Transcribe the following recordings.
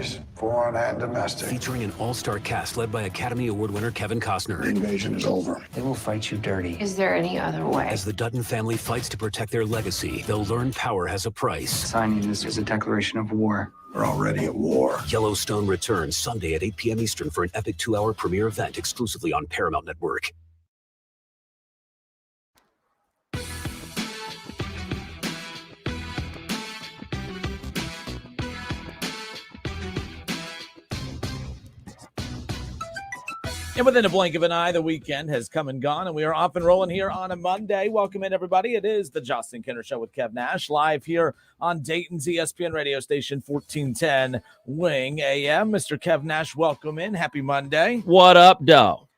enemies, foreign and domestic. Featuring an all-star cast led by Academy Award winner Kevin Costner. The invasion is over. They will fight you dirty. Is there any other way? As the Dutton family fights to protect their legacy, they'll learn power has a price. Signing this is a declaration of war. We're already at war. Yellowstone returns Sunday at 8 p.m. Eastern for an epic 2-hour premiere event exclusively on Paramount Network. And within a blink of an eye, the weekend has come and gone, and we are off and rolling here on a Monday. Welcome in, everybody. It is the Justin Kinner Show with Kev Nash, live here on Dayton's ESPN radio station, 1410 Wing AM. Mr. Kev Nash, welcome in. Happy Monday. What up, dog?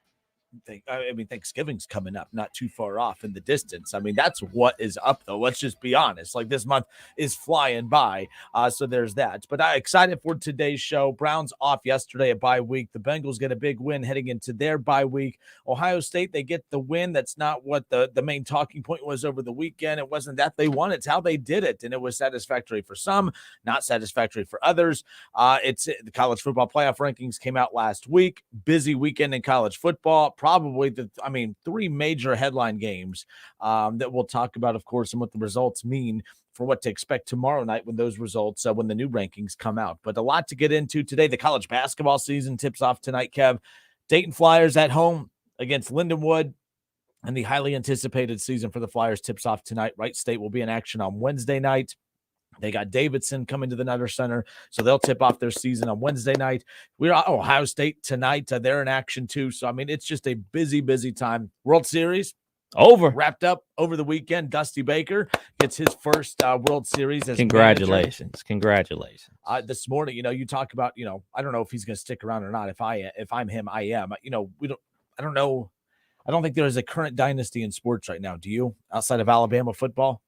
I mean, Thanksgiving's coming up, not too far off in the distance. I mean, that's what is up, though. Let's just be honest. Like, this month is flying by, so there's that. But I'm excited for today's show. Browns off yesterday, a bye week. The Bengals get a big win heading into their bye week. Ohio State, they get the win. That's not what the main talking point was over the weekend. It wasn't that they won. It's how they did it, and it was satisfactory for some, not satisfactory for others. It's the college football playoff rankings came out last week. Busy weekend in college football. Probably three major headline games that we'll talk about, of course, and what the results mean for what to expect tomorrow night when those results, when the new rankings come out. But a lot to get into today. The college basketball season tips off tonight, Kev. Dayton Flyers at home against Lindenwood. And the highly anticipated season for the Flyers tips off tonight. Wright State will be in action on Wednesday night. They got Davidson coming to the Nutter Center, so they'll tip off their season on Wednesday night. We're at Ohio State tonight. They're in action too. So, I mean, it's just a busy, busy time. World Series wrapped up over the weekend. Dusty Baker gets his first World Series as Congratulations. This morning, you talk about, I don't know if he's going to stick around or not. If I'm him, I am. I don't know. I don't think there is a current dynasty in sports right now. Do you? Outside of Alabama football?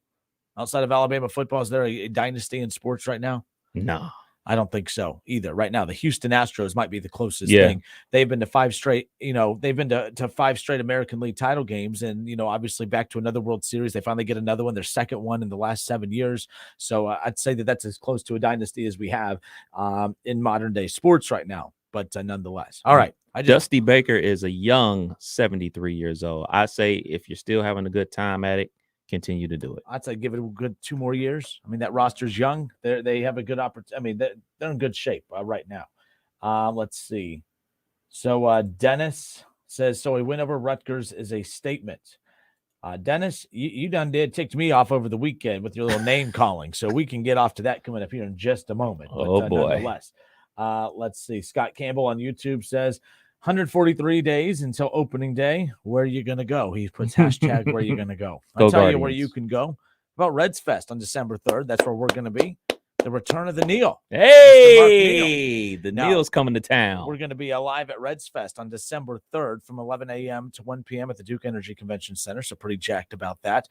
Outside of Alabama football, is there a dynasty in sports right now? No. I don't think so either. Right now, the Houston Astros might be the closest thing. They've been to five straight American League title games, and obviously back to another World Series. They finally get another one, their second one in the last 7 years. So I'd say that's as close to a dynasty as we have in modern day sports right now. But nonetheless, all right. Dusty Baker is a young 73 years old. I say if you're still having a good time at it, continue to do it. I'd say give it a good 2 more years. I mean, that roster's young. They have a good opportunity. I mean, they're in good shape right now. Let's see. So Dennis says, so a win over Rutgers is a statement. Dennis, you done ticked me off over the weekend with your little name calling. So we can get off to that coming up here in just a moment. But, boy. Nonetheless, let's see. Scott Campbell on YouTube says, 143 days until opening day. Where are you going to go? He puts hashtag where are you going to go? I'll tell you where you can go. About Reds Fest on December 3rd. That's where we're going to be. The return of the Neil. Hey, the Neil's coming to town. We're going to be live at Reds Fest on December 3rd from 11 a.m. to 1 p.m. at the Duke Energy Convention Center. So pretty jacked about that.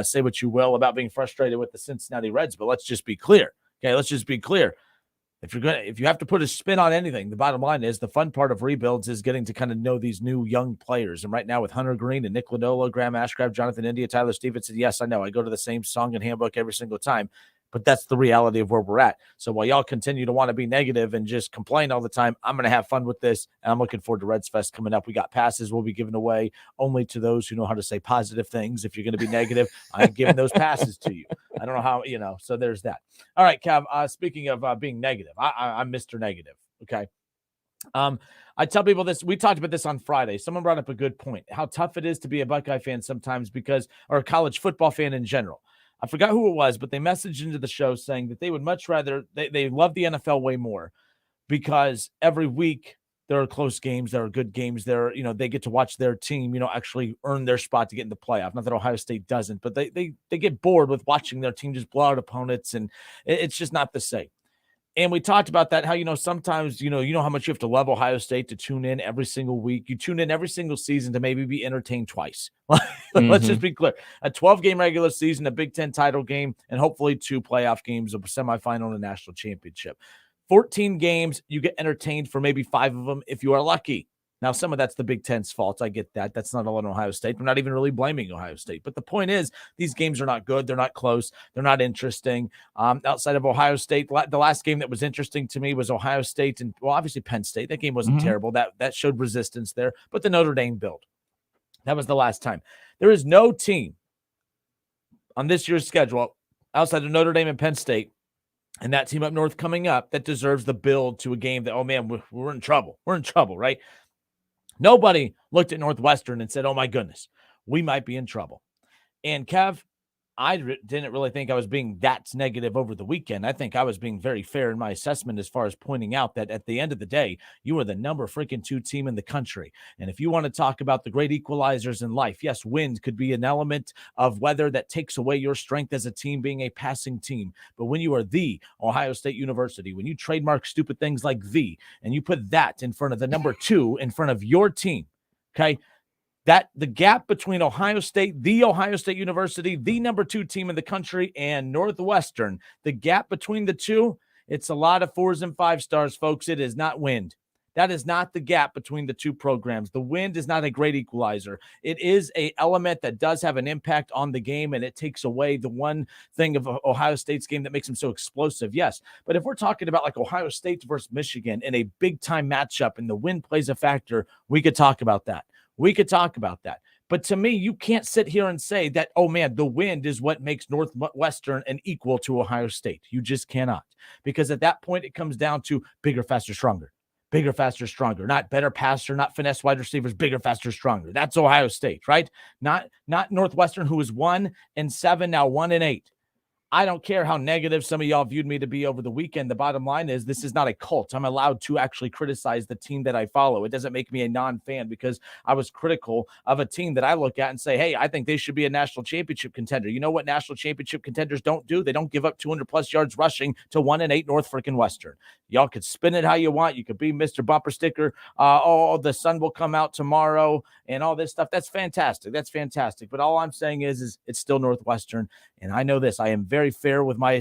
Say what you will about being frustrated with the Cincinnati Reds, but let's just be clear. Okay, let's just be clear. If you have to put a spin on anything, the bottom line is the fun part of rebuilds is getting to kind of know these new young players. And right now with Hunter Green and Nick Lodolo, Graham Ashcraft, Jonathan India, Tyler Stevenson, yes, I know I go to the same song and handbook every single time, but that's the reality of where we're at. So while y'all continue to want to be negative and just complain all the time, I'm going to have fun with this, and I'm looking forward to Reds Fest coming up. We got passes we'll be giving away only to those who know how to say positive things. If you're going to be negative, I'm giving those passes to you. I don't know how, so there's that. All right, Kev, speaking of being negative, I'm Mr. Negative, okay? I tell people this. We talked about this on Friday. Someone brought up a good point, how tough it is to be a Buckeye fan sometimes or a college football fan in general. I forgot who it was, but they messaged into the show saying that they would much rather, they love the NFL way more because every week there are close games, there are good games, they get to watch their team, actually earn their spot to get in the playoff. Not that Ohio State doesn't, but they get bored with watching their team just blow out opponents, and it's just not the same. And we talked about that, how, sometimes, how much you have to love Ohio State to tune in every single week. You tune in every single season to maybe be entertained twice. Let's just be clear. A 12-game regular season, a Big Ten title game, and hopefully 2 playoff games, a semifinal and a national championship. 14 games, you get entertained for maybe 5 of them if you are lucky. Now, some of that's the Big Ten's fault. I get that. That's not all on Ohio State. I'm not even really blaming Ohio State. But the point is, these games are not good. They're not close. They're not interesting. Outside of Ohio State, the last game that was interesting to me was Ohio State and, well, obviously Penn State. That game wasn't terrible. That showed resistance there. But the Notre Dame build, that was the last time. There is no team on this year's schedule outside of Notre Dame and Penn State and that team up north coming up that deserves the build to a game that, oh, man, we're in trouble. We're in trouble, right? Nobody looked at Northwestern and said, oh, my goodness, we might be in trouble. And, Kev, I didn't really think I was being that negative over the weekend. I think I was being very fair in my assessment as far as pointing out that at the end of the day, you are the number freaking 2 team in the country. And if you want to talk about the great equalizers in life, yes, wind could be an element of weather that takes away your strength as a team being a passing team. But when you are the Ohio State University, when you trademark stupid things like the, and you put that in front of the number 2 in front of your team, okay, that the gap between Ohio State, the Ohio State University, the number 2 team in the country, and Northwestern, the gap between the two, it's a lot of 4s and 5 stars, folks. It is not wind. That is not the gap between the two programs. The wind is not a great equalizer. It is an element that does have an impact on the game, and it takes away the one thing of Ohio State's game that makes them so explosive, yes. But if we're talking about like Ohio State versus Michigan in a big-time matchup and the wind plays a factor, we could talk about that. We could talk about that. But to me, you can't sit here and say that, oh, man, the wind is what makes Northwestern an equal to Ohio State. You just cannot. Because at that point, it comes down to bigger, faster, stronger. Bigger, faster, stronger. Not better passer, not finesse wide receivers, bigger, faster, stronger. That's Ohio State, right? Not Northwestern, who is 1-7, now 1-8. I don't care how negative some of y'all viewed me to be over the weekend. The bottom line is this is not a cult. I'm allowed to actually criticize the team that I follow. It doesn't make me a non-fan because I was critical of a team that I look at and say, hey, I think they should be a national championship contender. You know what national championship contenders don't do? They don't give up 200-plus yards rushing to 1-8 North freaking Western. Y'all could spin it how you want. You could be Mr. Bumper Sticker. Oh, the sun will come out tomorrow and all this stuff. That's fantastic. That's fantastic. But all I'm saying is it's still Northwestern. And I know this. I am very fair with my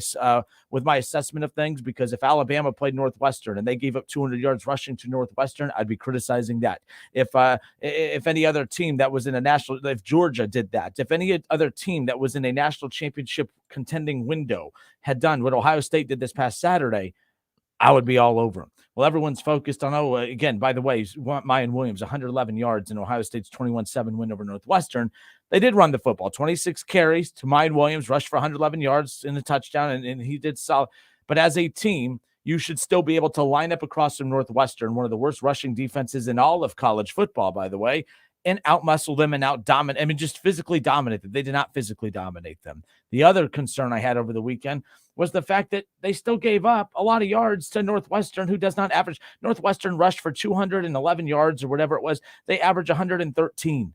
assessment of things, because if Alabama played Northwestern and they gave up 200 yards rushing to Northwestern, I'd be criticizing that. If any other team that was in a national, if Georgia did that, if any other team that was in a national championship contending window had done what Ohio State did this past Saturday, I would be all over them. Well, everyone's focused on, again, by the way, Mayan Williams, 111 yards in Ohio State's 21-7 win over Northwestern. They did run the football, 26 carries to Mayan Williams, rushed for 111 yards in the touchdown, and he did solid. But as a team, you should still be able to line up across from Northwestern, one of the worst rushing defenses in all of college football, by the way, and outmuscle them and out-dominate. I mean, just physically dominate them. They did not physically dominate them. The other concern I had over the weekend was the fact that they still gave up a lot of yards to Northwestern, who does not average. Northwestern rushed for 211 yards or whatever it was. They average 113.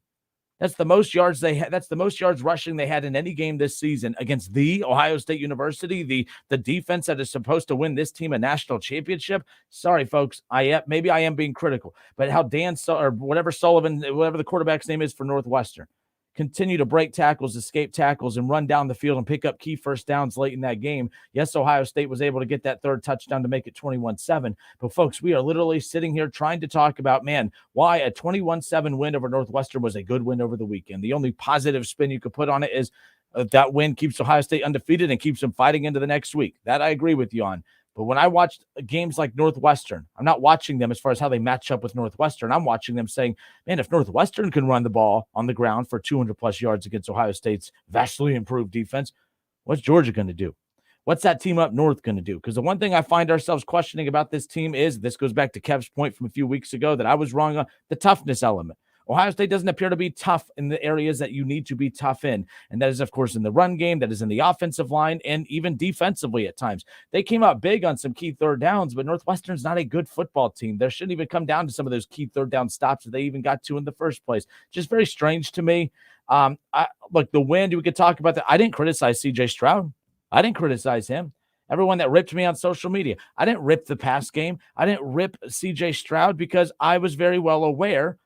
That's the most yards they had. That's the most yards rushing they had in any game this season against the Ohio State University, the defense that is supposed to win this team a national championship. Sorry, folks. Maybe I am being critical, but how or whatever Sullivan, whatever the quarterback's name is for Northwestern, continue to break tackles, escape tackles, and run down the field and pick up key first downs late in that game. Yes, Ohio State was able to get that third touchdown to make it 21-7. But, folks, we are literally sitting here trying to talk about, man, why a 21-7 win over Northwestern was a good win over the weekend. The only positive spin you could put on it is that win keeps Ohio State undefeated and keeps them fighting into the next week. That I agree with you on. But when I watched games like Northwestern, I'm not watching them as far as how they match up with Northwestern. I'm watching them saying, man, if Northwestern can run the ball on the ground for 200-plus yards against Ohio State's vastly improved defense, what's Georgia going to do? What's that team up north going to do? Because the one thing I find ourselves questioning about this team is, this goes back to Kev's point from a few weeks ago that I was wrong on, the toughness element. Ohio State doesn't appear to be tough in the areas that you need to be tough in. And that is, of course, in the run game, that is in the offensive line, and even defensively at times. They came out big on some key third downs, but Northwestern's not a good football team. There shouldn't even come down to some of those key third down stops that they even got to in the first place. Just very strange to me. Look, the wind, we could talk about that. I didn't criticize C.J. Stroud. I didn't criticize him. Everyone that ripped me on social media, I didn't rip the pass game. I didn't rip C.J. Stroud because I was very well aware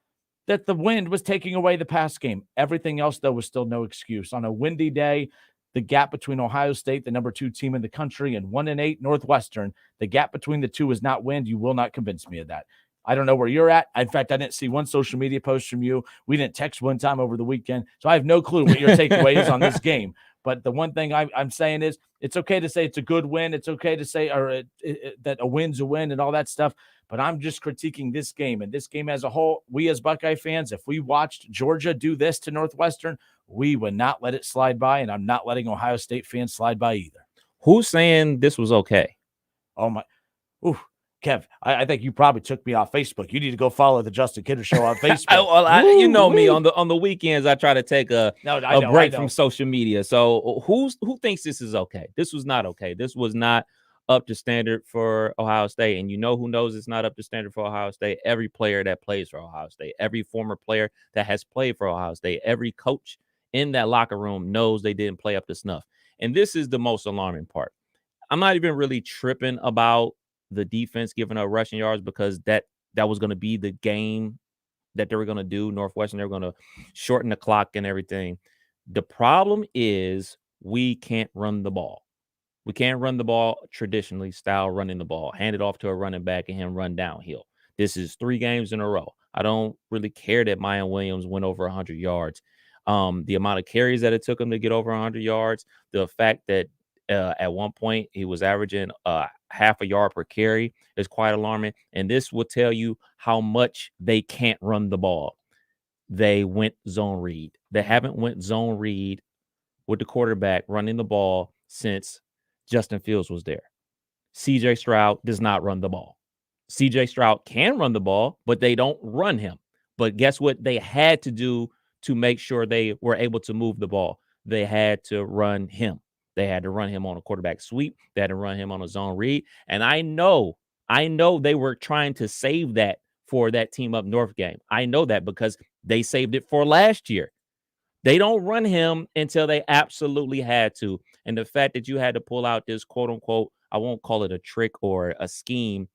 that the wind was taking away the pass game. Everything else, though, was still no excuse. On a windy day, the gap between Ohio State, the number 2 team in the country, and 1-8 Northwestern, the gap between the two is not wind. You will not convince me of that. I don't know where you're at. In fact, I didn't see one social media post from you. We didn't text one time over the weekend. So I have no clue what your takeaway is on this game. But the one thing I'm saying is it's okay to say it's a good win. It's okay to say that a win's a win and all that stuff. But I'm just critiquing this game and this game as a whole. We as Buckeye fans, if we watched Georgia do this to Northwestern, we would not let it slide by. And I'm not letting Ohio State fans slide by either. Who's saying this was okay? Oh, my. Ooh. Kev, I think you probably took me off Facebook. You need to go follow the Justin Kidder Show on Facebook. You know me on the weekends. I try to take a break from social media. So who thinks this is okay? This was not okay. This was not up to standard for Ohio State. And you know who knows it's not up to standard for Ohio State? Every player that plays for Ohio State, every former player that has played for Ohio State, every coach in that locker room knows they didn't play up to snuff. And this is the most alarming part. I'm not even really tripping about the defense giving up rushing yards because that was going to be the game that they were going to do. Northwestern, they were going to shorten the clock and everything. The problem is we can't run the ball. We can't run the ball traditionally style running the ball, hand it off to a running back and him run downhill. This is 3 games in a row. I don't really care that Mayan Williams went over 100 yards. The amount of carries that it took him to get over 100 yards, the fact that at one point he was averaging half a yard per carry is quite alarming. And this will tell you how much they can't run the ball. They went zone read. They haven't went zone read with the quarterback running the ball since Justin Fields was there. CJ Stroud does not run the ball. CJ Stroud can run the ball, but they don't run him. But guess what they had to do to make sure they were able to move the ball? They had to run him. They had to run him on a quarterback sweep. They had to run him on a zone read. And I know they were trying to save that for that team up north game. I know that because they saved it for last year. They don't run him until they absolutely had to. And the fact that you had to pull out this quote unquote, I won't call it a trick or a scheme,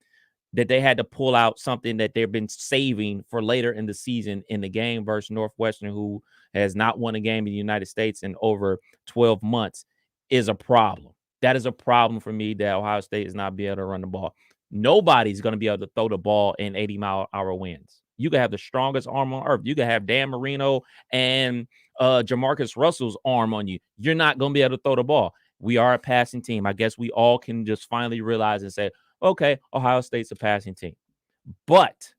that they had to pull out something that they've been saving for later in the season in the game versus Northwestern, who has not won a game in the United States in over 12 months, is a problem. That is a problem for me that Ohio State is not being able to run the ball. Nobody's going to be able to throw the ball in 80-mile-an-hour winds. You can have the strongest arm on earth. You can have Dan Marino and Jamarcus Russell's arm on you. You're not going to be able to throw the ball. We are a passing team. I guess we all can just finally realize and say, okay, Ohio State's a passing team. But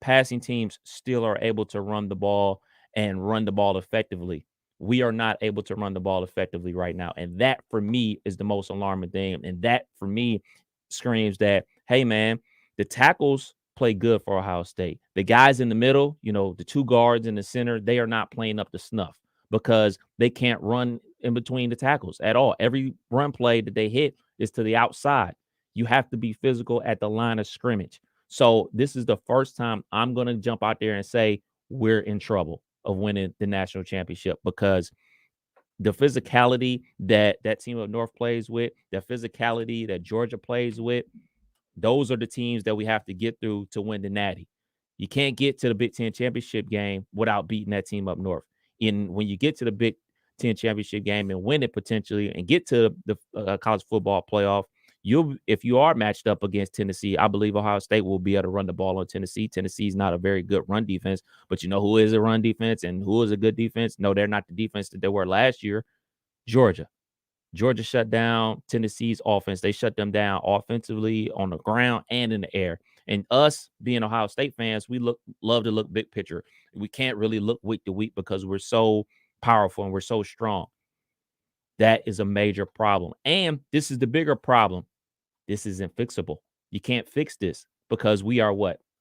passing teams still are able to run the ball and run the ball effectively. We are not able to run the ball effectively right now. And that, for me, is the most alarming thing. And that, for me, screams that, hey, man, the tackles play good for Ohio State. The guys in the middle, the 2 guards in the center, they are not playing up to snuff because they can't run in between the tackles at all. Every run play that they hit is to the outside. You have to be physical at the line of scrimmage. So this is the first time I'm going to jump out there and say we're in trouble of winning the national championship, because the physicality that team of North plays with, the physicality that Georgia plays with, those are the teams that we have to get through to win the Natty. You can't get to the Big Ten championship game without beating that team up north. And when you get to the Big Ten championship game and win it potentially and get to the college football playoff, if you are matched up against Tennessee, I believe Ohio State will be able to run the ball on Tennessee. Tennessee's not a very good run defense, but you know who is a run defense and who is a good defense? No, they're not the defense that they were last year. Georgia shut down Tennessee's offense. They shut them down offensively on the ground and in the air. And us being Ohio State fans, we love to look big picture. We can't really look week to week because we're so powerful and we're so strong. That is a major problem. And this is the bigger problem. This isn't fixable. You can't fix this because we are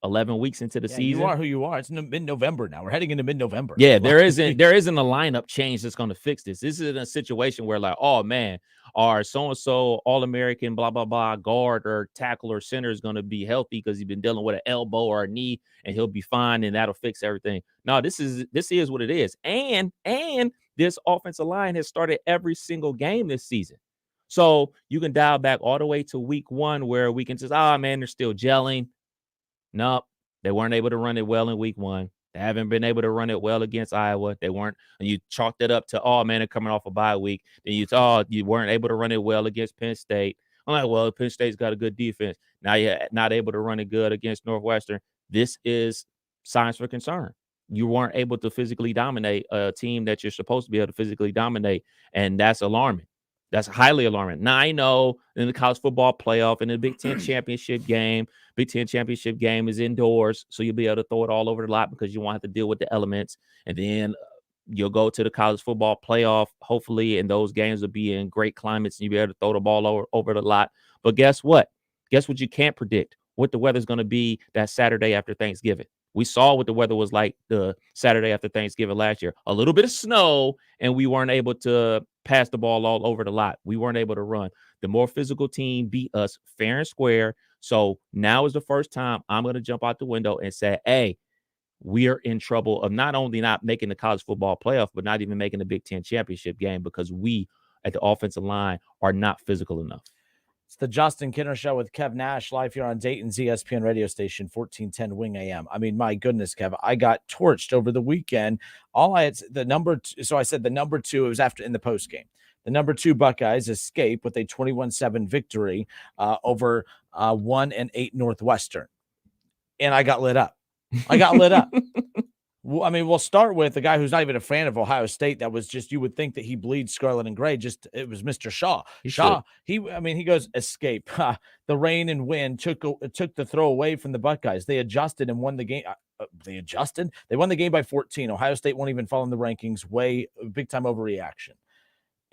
11 weeks into the season. You are who you are. It's mid-November now. We're heading into mid-November. Yeah, there isn't a lineup change that's going to fix this. This isn't a situation where oh man, our so-and-so All-American blah, blah, blah guard or tackle or center is going to be healthy because he's been dealing with an elbow or a knee and he'll be fine and that'll fix everything. No, this is what it is. And this offensive line has started every single game this season. So you can dial back all the way to week 1 where we can just, man, they're still gelling. Nope, they weren't able to run it well in week 1. They haven't been able to run it well against Iowa. They weren't, and you chalked it up to, man, they're coming off a bye week. Then you weren't able to run it well against Penn State. I'm like, well, Penn State's got a good defense. Now you're not able to run it good against Northwestern. This is signs for concern. You weren't able to physically dominate a team that you're supposed to be able to physically dominate, and that's alarming. That's highly alarming. Now, I know in the college football playoff and the Big Ten championship game is indoors, so you'll be able to throw it all over the lot because you won't have to deal with the elements. And then you'll go to the college football playoff, hopefully, and those games will be in great climates, and you'll be able to throw the ball over the lot. But guess what? Guess what you can't predict? What the weather's going to be that Saturday after Thanksgiving. We saw what the weather was like the Saturday after Thanksgiving last year. A little bit of snow, and we weren't able to pass the ball all over the lot. We weren't able to run. The more physical team beat us fair and square. So now is the first time I'm going to jump out the window and say, hey, we are in trouble of not only not making the college football playoff, but not even making the Big Ten championship game because we at the offensive line are not physical enough. It's the Justin Kinner Show with Kev Nash live here on Dayton's ESPN radio station, 1410 Wing AM. I mean, my goodness, Kev, I got torched over the weekend. I said the number 2, it was after in the post game. The number 2 Buckeyes escape with a 21-7 victory over 1-8 Northwestern. And I got lit up. Well, I mean, we'll start with the guy who's not even a fan of Ohio State. That was just, you would think that he bleeds scarlet and gray. It was Mr. Shaw. He goes, escape. The rain and wind took the throw away from the Buckeyes. They adjusted and won the game. They won the game by 14. Ohio State won't even fall in the rankings. Big time overreaction.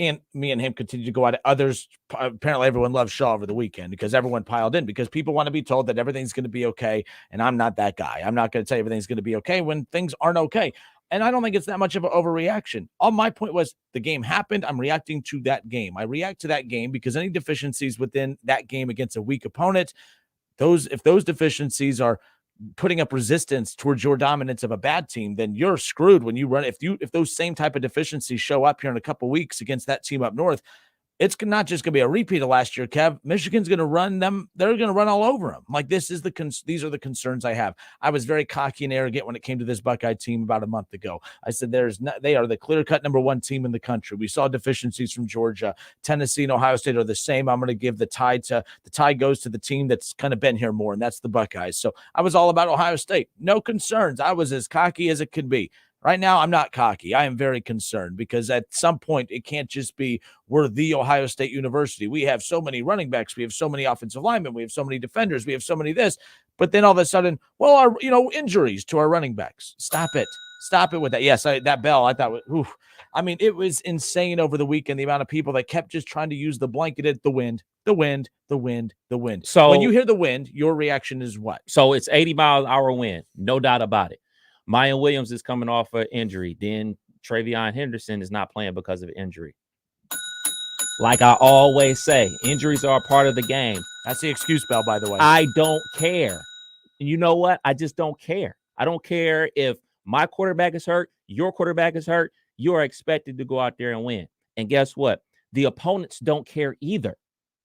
And me and him continue to go at it. Others, apparently everyone loves Shaw over the weekend because everyone piled in because people want to be told that everything's going to be okay. And I'm not that guy. I'm not going to tell you everything's going to be okay when things aren't okay. And I don't think it's that much of an overreaction. All my point was the game happened. I'm reacting to that game. I react to that game because any deficiencies within that game against a weak opponent, if those deficiencies are putting up resistance towards your dominance of a bad team, then you're screwed when you run. If those same type of deficiencies show up here in a couple weeks against that team up north, it's not just going to be a repeat of last year, Kev. Michigan's going to run them. They're going to run all over them. Like these are the concerns I have. I was very cocky and arrogant when it came to this Buckeye team about a month ago. I said they are the clear-cut number 1 team in the country. We saw deficiencies from Georgia, Tennessee, and Ohio State are the same. I'm going to give the tie goes to the team that's kind of been here more, and that's the Buckeyes. So I was all about Ohio State. No concerns. I was as cocky as it could be. Right now, I'm not cocky. I am very concerned because at some point, it can't just be we're the Ohio State University. We have so many running backs. We have so many offensive linemen. We have so many defenders. We have so many this. But then all of a sudden, injuries to our running backs. Stop it. Stop it with that. Yes, that bell, I thought, it was insane over the weekend, the amount of people that kept just trying to use the blanketed, the wind. So when you hear the wind, your reaction is what? So it's 80 mile an hour wind. No doubt about it. Mayan Williams is coming off an injury. Then Travion Henderson is not playing because of injury. Like I always say, injuries are a part of the game. That's the excuse bell, by the way. I don't care. You know what? I just don't care. I don't care if my quarterback is hurt, your quarterback is hurt. You are expected to go out there and win. And guess what? The opponents don't care either.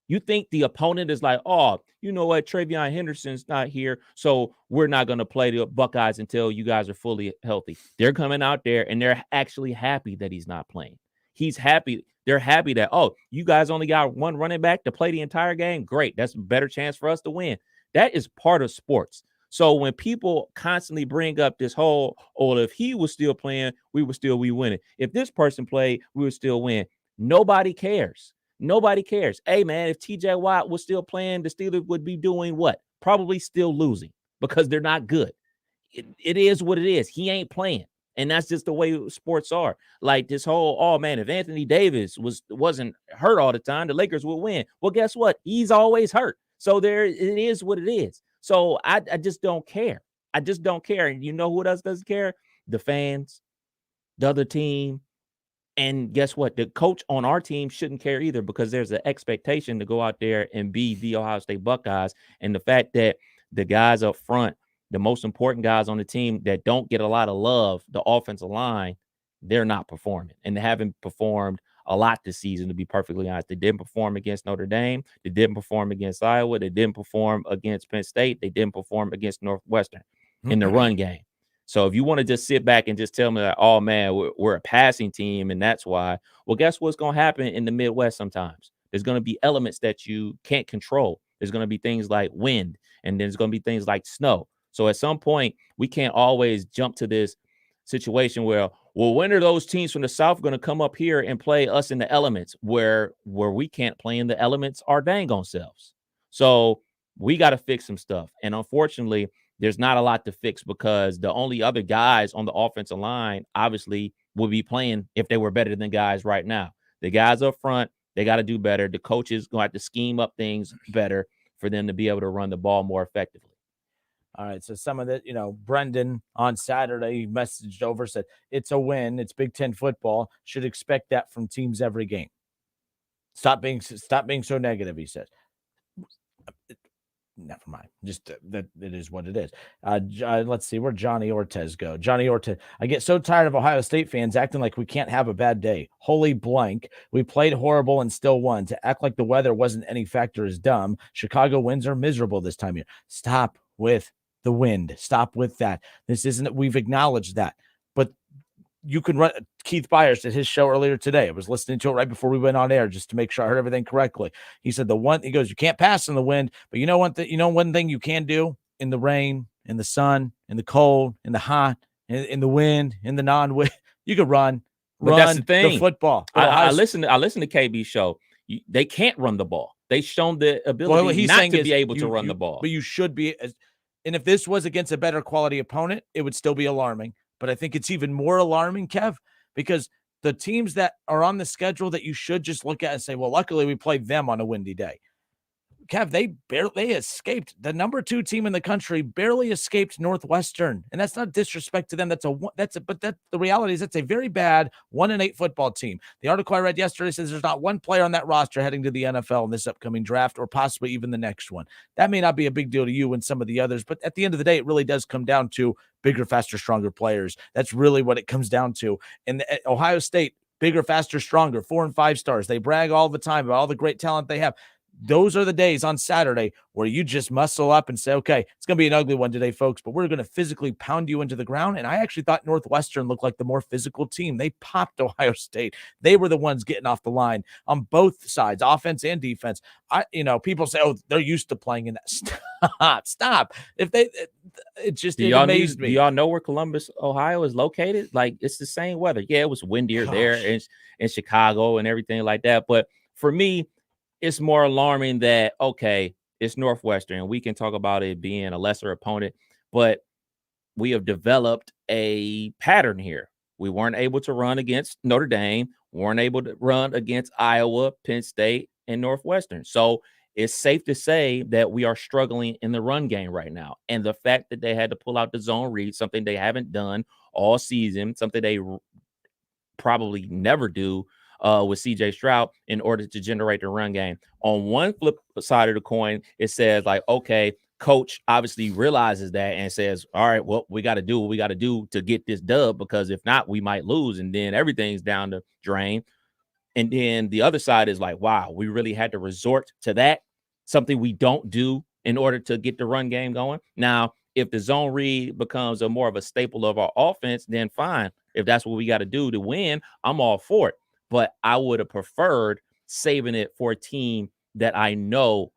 You think the opponent is like, oh, you know what? Travion Henderson's not here, so we're not going to play the Buckeyes until you guys are fully healthy. They're coming out there, and they're actually happy that he's not playing. He's happy. They're happy that, oh, you guys only got 1 running back to play the entire game. Great. That's a better chance for us to win. That is part of sports. So when people constantly bring up this whole, oh, if he was still playing, we would still be winning. If this person played, we would still win. Nobody cares. Nobody cares. Hey, man, if TJ Watt was still playing, the Steelers would be doing what? Probably still losing because they're not good. It is what it is. He ain't playing. And that's just the way sports are. Like this whole, oh, man, if Anthony Davis wasn't hurt all the time, the Lakers would win. Well, guess what? He's always hurt. So it is what it is. So I just don't care. I just don't care. And you know who else doesn't care? The fans, the other team. And guess what? The coach on our team shouldn't care either because there's an expectation to go out there and be the Ohio State Buckeyes. And the fact that the guys up front, the most important guys on the team that don't get a lot of love, the offensive line, they're not performing. And they haven't performed a lot this season, to be perfectly honest. They didn't perform against Notre Dame. They didn't perform against Iowa. They didn't perform against Penn State. They didn't perform against Northwestern in the run game. So if you want to just sit back and just tell me that, oh, man, we're a passing team and that's why, well, guess what's going to happen in the Midwest sometimes? There's going to be elements that you can't control. There's going to be things like wind, and there's going to be things like snow. So at some point, we can't always jump to this situation where, well, when are those teams from the South going to come up here and play us in the elements where we can't play in the elements our dang on selves? So we got to fix some stuff. And unfortunately, there's not a lot to fix because the only other guys on the offensive line obviously would be playing if they were better than guys right now. The guys up front, they got to do better. The coaches going to have to scheme up things better for them to be able to run the ball more effectively. All right, so some of the, Brendan on Saturday messaged over, said, it's a win. It's Big Ten football. Should expect that from teams every game. Stop being so negative, he says. Never mind. Just that it is what it is. Let's see, where'd Johnny Ortez go? Johnny Ortez. I get so tired of Ohio State fans acting like we can't have a bad day. Holy blank. We played horrible and still won. To act like the weather wasn't any factor is dumb. Chicago wins are miserable this time of year. Stop with the wind. Stop with that. This isn't, we've acknowledged that. But you can run. Keith Byers did his show earlier today. I was listening to it right before we went on air just to make sure I heard everything correctly. He said he goes, you can't pass in the wind, but one thing you can do in the rain, in the sun, in the cold, in the hot, in the wind, in the non-wind, you could run. But that's the thing. The football. I listened to KB's show. They can't run the ball. They've shown the ability not to be able to run the ball. But you should be. And if this was against a better quality opponent, it would still be alarming. But I think it's even more alarming, Kev, because the teams that are on the schedule that you should just look at and say, well, luckily we played them on a windy day. Kev, they escaped. The number 2 team in the country barely escaped Northwestern. And that's not disrespect to them. But the reality is that's a very bad 1-8 football team. The article I read yesterday says there's not one player on that roster heading to the NFL in this upcoming draft or possibly even the next one. That may not be a big deal to you and some of the others, but at the end of the day, it really does come down to bigger, faster, stronger players. That's really what it comes down to. And Ohio State, bigger, faster, stronger, 4 and 5 stars. They brag all the time about all the great talent they have. Those are the days on Saturday where you just muscle up and say, okay, it's going to be an ugly one today, folks, but we're going to physically pound you into the ground. And I actually thought Northwestern looked like the more physical team. They popped Ohio State. They were the ones getting off the line on both sides, offense and defense. People say, oh, they're used to playing in that. Stop. It amazed me. Do y'all know where Columbus, Ohio is located? Like, it's the same weather. Yeah, it was windier there in Chicago and everything like that. But for me, it's more alarming that, okay, it's Northwestern. We can talk about it being a lesser opponent, but we have developed a pattern here. We weren't able to run against Notre Dame, weren't able to run against Iowa, Penn State, and Northwestern. So it's safe to say that we are struggling in the run game right now. And the fact that they had to pull out the zone read, something they haven't done all season, something they probably never do with CJ Stroud in order to generate the run game. On one flip side of the coin, it says like, okay, coach obviously realizes that and says, all right, well, we got to do what we got to do to get this dub, because if not, we might lose. And then everything's down the drain. And then the other side is like, wow, we really had to resort to that, something we don't do in order to get the run game going. Now, if the zone read becomes a more of a staple of our offense, then fine. If that's what we got to do to win, I'm all for it. But I would have preferred saving it for a team that I know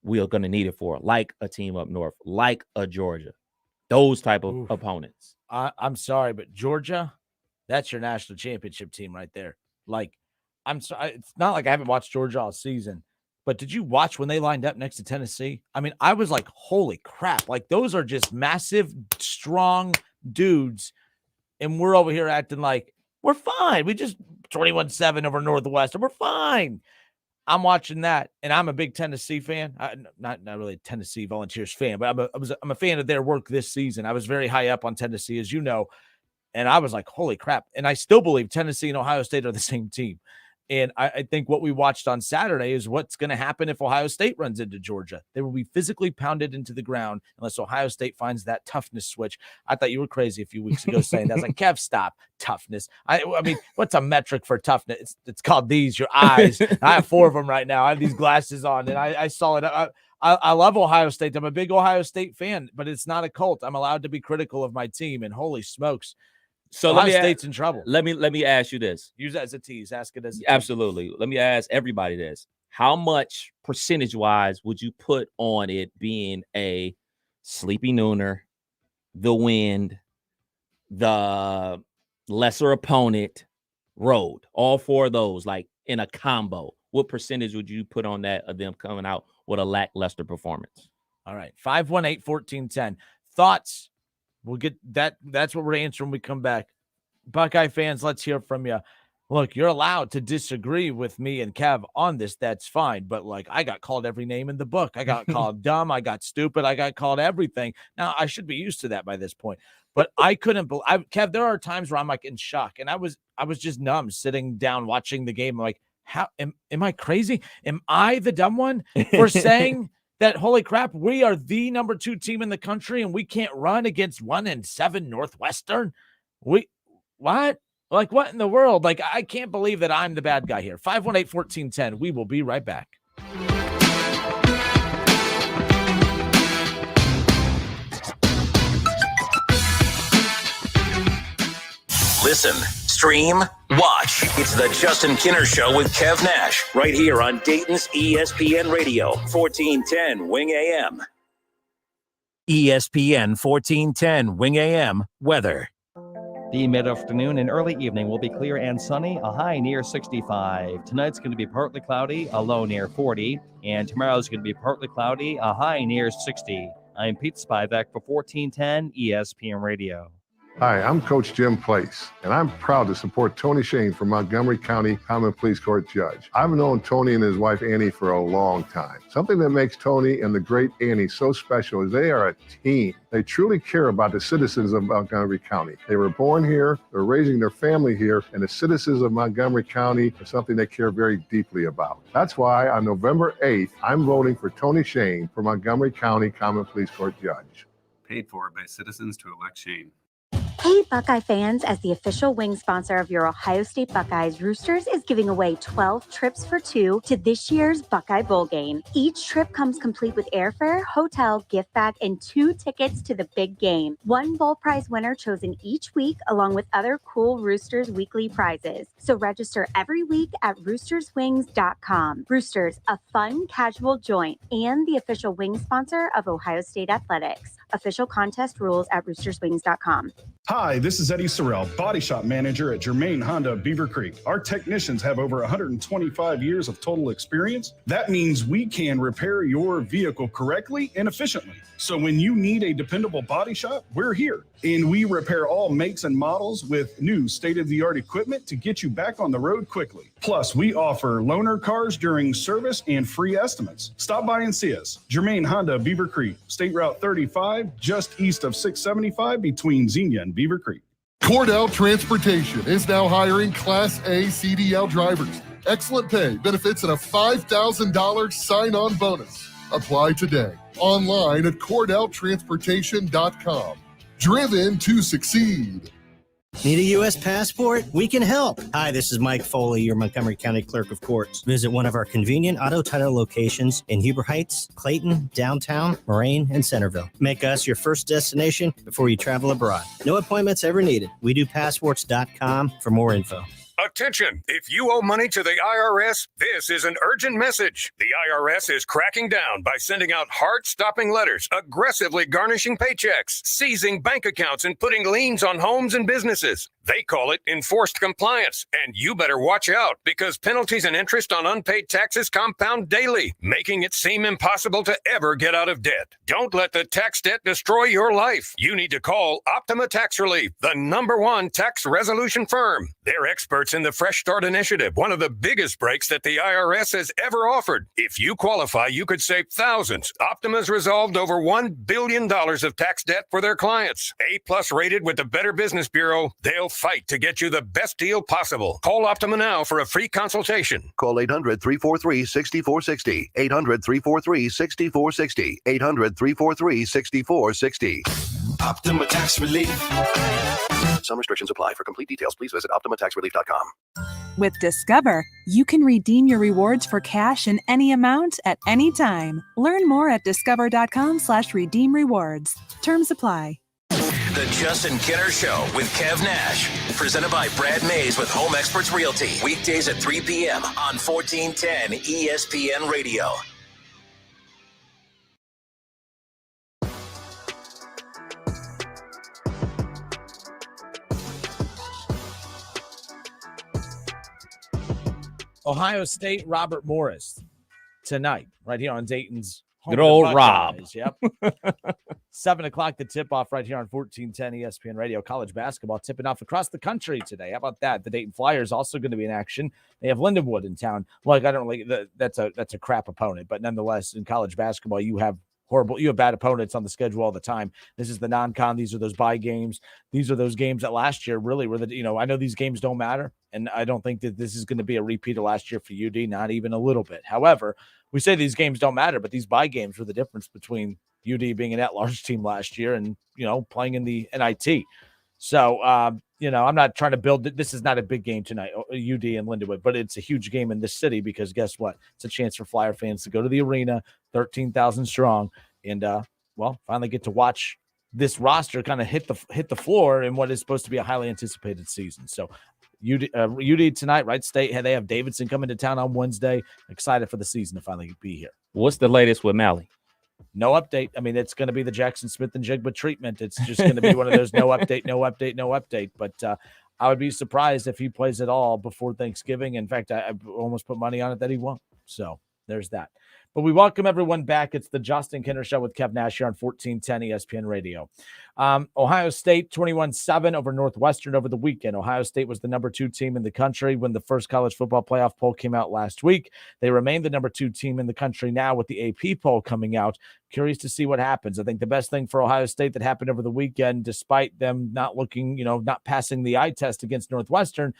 we are going to need it for, like a team up north, like a Georgia, those type of opponents. I'm sorry, but Georgia, that's your national championship team right there. Like, I'm sorry, it's not like I haven't watched Georgia all season, but did you watch when they lined up next to Tennessee? I mean, I was like, holy crap. Like, those are just massive, strong dudes. And we're over here acting like we're fine. We just 21-7 over Northwestern. We're fine. I'm watching that, and I'm a big Tennessee fan. Not really a Tennessee Volunteers fan, but I'm a fan of their work this season. I was very high up on Tennessee, as you know, and I was like, holy crap. And I still believe Tennessee and Ohio State are the same team. And I think what we watched on Saturday is what's going to happen if Ohio State runs into Georgia. They will be physically pounded into the ground unless Ohio State finds that toughness switch. I thought you were crazy a few weeks ago saying that. I was like, Kev, stop. Toughness. I mean, what's a metric for toughness? It's called these, your eyes. I have 4 of them right now. I have these glasses on, and I saw it. I love Ohio State. I'm a big Ohio State fan, but it's not a cult. I'm allowed to be critical of my team, and holy smokes. So Ohio State's in trouble. Let me ask you this. Use that as a tease. Ask it as a tease. Absolutely. Let me ask everybody this. How much percentage-wise would you put on it being a sleepy nooner, the wind, the lesser opponent, road? All four of those, like in a combo. What percentage would you put on that of them coming out with a lackluster performance? All right. 518-1410. Thoughts? We'll get that. That's what we're answering when we come back. Buckeye fans, let's hear from you. Look, you're allowed to disagree with me and Kev on this. That's fine. But like, I got called every name in the book. I got called dumb. I got stupid. I got called everything. Now, I should be used to that by this point. But I couldn't believe, Kev, there are times where I'm like in shock. And I was just numb sitting down watching the game. I'm like, how am I crazy? Am I the dumb one for saying that, holy crap, we are the number 2 team in the country and we can't run against 1-7 Northwestern? What? Like, what in the world? Like, I can't believe that I'm the bad guy here. 518-1410. We will be right back. Listen, stream, watch. It's the Justin Kinner Show with Kev Nash, right here on Dayton's ESPN Radio, 1410 Wing AM. ESPN 1410 Wing AM weather. The mid-afternoon and early evening will be clear and sunny, a high near 65. Tonight's going to be partly cloudy, a low near 40. And tomorrow's going to be partly cloudy, a high near 60. I'm Pete Spivak for 1410 ESPN Radio. Hi, I'm Coach Jim Place, and I'm proud to support Tony Shane for Montgomery County Common Pleas Court Judge. I've known Tony and his wife Annie for a long time. Something that makes Tony and the great Annie so special is they are a team. They truly care about the citizens of Montgomery County. They were born here, they're raising their family here, and the citizens of Montgomery County are something they care very deeply about. That's why on November 8th, I'm voting for Tony Shane for Montgomery County Common Pleas Court Judge. Paid for by citizens to elect Shane. Hey, Buckeye fans, as the official wing sponsor of your Ohio State Buckeyes, Roosters is giving away 12 trips for 2 to this year's Buckeye Bowl game. Each trip comes complete with airfare, hotel, gift bag, and 2 tickets to the big game. 1 bowl prize winner chosen each week, along with other cool Roosters weekly prizes. So register every week at roosterswings.com. Roosters, a fun, casual joint, and the official wing sponsor of Ohio State Athletics. Official contest rules at roosterswings.com. Hi, this is Eddie Sorrell, Body Shop Manager at Germain Honda of Beaver Creek. Our technicians have over 125 years of total experience. That means we can repair your vehicle correctly and efficiently. So when you need a dependable body shop, we're here. And we repair all makes and models with new state-of-the-art equipment to get you back on the road quickly. Plus, we offer loaner cars during service and free estimates. Stop by and see us. Germain Honda of Beaver Creek, State Route 35, just east of 675 between Xenia and Beaver Creek. Cordell Transportation is now hiring Class A CDL drivers. Excellent pay, benefits, and a $5,000 sign-on bonus. Apply today. Online at CordellTransportation.com. Driven to succeed. Need a U.S. passport? We can help. Hi, this is Mike Foley, your Montgomery County Clerk of Courts. Visit one of our convenient auto title locations in Huber Heights, Clayton, downtown, Moraine, and Centerville. Make us your first destination before you travel abroad. No appointments ever needed. We do passports.com for more info. Attention! If you owe money to the IRS, this is an urgent message. The IRS is cracking down by sending out heart-stopping letters, aggressively garnishing paychecks, seizing bank accounts, and putting liens on homes and businesses. They call it enforced compliance, and you better watch out because penalties and interest on unpaid taxes compound daily, making it seem impossible to ever get out of debt. Don't let the tax debt destroy your life. You need to call Optima Tax Relief, the #1 tax resolution firm. They're experts in the Fresh Start Initiative, one of the biggest breaks that the IRS has ever offered. If you qualify, you could save thousands. Optima's resolved over $1 billion of tax debt for their clients. A+ rated with the Better Business Bureau, they'll fight to get you the best deal possible. Call Optima now for a free consultation. Call 800-343-6460. 800-343-6460. 800-343-6460. Optima Tax Relief. Some restrictions apply. For complete details, please visit OptimaTaxRelief.com. With Discover, you can redeem your rewards for cash in any amount at any time. Learn more at discover.com/redeem rewards. Terms apply. The Justin Kinner Show with Kev Nash. Presented by Brad Mays with Home Experts Realty. Weekdays at 3 p.m. on 1410 ESPN Radio. Ohio State, Robert Morris tonight, right here on Dayton's home Good of the old Rob. Buckeyes. Yep. 7 o'clock, the tip-off right here on 1410 ESPN Radio. College basketball tipping off across the country today. How about that? The Dayton Flyers also going to be in action. They have Lindenwood in town. Like, I don't like that's a crap opponent, but nonetheless, in college basketball, you have bad opponents on the schedule all the time. This is the non-con. These are those bye games. These are those games that last year really were I know these games don't matter, and I don't think that this is going to be a repeat of last year for UD, not even a little bit. However, we say these games don't matter, but these bye games were the difference between UD being an at-large team last year and, playing in the NIT. So, I'm not trying to build – this is not a big game tonight, UD and Lindenwood, but it's a huge game in this city because guess what? It's a chance for Flyer fans to go to the arena, 13,000 strong, and, finally get to watch this roster kind of hit the floor in what is supposed to be a highly anticipated season. So, UD tonight, Wright State, they have Davidson coming to town on Wednesday. Excited for the season to finally be here. What's the latest with Mally? No update. I mean, it's going to be the Jackson Smith and Jigba treatment. It's just going to be one of those no update, no update, no update. But I would be surprised if he plays at all before Thanksgiving. In fact, I almost put money on it that he won't. So there's that. But we welcome everyone back. It's the Justin Kinner Show with Kev Nash here on 1410 ESPN Radio. Ohio State 21-7 over Northwestern over the weekend. Ohio State was the number 2 team in the country when the first college football playoff poll came out last week. They remain the number 2 team in the country now with the AP poll coming out. Curious to see what happens. I think the best thing for Ohio State that happened over the weekend, despite them not looking, not passing the eye test against Northwestern,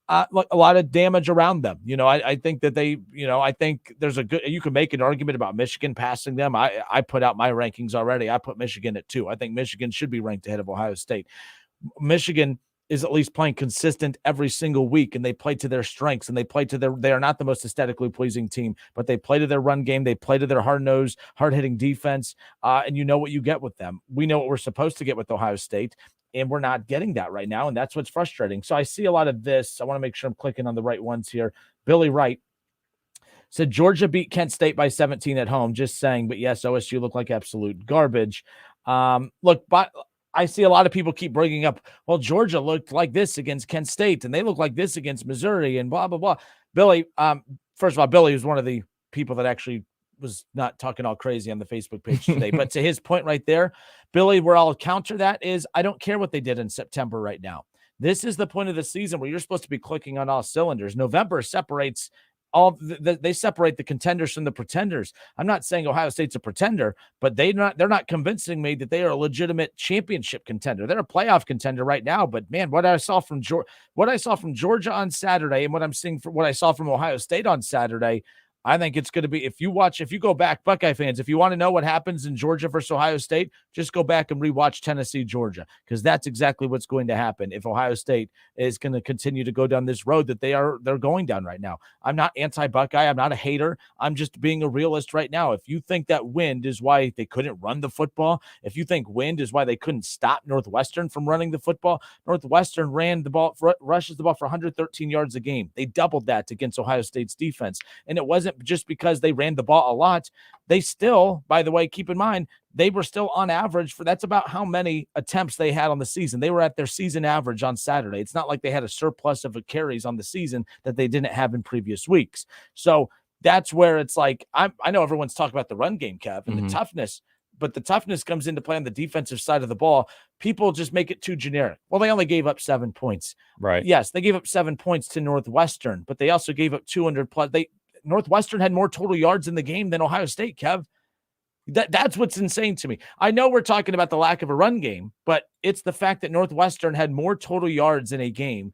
a lot of damage around them. I think that I think there's you can make an argument about Michigan passing them. I put out my rankings already. I put Michigan at 2. I think Michigan should be ranked ahead of Ohio State. Michigan is at least playing consistent every single week, and they play to their strengths, and they are not the most aesthetically pleasing team, but they play to their run game. They play to their hard-nosed, hard-hitting defense, and you know what you get with them. We know what we're supposed to get with Ohio State, and we're not getting that right now, and that's what's frustrating. So I see a lot of this. I want to make sure I'm clicking on the right ones here. Billy Wright said Georgia beat Kent State by 17 at home. Just saying, but yes, OSU looked like absolute garbage. But I see a lot of people keep bringing up, well, Georgia looked like this against Kent State, and they look like this against Missouri, and blah, blah, blah. Billy, first of all, Billy was one of the people that actually was not talking all crazy on the Facebook page today. But to his point right there, Billy, where I'll counter that is I don't care what they did in September right now. This is the point of the season where you're supposed to be clicking on all cylinders. November separates they separate the contenders from the pretenders. I'm not saying Ohio State's a pretender, but they're not convincing me that they are a legitimate championship contender. They're a playoff contender right now, but man, what I saw from Georgia on Saturday and what I saw from Ohio State on Saturday, I think it's going to be, if you go back, Buckeye fans, if you want to know what happens in Georgia versus Ohio State, just go back and rewatch Tennessee, Georgia, because that's exactly what's going to happen if Ohio State is going to continue to go down this road that they're going down right now. I'm not anti-Buckeye. I'm not a hater. I'm just being a realist right now. If you think that wind is why they couldn't run the football, if you think wind is why they couldn't stop Northwestern from running the football, Northwestern rushes the ball for 113 yards a game. They doubled that against Ohio State's defense, and it wasn't just because they ran the ball a lot. They still, by the way, keep in mind, they were still on average that's about how many attempts they had on the season. They were at their season average on Saturday. It's not like they had a surplus of carries on the season that they didn't have in previous weeks. So that's where it's like, I know everyone's talking about the run game, Kev, and the toughness, but the toughness comes into play on the defensive side of the ball. People just make it too generic. Well, they only gave up 7 points. Right. Yes, they gave up 7 points to Northwestern, but they also gave up 200 plus. Northwestern had more total yards in the game than Ohio State, Kev. That's what's insane to me. I know we're talking about the lack of a run game, but it's the fact that Northwestern had more total yards in a game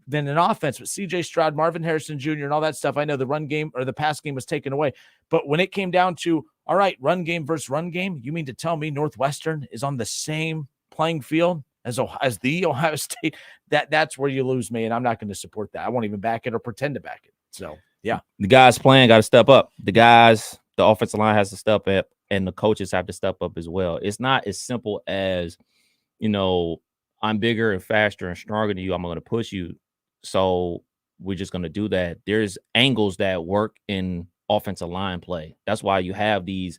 than an offense with C.J. Stroud, Marvin Harrison Jr., and all that stuff. I know the run game or the pass game was taken away, but when it came down to, all right, run game versus run game, you mean to tell me Northwestern is on the same playing field as the Ohio State? That's where you lose me, and I'm not going to support that. I won't even back it or pretend to back it. So, yeah. The guys playing got to step up. The offensive line has to step up, and the coaches have to step up as well. It's not as simple as, I'm bigger and faster and stronger than you. I'm going to push you. So we're just going to do that. There's angles that work in offensive line play. That's why you have these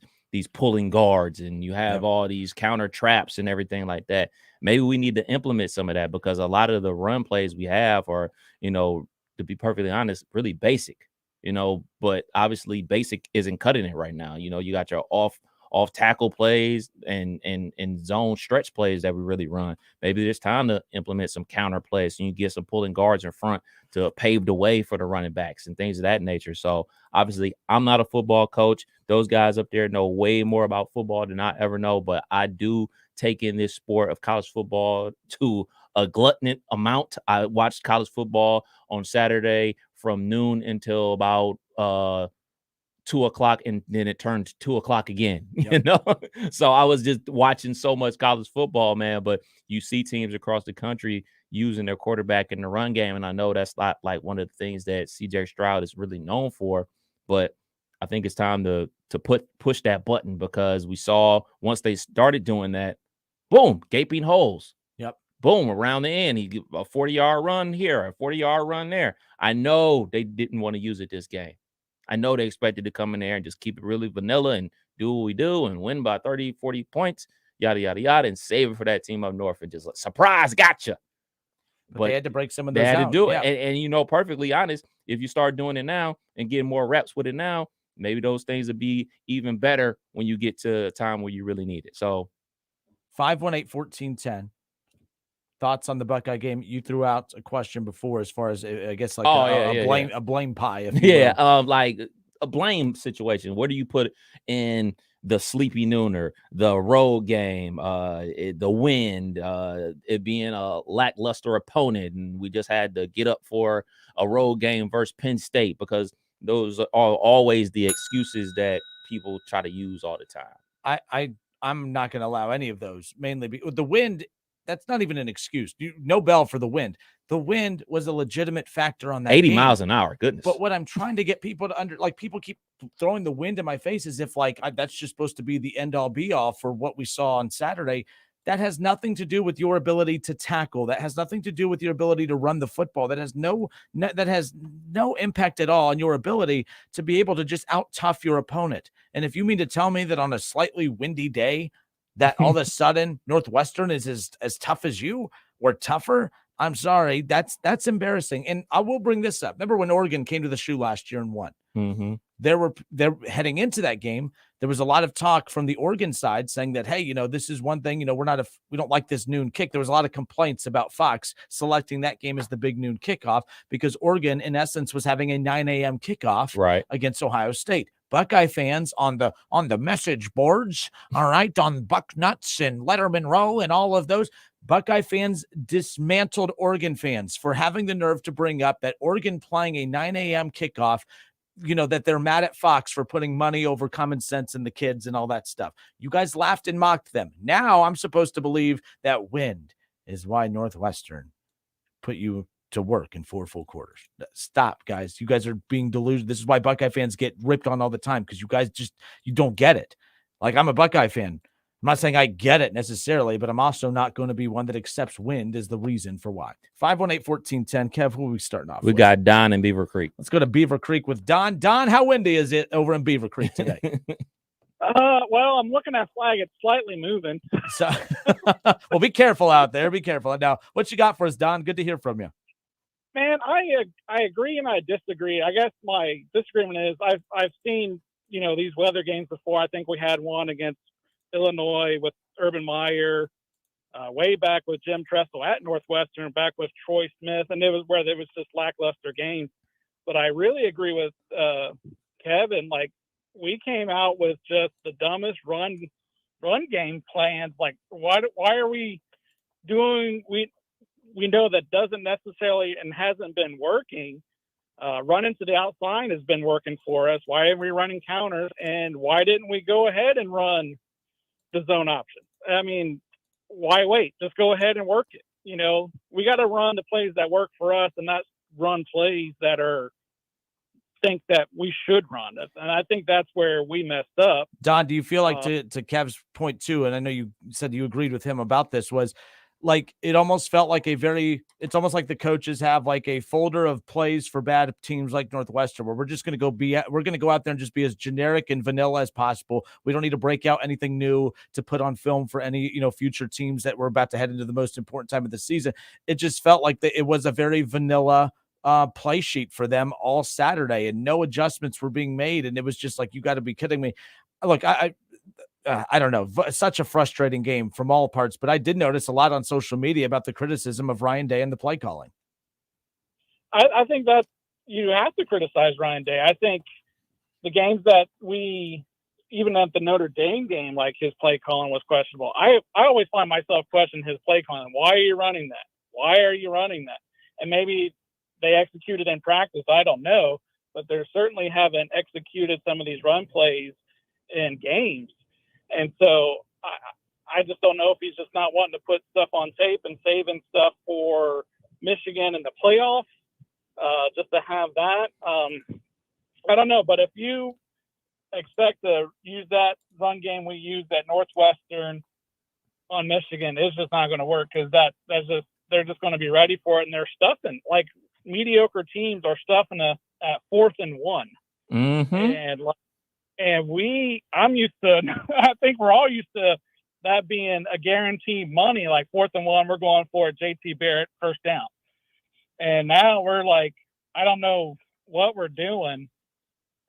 pulling guards and you have all these counter traps and everything like that. Maybe we need to implement some of that because a lot of the run plays we have are, to be perfectly honest, really basic, but obviously basic isn't cutting it right now. You got your off tackle plays and zone stretch plays that we really run. Maybe there's time to implement some counter plays so you get some pulling guards in front to pave the way for the running backs and things of that nature. So obviously I'm not a football coach. Those guys up there know way more about football than I ever know, but I do take in this sport of college football to a gluttonous amount. I watched college football on Saturday from noon until about 2:00, and then it turned 2:00 again. So I was just watching so much college football, man. But you see teams across the country using their quarterback in the run game, and I know that's not like one of the things that CJ Stroud is really known for. But I think it's time to push that button because we saw once they started doing that, boom, gaping holes. Boom, around the end, he a 40-yard run here, a 40-yard run there. I know they didn't want to use it this game. I know they expected to come in there and just keep it really vanilla and do what we do and win by 30, 40 points, yada, yada, yada, and save it for that team up north and just like, surprise, gotcha. But they had to break some of those They had out. to do it. And perfectly honest, if you start doing it now and getting more reps with it now, maybe those things would be even better when you get to a time where you really need it. So 518-1410. Thoughts on the Buckeye game? You threw out a question before, as far as I guess like a blame pie. If you will. Like a blame situation. Where do you put in the sleepy nooner, the road game, the wind, it being a lackluster opponent, and we just had to get up for a road game versus Penn State because those are always the excuses that people try to use all the time. I'm not going to allow any of those. Mainly the wind. That's not even an excuse. No bell for the wind. The wind was a legitimate factor on that 80 game. miles an hour. Goodness. But what I'm trying to get people to people keep throwing the wind in my face as if that's just supposed to be the end all be all for what we saw on Saturday. That has nothing to do with your ability to tackle. That has nothing to do with your ability to run the football. That has no impact at all on your ability to be able to just out tough your opponent. And if you mean to tell me that on a slightly windy day, that all of a sudden Northwestern is as tough as you or tougher, I'm sorry. That's embarrassing. And I will bring this up. Remember when Oregon came to the shoe last year and won? Mm-hmm. They're heading into that game. There was a lot of talk from the Oregon side saying that, hey, this is one thing, we don't like this noon kick. There was a lot of complaints about Fox selecting that game as the big noon kickoff because Oregon, in essence, was having a 9 a.m. kickoff against Ohio State. Buckeye fans on the message boards, all right, on Bucknuts and Letterman Row and all of those, Buckeye fans dismantled Oregon fans for having the nerve to bring up that Oregon playing a 9 a.m. kickoff, that they're mad at Fox for putting money over common sense in the kids and all that stuff. You guys laughed and mocked them. Now I'm supposed to believe that wind is why Northwestern put you to work in 4 full quarters. Stop, guys. You guys are being deluded. This is why Buckeye fans get ripped on all the time because you guys you don't get it. Like, I'm a Buckeye fan. I'm not saying I get it necessarily, but I'm also not going to be one that accepts wind as the reason for why. 518-1410. Kev, who are we starting off with? Got Don in Beaver Creek. Let's go to Beaver Creek with Don. Don, how windy is it over in Beaver Creek today? Well, I'm looking at flag. It's slightly moving. So, well, be careful out there. Be careful. Now, what you got for us, Don? Good to hear from you. Man, I agree and I disagree. I guess my disagreement is I've seen, these weather games before. I think we had one against Illinois with Urban Meyer, way back with Jim Tressel at Northwestern, back with Troy Smith, and it was where there was just lackluster games. But I really agree with Kevin. Like, we came out with just the dumbest run game plans. Like, why are we doing? We know that doesn't necessarily and hasn't been working. Running to the outside has been working for us. Why are we running counters? And why didn't we go ahead and run the zone option? I mean, why wait? Just go ahead and work it. We got to run the plays that work for us and not run plays that are think that we should run this. And I think that's where we messed up. Don, do you feel like to Kev's point too, and I know you said you agreed with him about this, was like it almost felt like it's almost like the coaches have like a folder of plays for bad teams like Northwestern, where we're just going to go out there and just be as generic and vanilla as possible. We don't need to break out anything new to put on film for any, future teams that we're about to head into the most important time of the season. It just felt like it was a very vanilla play sheet for them all Saturday, and no adjustments were being made. And it was just like, you got to be kidding me. Look, I don't know, such a frustrating game from all parts, but I did notice a lot on social media about the criticism of Ryan Day and the play calling. I think that you have to criticize Ryan Day. I think the games that even at the Notre Dame game, like his play calling was questionable. I always find myself questioning his play calling. Why are you running that? Why are you running that? And maybe they executed in practice. I don't know, but they certainly haven't executed some of these run plays in games. And so I just don't know if he's just not wanting to put stuff on tape and saving stuff for Michigan in the playoffs, just to have that. I don't know, but if you expect to use that run game we used at Northwestern on Michigan, it's just not going to work, because they're just going to be ready for it, and they're stuffing. Like, mediocre teams are stuffing at 4th and 1. Mm-hmm. I'm used to, I think we're all used to that being a guaranteed money, like 4th and 1, we're going for it, JT Barrett, first down. And now we're like, I don't know what we're doing.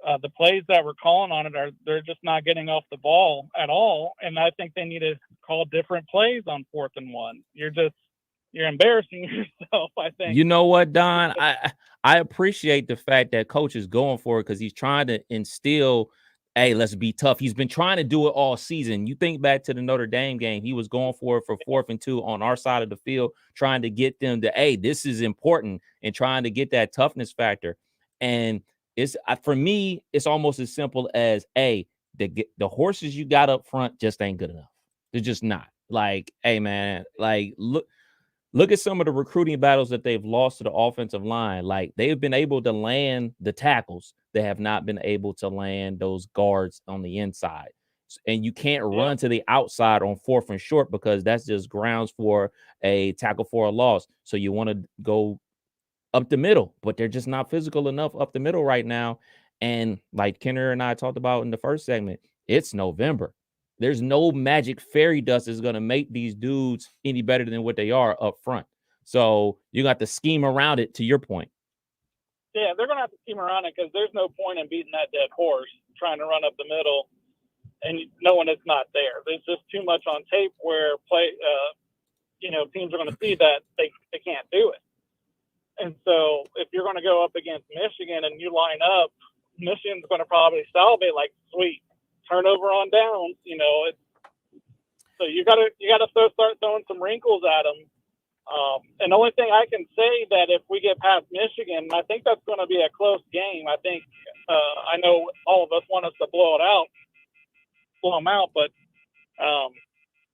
The plays that we're calling on it they're just not getting off the ball at all. And I think they need to call different plays on 4th and 1. You're embarrassing yourself, I think. You know what, Don? I appreciate the fact that coach is going for it, because he's trying to instill, hey, let's be tough. He's been trying to do it all season. You think back to the Notre Dame game, he was going for it for 4th and 2 on our side of the field, trying to get them to, hey, this is important, and trying to get that toughness factor. And for me, it's almost as simple as, hey, the horses you got up front just ain't good enough. They're just not. Like, hey, man, like, look at some of the recruiting battles that they've lost to the offensive line. Like, they've been able to land the tackles. They have not been able to land those guards on the inside. And you can't run to the outside on 4th and short, because that's just grounds for a tackle for a loss. So you want to go up the middle, but they're just not physical enough up the middle right now. And like Kenner and I talked about in the first segment, it's November. There's no magic fairy dust that's going to make these dudes any better than what they are up front. So you got to scheme around it, to your point. Yeah, they're going to have to scheme around it, because there's no point in beating that dead horse, trying to run up the middle and knowing it's not there. There's just too much on tape where teams are going to see that they can't do it. And so if you're going to go up against Michigan and you line up, Michigan's going to probably salivate like, sweet, turnover on downs. So you got to start throwing some wrinkles at them. And the only thing I can say that if we get past Michigan, I think that's going to be a close game. I think I know all of us want us to blow them out, but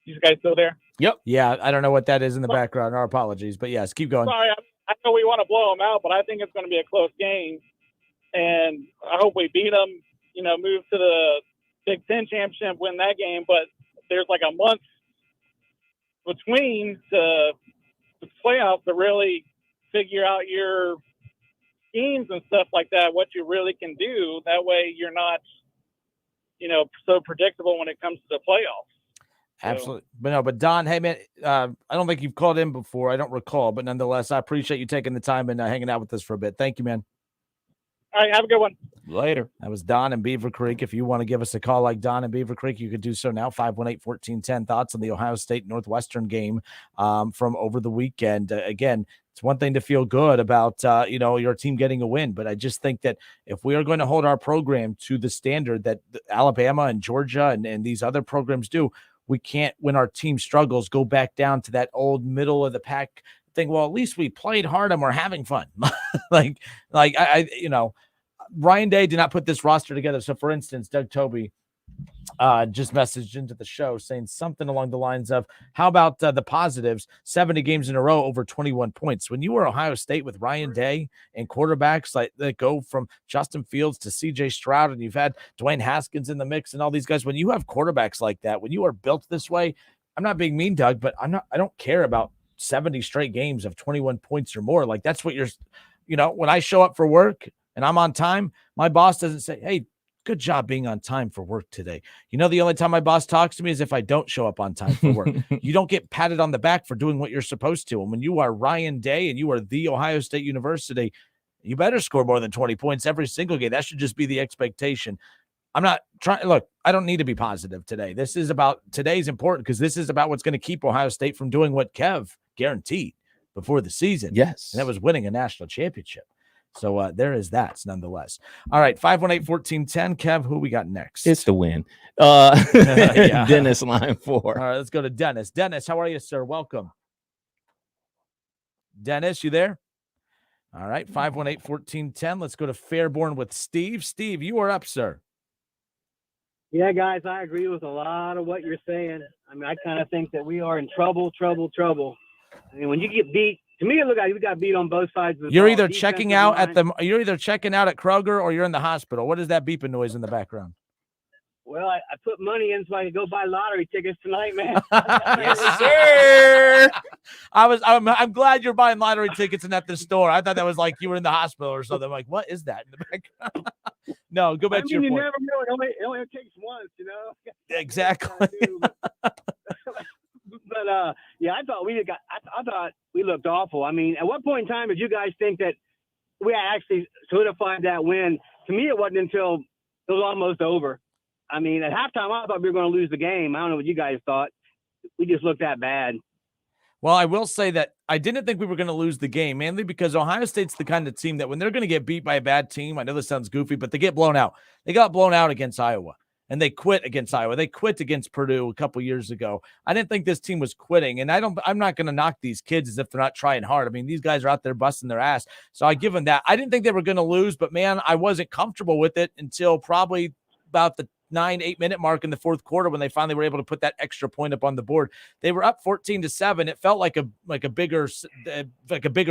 you guys still there? Yep. Yeah, I don't know what that is in the background. Our apologies, but yes, keep going. Sorry, I know we want to blow them out, but I think it's going to be a close game, and I hope we beat them. Move to the Big Ten championship, win that game. But there's like a month between the playoffs to really figure out your schemes and stuff like that, what you really can do. That way you're not, so predictable when it comes to the playoffs. Absolutely. But Don, hey, man, I don't think you've called in before. I don't recall, but nonetheless, I appreciate you taking the time and hanging out with us for a bit. Thank you, man. All right, have a good one. Later. That was Don in Beaver Creek. If you want to give us a call like Don in Beaver Creek, you could do so now. 518-1410. Thoughts on the Ohio State Northwestern game from over the weekend. Again, it's one thing to feel good about, your team getting a win, but I just think that if we are going to hold our program to the standard that Alabama and Georgia and these other programs do, we can't, when our team struggles, go back down to that old middle of the pack thing. Well, at least we played hard and we're having fun. Ryan Day did not put this roster together. So, for instance, Doug Toby, just messaged into the show saying something along the lines of, how about the positives, 70 games in a row over 21 points. When you were Ohio State with Ryan Day and quarterbacks like that go from Justin Fields to CJ Stroud, and you've had Dwayne Haskins in the mix and all these guys, when you have quarterbacks like that, when you are built this way, I'm not being mean, Doug, but I don't care about 70 straight games of 21 points or more. Like, that's what when I show up for work and I'm on time, my boss doesn't say, hey, good job being on time for work today. The only time my boss talks to me is if I don't show up on time for work. You don't get patted on the back for doing what you're supposed to. And when you are Ryan Day and you are the Ohio State University, you better score more than 20 points every single game. That should just be the expectation. I'm not trying. Look, I don't need to be positive today. Today's important because this is about what's going to keep Ohio State from doing what Kev guaranteed before the season. Yes. And that was winning a national championship. So there is that, nonetheless. All right, 518-1410. Kev, who we got next? It's the win. Yeah. Dennis, line 4. All right, let's go to Dennis. Dennis, how are you, sir? Welcome. Dennis, you there? All right, 518-1410. Let's go to Fairborn with Steve. Steve, you are up, sir. Yeah, guys, I agree with a lot of what you're saying. I mean, I kind of think that we are in trouble. I mean, when you get beat, to me, it looked like we got beat on both sides of the You're ball. either checking out you're either checking out at Kroger or you're in the hospital. What is that beeping noise in the background? Well, I put money in so I could go buy lottery tickets tonight, man. Yes, sir. I'm glad you're buying lottery tickets and at the store. I thought that was like you were in the hospital or something. I'm like, what is that in the background? No, go back to your you point. never know. It only takes once, Exactly. But yeah, I thought we looked awful. I mean, at what point in time did you guys think that we actually solidified that win? To me, it wasn't until it was almost over. I mean, at halftime, I thought we were going to lose the game. I don't know what you guys thought. We just looked that bad. Well, I will say that I didn't think we were going to lose the game, mainly because Ohio State's the kind of team that when they're going to get beat by a bad team, I know this sounds goofy, but they get blown out. They got blown out against Iowa, and they quit against Iowa. They quit against Purdue a couple years ago. I didn't think this team was quitting, and I'm not going to knock these kids as if they're not trying hard. I mean, these guys are out there busting their ass, so I give them that. I didn't think they were going to lose, but, man, I wasn't comfortable with it until probably about the 9-8 minute mark in the fourth quarter when they finally were able to put that extra point up on the board. They were up 14-7. It felt like a bigger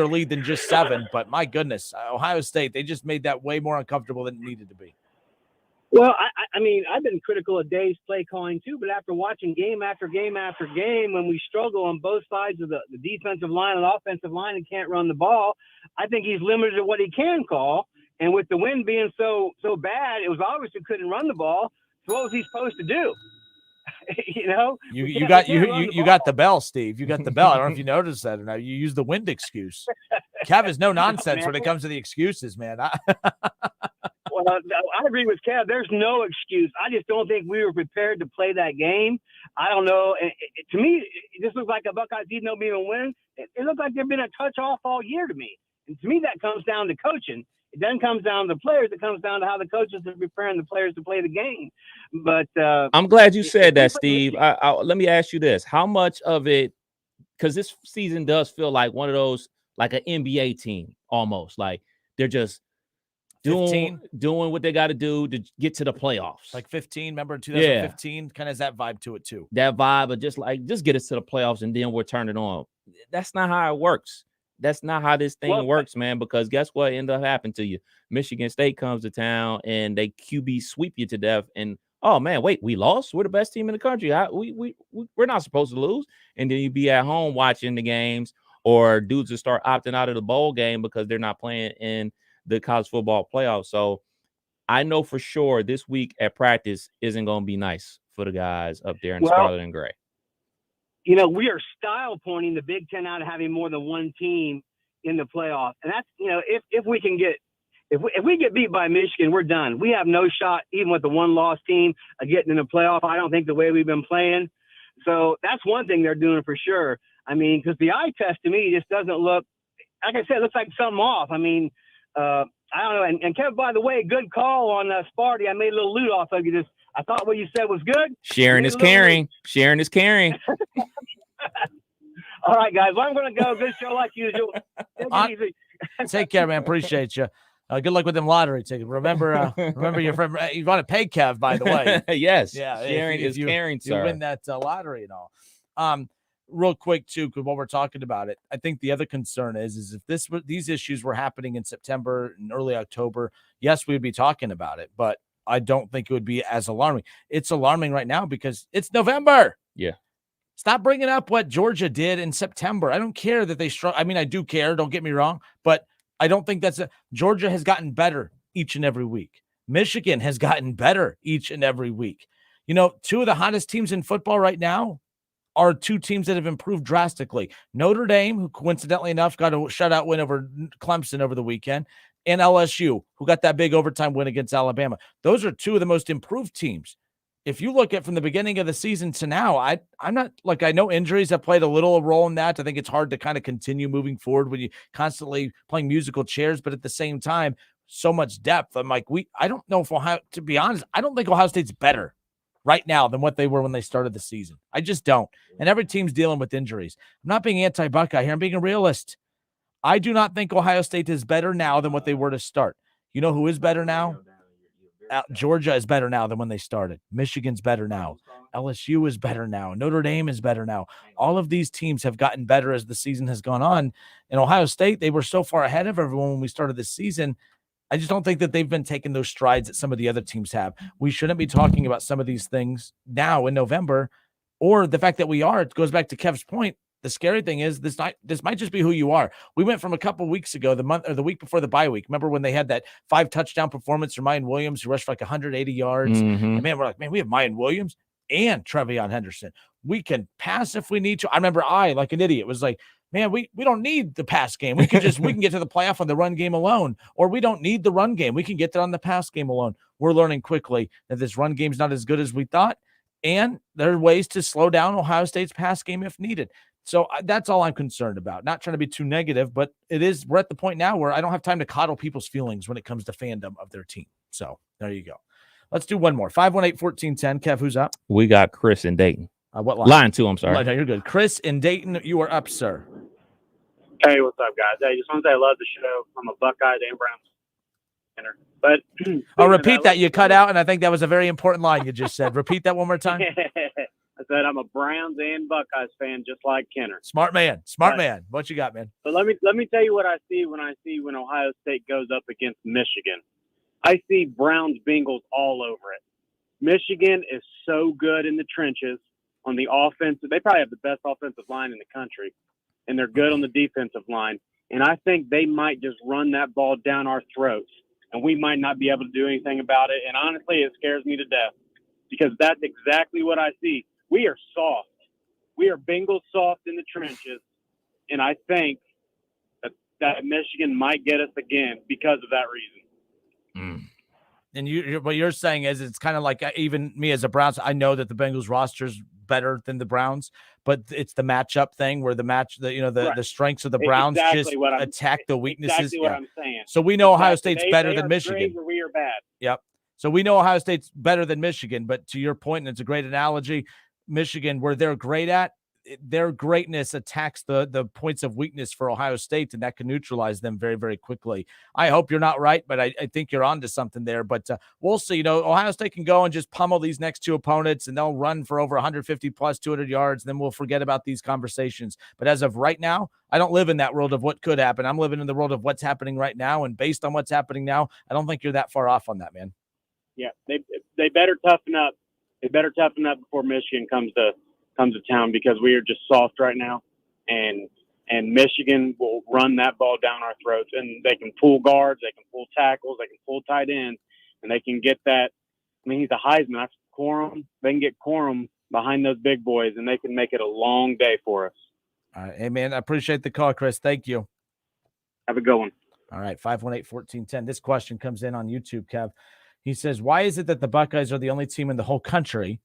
lead than just 7. But my goodness, Ohio State, they just made that way more uncomfortable than it needed to be. Well, I mean, I've been critical of Dave's play calling too, but after watching game after game after game, when we struggle on both sides of the defensive line and offensive line and can't run the ball, I think he's limited to what he can call. And with the wind being so bad, it was obvious he couldn't run the ball. So what was he supposed to do? You got the bell, Steve. You got the bell. I don't know if you noticed that or not. You use the wind excuse. Kev is no nonsense when it comes to the excuses, man. Well, I agree with Kev. There's no excuse. I just don't think we were prepared to play that game. I don't know. To me, this looks like a Buckeyes even though we even win. It looked like they've been a touch off all year to me. And to me, that comes down to coaching. It then comes down to the players. It comes down to how the coaches are preparing the players to play the game. But I'm glad you said that, Steve. Let me ask you this. How much of it, because this season does feel like one of those, like an NBA team almost. Like they're just doing what they got to do to get to the playoffs. Like 15, remember 2015? Kind of has that vibe to it too. That vibe of just get us to the playoffs and then we'll turn it on. That's not how it works. That's not how this thing works, man, because guess what ended up happening to you? Michigan State comes to town and they QB sweep you to death. And, oh, man, wait, we lost? We're the best team in the country. We're not supposed to lose. And then you be at home watching the games, or dudes will start opting out of the bowl game because they're not playing in the college football playoffs. So I know for sure this week at practice isn't going to be nice for the guys up there in scarlet and gray. We are style pointing the Big Ten out of having more than one team in the playoff. And that's, if we can get, if we get beat by Michigan, we're done. We have no shot, even with the one-loss team, of getting in the playoff. I don't think the way we've been playing. So that's one thing they're doing for sure. I mean, because the eye test to me just doesn't look, like I said, it looks like something off. I mean, I don't know. And Kevin, by the way, good call on Sparty. I made a little loot off of you. I thought what you said was good. Sharing is caring. Sharing is caring. All right, guys. Well, I'm going to go. Good show like usual. Take it easy. Take care, man. Appreciate you. Good luck with them lottery tickets. Remember your friend. You want to pay Kev, by the way. Yes. Yeah. Sharing is caring, you sir. win that lottery and all. Real quick too, because while we're talking about it, I think the other concern is if these issues were happening in September and early October, yes, we'd be talking about it, but I don't think it would be as alarming. It's alarming right now because it's November. Yeah. Stop bringing up what Georgia did in September. I don't care that they struck. I mean, I do care. Don't get me wrong, but I don't think Georgia has gotten better each and every week. Michigan has gotten better each and every week. You know, two of the hottest teams in football right now are two teams that have improved drastically. Notre Dame, who coincidentally enough got a shutout win over Clemson over the weekend, and LSU, who got that big overtime win against Alabama. Those are two of the most improved teams. If you look at from the beginning of the season to now, I'm not like, I know injuries have played a little role in that. I think it's hard to kind of continue moving forward when you constantly playing musical chairs, but at the same time, so much depth. I'm like, I don't know if Ohio, to be honest, I don't think Ohio State's better right now than what they were when they started the season. I just don't. And every team's dealing with injuries. I'm not being anti-Buckeye here. I'm being a realist. I do not think Ohio State is better now than what they were to start. You know who is better now? Georgia is better now than when they started. Michigan's better now. LSU is better now. Notre Dame is better now. All of these teams have gotten better as the season has gone on. In Ohio State, they were so far ahead of everyone when we started this season. I just don't think that they've been taking those strides that some of the other teams have. We shouldn't be talking about some of these things now in November, or the fact that we are. It goes back to Kev's point. The scary thing is this might just be who you are. We went from a couple weeks ago, the week before the bye week. Remember when they had that 5-touchdown performance from Mayan Williams, who rushed for like 180 yards? Mm-hmm. And man, we're like, man, we have Mayan Williams and Trevion Henderson. We can pass if we need to. I remember like an idiot, was like, man, we don't need the pass game. We can get to the playoff on the run game alone, or we don't need the run game. We can get there on the pass game alone. We're learning quickly that this run game is not as good as we thought, and there are ways to slow down Ohio State's pass game if needed. So that's all I'm concerned about. Not trying to be too negative, but we're at the point now where I don't have time to coddle people's feelings when it comes to fandom of their team. So there you go. Let's do one more. 518-1410. Kev, who's up? We got Chris in Dayton. What line? Line 2, I'm sorry. No, you're good. Chris in Dayton, you are up, sir. Hey, what's up, guys? I just want to say I love the show. I'm a Buckeye and Browns fan. But repeat that. You cut out, and I think that was a very important line you just said. Repeat that one more time. I said I'm a Browns and Buckeyes fan, just like Kenner. Smart man. Man. What you got, man? But let me tell you what I see when Ohio State goes up against Michigan. I see Browns Bengals all over it. Michigan is so good in the trenches on the offensive. They probably have the best offensive line in the country, and they're good on the defensive line. And I think they might just run that ball down our throats, and we might not be able to do anything about it. And honestly, it scares me to death because that's exactly what I see. We are soft. We are Bengals soft in the trenches, and I think that Michigan might get us again because of that reason. And what you're saying is it's kind of like, even me as a Browns, I know that the Bengals roster is better than the Browns, but it's the matchup thing where the strengths of the Browns exactly just attack the weaknesses. Exactly what I'm saying. So we know Ohio State's better than are Michigan. great where we are bad. Yep. So we know Ohio State's better than Michigan, but to your point, and it's a great analogy, Michigan, where they're great at, their greatness attacks the points of weakness for Ohio State, and that can neutralize them very, very quickly. I hope you're not right, but I think you're onto something there. But we'll see. Ohio State can go and just pummel these next two opponents, and they'll run for over 150 plus 200 yards. Then we'll forget about these conversations. But as of right now, I don't live in that world of what could happen. I'm living in the world of what's happening right now. And based on what's happening now, I don't think you're that far off on that, man. Yeah, they better toughen up. They better toughen up before Michigan comes to town, because we are just soft right now, and Michigan will run that ball down our throats, and they can pull guards, they can pull tackles, they can pull tight ends, and they can get that. I mean, he's a Heisman. That's Corum. They can get Corum behind those big boys, and they can make it a long day for us. All right, hey man, I appreciate the call, Chris. Thank you. Have a good one. All right, 518-1410. This question comes in on YouTube, Kev. He says, why is it that the Buckeyes are the only team in the whole country,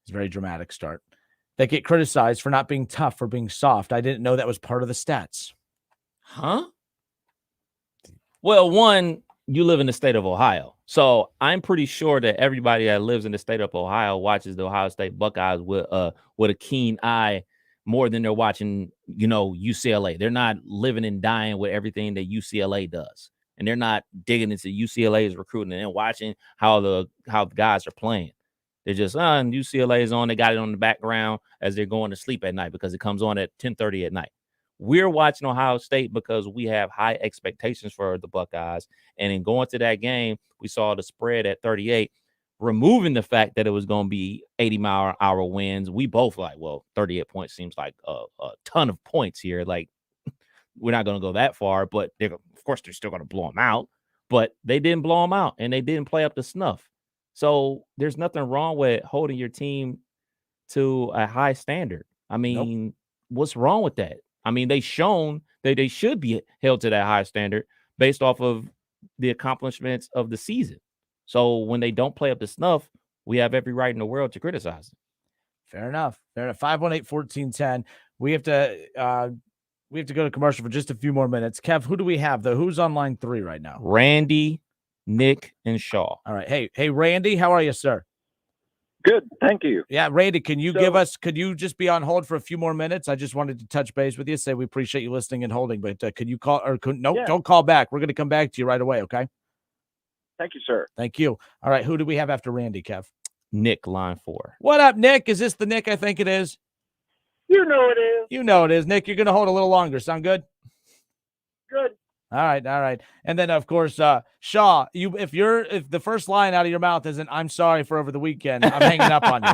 it's a very dramatic start, that get criticized for not being tough or being soft? I didn't know that was part of the stats. Huh? Well, one, you live in the state of Ohio. So I'm pretty sure that everybody that lives in the state of Ohio watches the Ohio State Buckeyes with a keen eye more than they're watching, UCLA. They're not living and dying with everything that UCLA does. and they're not digging into UCLA's recruiting and watching how the guys are playing. They're just, and UCLA is on. They got it on the background as they're going to sleep at night because it comes on at 10:30 at night. We're watching Ohio State because we have high expectations for the Buckeyes. And in going to that game, we saw the spread at 38, removing the fact that it was going to be 80-mile-an-hour winds. We both like, well, 38 points seems like a ton of points here. Like, we're not going to go that far, but of course they're still going to blow them out. But they didn't blow them out, and they didn't play up to snuff. So there's nothing wrong with holding your team to a high standard. I mean, What's wrong with that? I mean, they've shown that they should be held to that high standard based off of the accomplishments of the season. So when they don't play up to snuff, we have every right in the world to criticize them. Fair enough. 518-1410. We have to go to commercial for just a few more minutes. Kev, who do we have though? Who's on line 3 right now? Randy, Nick, and Shaw. All right. Hey, Randy, how are you, sir? Good, thank you. Yeah, Randy, could you just be on hold for a few more minutes? I just wanted to touch base with you, say we appreciate you listening and holding, but could you call don't call back. We're going to come back to you right away, okay? Thank you, sir. Thank you. All right, who do we have after Randy, Kev? Nick, line 4. What up, Nick? Is this the Nick I think it is? You know it is. You know it is. Nick, you're going to hold a little longer. Sound good? Good. All right. And then, of course, Shaw, if the first line out of your mouth isn't "I'm sorry for over the weekend," I'm hanging up on you.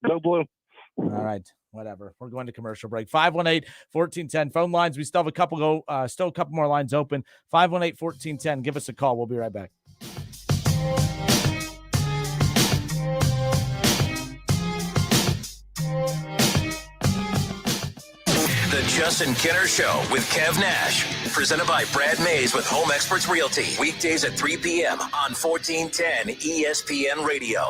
No blue. All right, whatever. We're going to commercial break. 518-1410. Phone lines. We still have a couple more lines open. 518-1410. Give us a call. We'll be right back. The Justin Kinner Show with Kev Nash. Presented by Brad Mays with Home Experts Realty. Weekdays at 3 p.m. on 1410 ESPN Radio.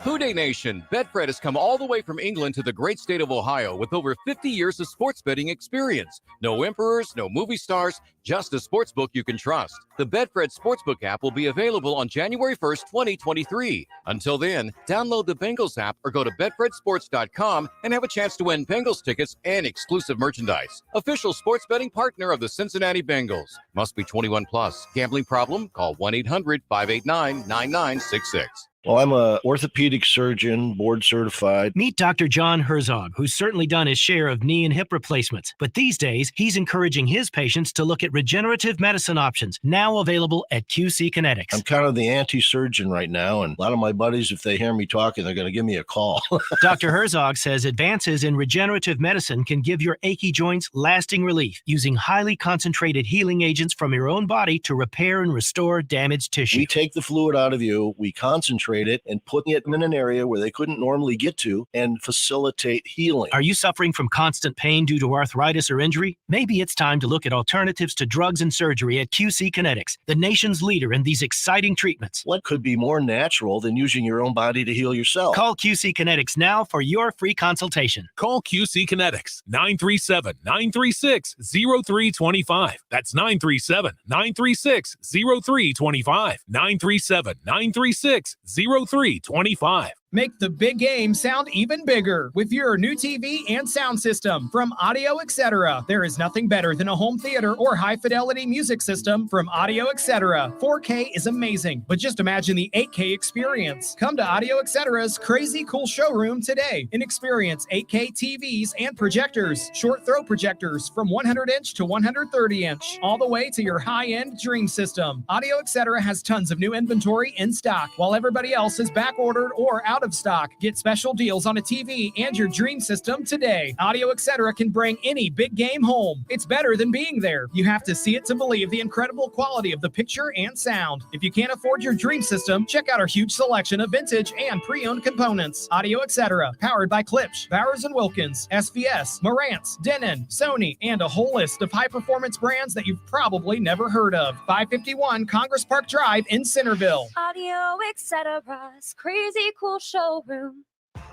Houday Nation, Betfred has come all the way from England to the great state of Ohio with over 50 years of sports betting experience. No emperors, no movie stars, just a sportsbook you can trust. The Betfred Sportsbook app will be available on January 1st, 2023. Until then, download the Bengals app or go to betfredsports.com and have a chance to win Bengals tickets and exclusive merchandise. Official sports betting partner of the Cincinnati Bengals. Must be 21 plus. Gambling problem? Call 1-800-589-9966. Well, I'm an orthopedic surgeon, board certified. Meet Dr. John Herzog, who's certainly done his share of knee and hip replacements. But these days, he's encouraging his patients to look at regenerative medicine options, now available at QC Kinetics. I'm kind of the anti-surgeon right now, and a lot of my buddies, if they hear me talking, they're going to give me a call. Dr. Herzog says advances in regenerative medicine can give your achy joints lasting relief, using highly concentrated healing agents from your own body to repair and restore damaged tissue. We take the fluid out of you, we concentrate it and putting it in an area where they couldn't normally get to and facilitate healing. Are you suffering from constant pain due to arthritis or injury? Maybe it's time to look at alternatives to drugs and surgery at QC Kinetics, the nation's leader in these exciting treatments. What could be more natural than using your own body to heal yourself? Call QC Kinetics now for your free consultation. Call QC Kinetics, 937-936-0325. That's 937-936-0325. 937-936-0325. Make the big game sound even bigger with your new TV and sound system from Audio Etc. There is nothing better than a home theater or high-fidelity music system from Audio Etc. 4K is amazing, but just imagine the 8K experience. Come to Audio Etc's crazy cool showroom today and experience 8K TVs and projectors, short throw projectors from 100-inch to 130-inch, all the way to your high-end dream system. Audio Etc has tons of new inventory in stock, while everybody else is back-ordered or out of stock. Get special deals on a TV and your dream system today. Audio Etc can bring any big game home. It's better than being there. You have to see it to believe the incredible quality of the picture and sound. If you can't afford your dream system, check out our huge selection of vintage and pre-owned components. Audio Etc, powered by Klipsch, Bowers & Wilkins, SVS, Marantz, Denon, Sony, and a whole list of high-performance brands that you've probably never heard of. 551 Congress Park Drive in Centerville. Audio Etc's crazy cool showroom.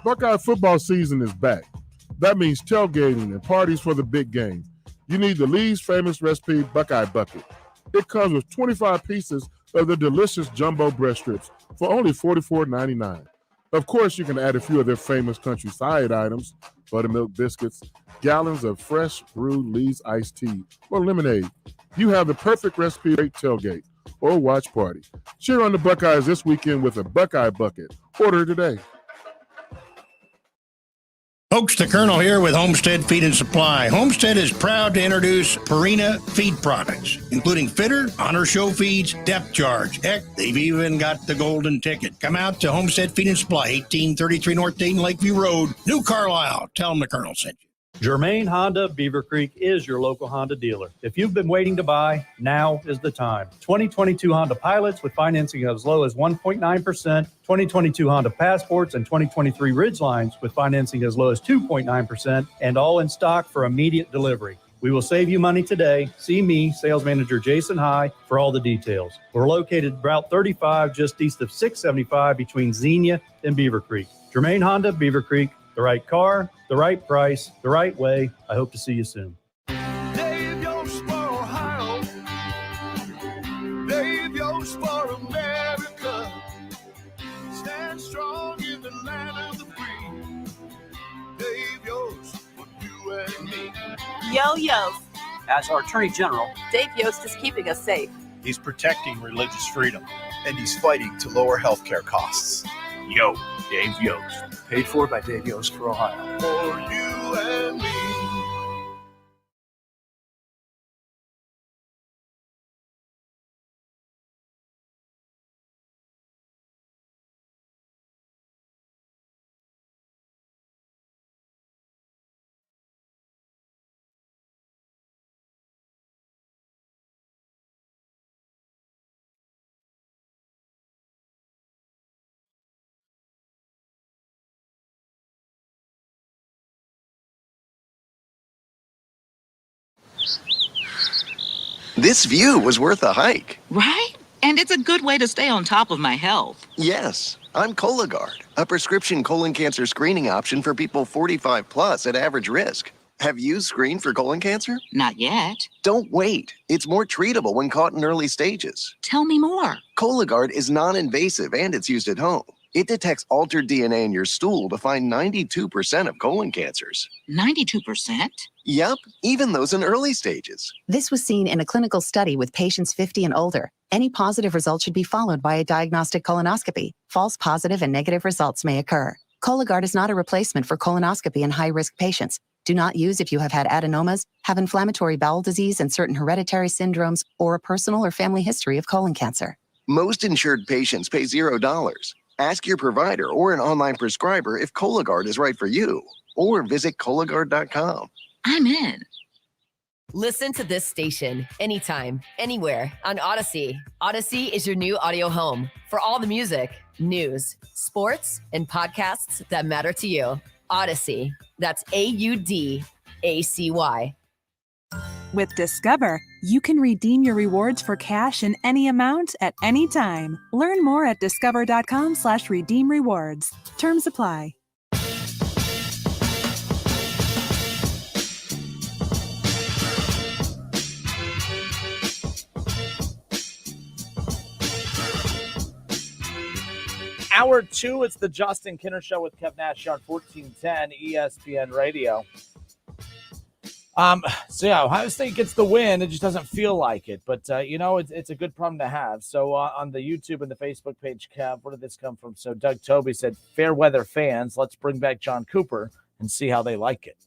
Buckeye football season is back. That means tailgating and parties for the big game. You need the Lee's famous recipe Buckeye Bucket. It comes with 25 pieces of the delicious jumbo breast strips for only $44.99. Of course, you can add a few of their famous country side items, buttermilk biscuits, gallons of fresh brewed Lee's iced tea, or lemonade. You have the perfect recipe for a tailgate or watch party. Cheer on the Buckeyes this weekend with a Buckeye Bucket. Order today. Folks, the Colonel here with Homestead Feed and Supply. Homestead is proud to introduce Purina feed products, including Fitter, Honor Show Feeds, Depth Charge. Heck, they've even got the golden ticket. Come out to Homestead Feed and Supply, 1833 North Dayton Lakeview Road, New Carlisle. Tell them the Colonel sent you. Germain Honda Beaver Creek is your local Honda dealer. If you've been waiting to buy, now is the time. 2022 Honda Pilots with financing as low as 1.9%, 2022 Honda Passports and 2023 Ridgelines with financing as low as 2.9%, and all in stock for immediate delivery. We will save you money today. See me, Sales Manager Jason High, for all the details. We're located Route 35, just east of 675 between Xenia and Beaver Creek. Germain Honda Beaver Creek. The right car, the right price, the right way. I hope to see you soon. Dave Yost for Ohio. Dave Yost for America. Stand strong in the land of the free. Dave Yost for you and me. Yo, Yost. As our Attorney General, Dave Yost is keeping us safe. he's protecting religious freedom. And he's fighting to lower healthcare costs. Yo, Dave Yost. Paid for by Dave Yost for Ohio. For you and me. This view was worth a hike. Right? And it's a good way to stay on top of my health. Yes, I'm Cologuard, a prescription colon cancer screening option for people 45 plus at average risk. Have you screened for colon cancer? Not yet. Don't wait. It's more treatable when caught in early stages. Tell me more. Cologuard is non-invasive and it's used at home. It detects altered DNA in your stool to find 92% of colon cancers. 92%? Yep, even those in early stages. This was seen in a clinical study with patients 50 and older. Any positive result should be followed by a diagnostic colonoscopy. False positive and negative results may occur. Cologuard is not a replacement for colonoscopy in high-risk patients. Do not use if you have had adenomas, have inflammatory bowel disease and certain hereditary syndromes, or a personal or family history of colon cancer. Most insured patients pay $0. Ask your provider or an online prescriber if Cologuard is right for you, or visit Cologuard.com. I'm in. Listen to this station anytime, anywhere on Odyssey. Odyssey is your new audio home for all the music, news, sports, and podcasts that matter to you. Odyssey. That's AUDACY. With Discover, you can redeem your rewards for cash in any amount at any time. Learn more at discover.com/redeem rewards. Terms apply. Hour two, it's the Justin Kinner Show with Kev Nash on 1410 ESPN Radio. So yeah, Ohio State gets the win. It just doesn't feel like it, but it's a good problem to have. So on the YouTube and the Facebook page, Kev, where did this come from? So Doug Toby said, "Fair weather fans, let's bring back John Cooper and see how they like it."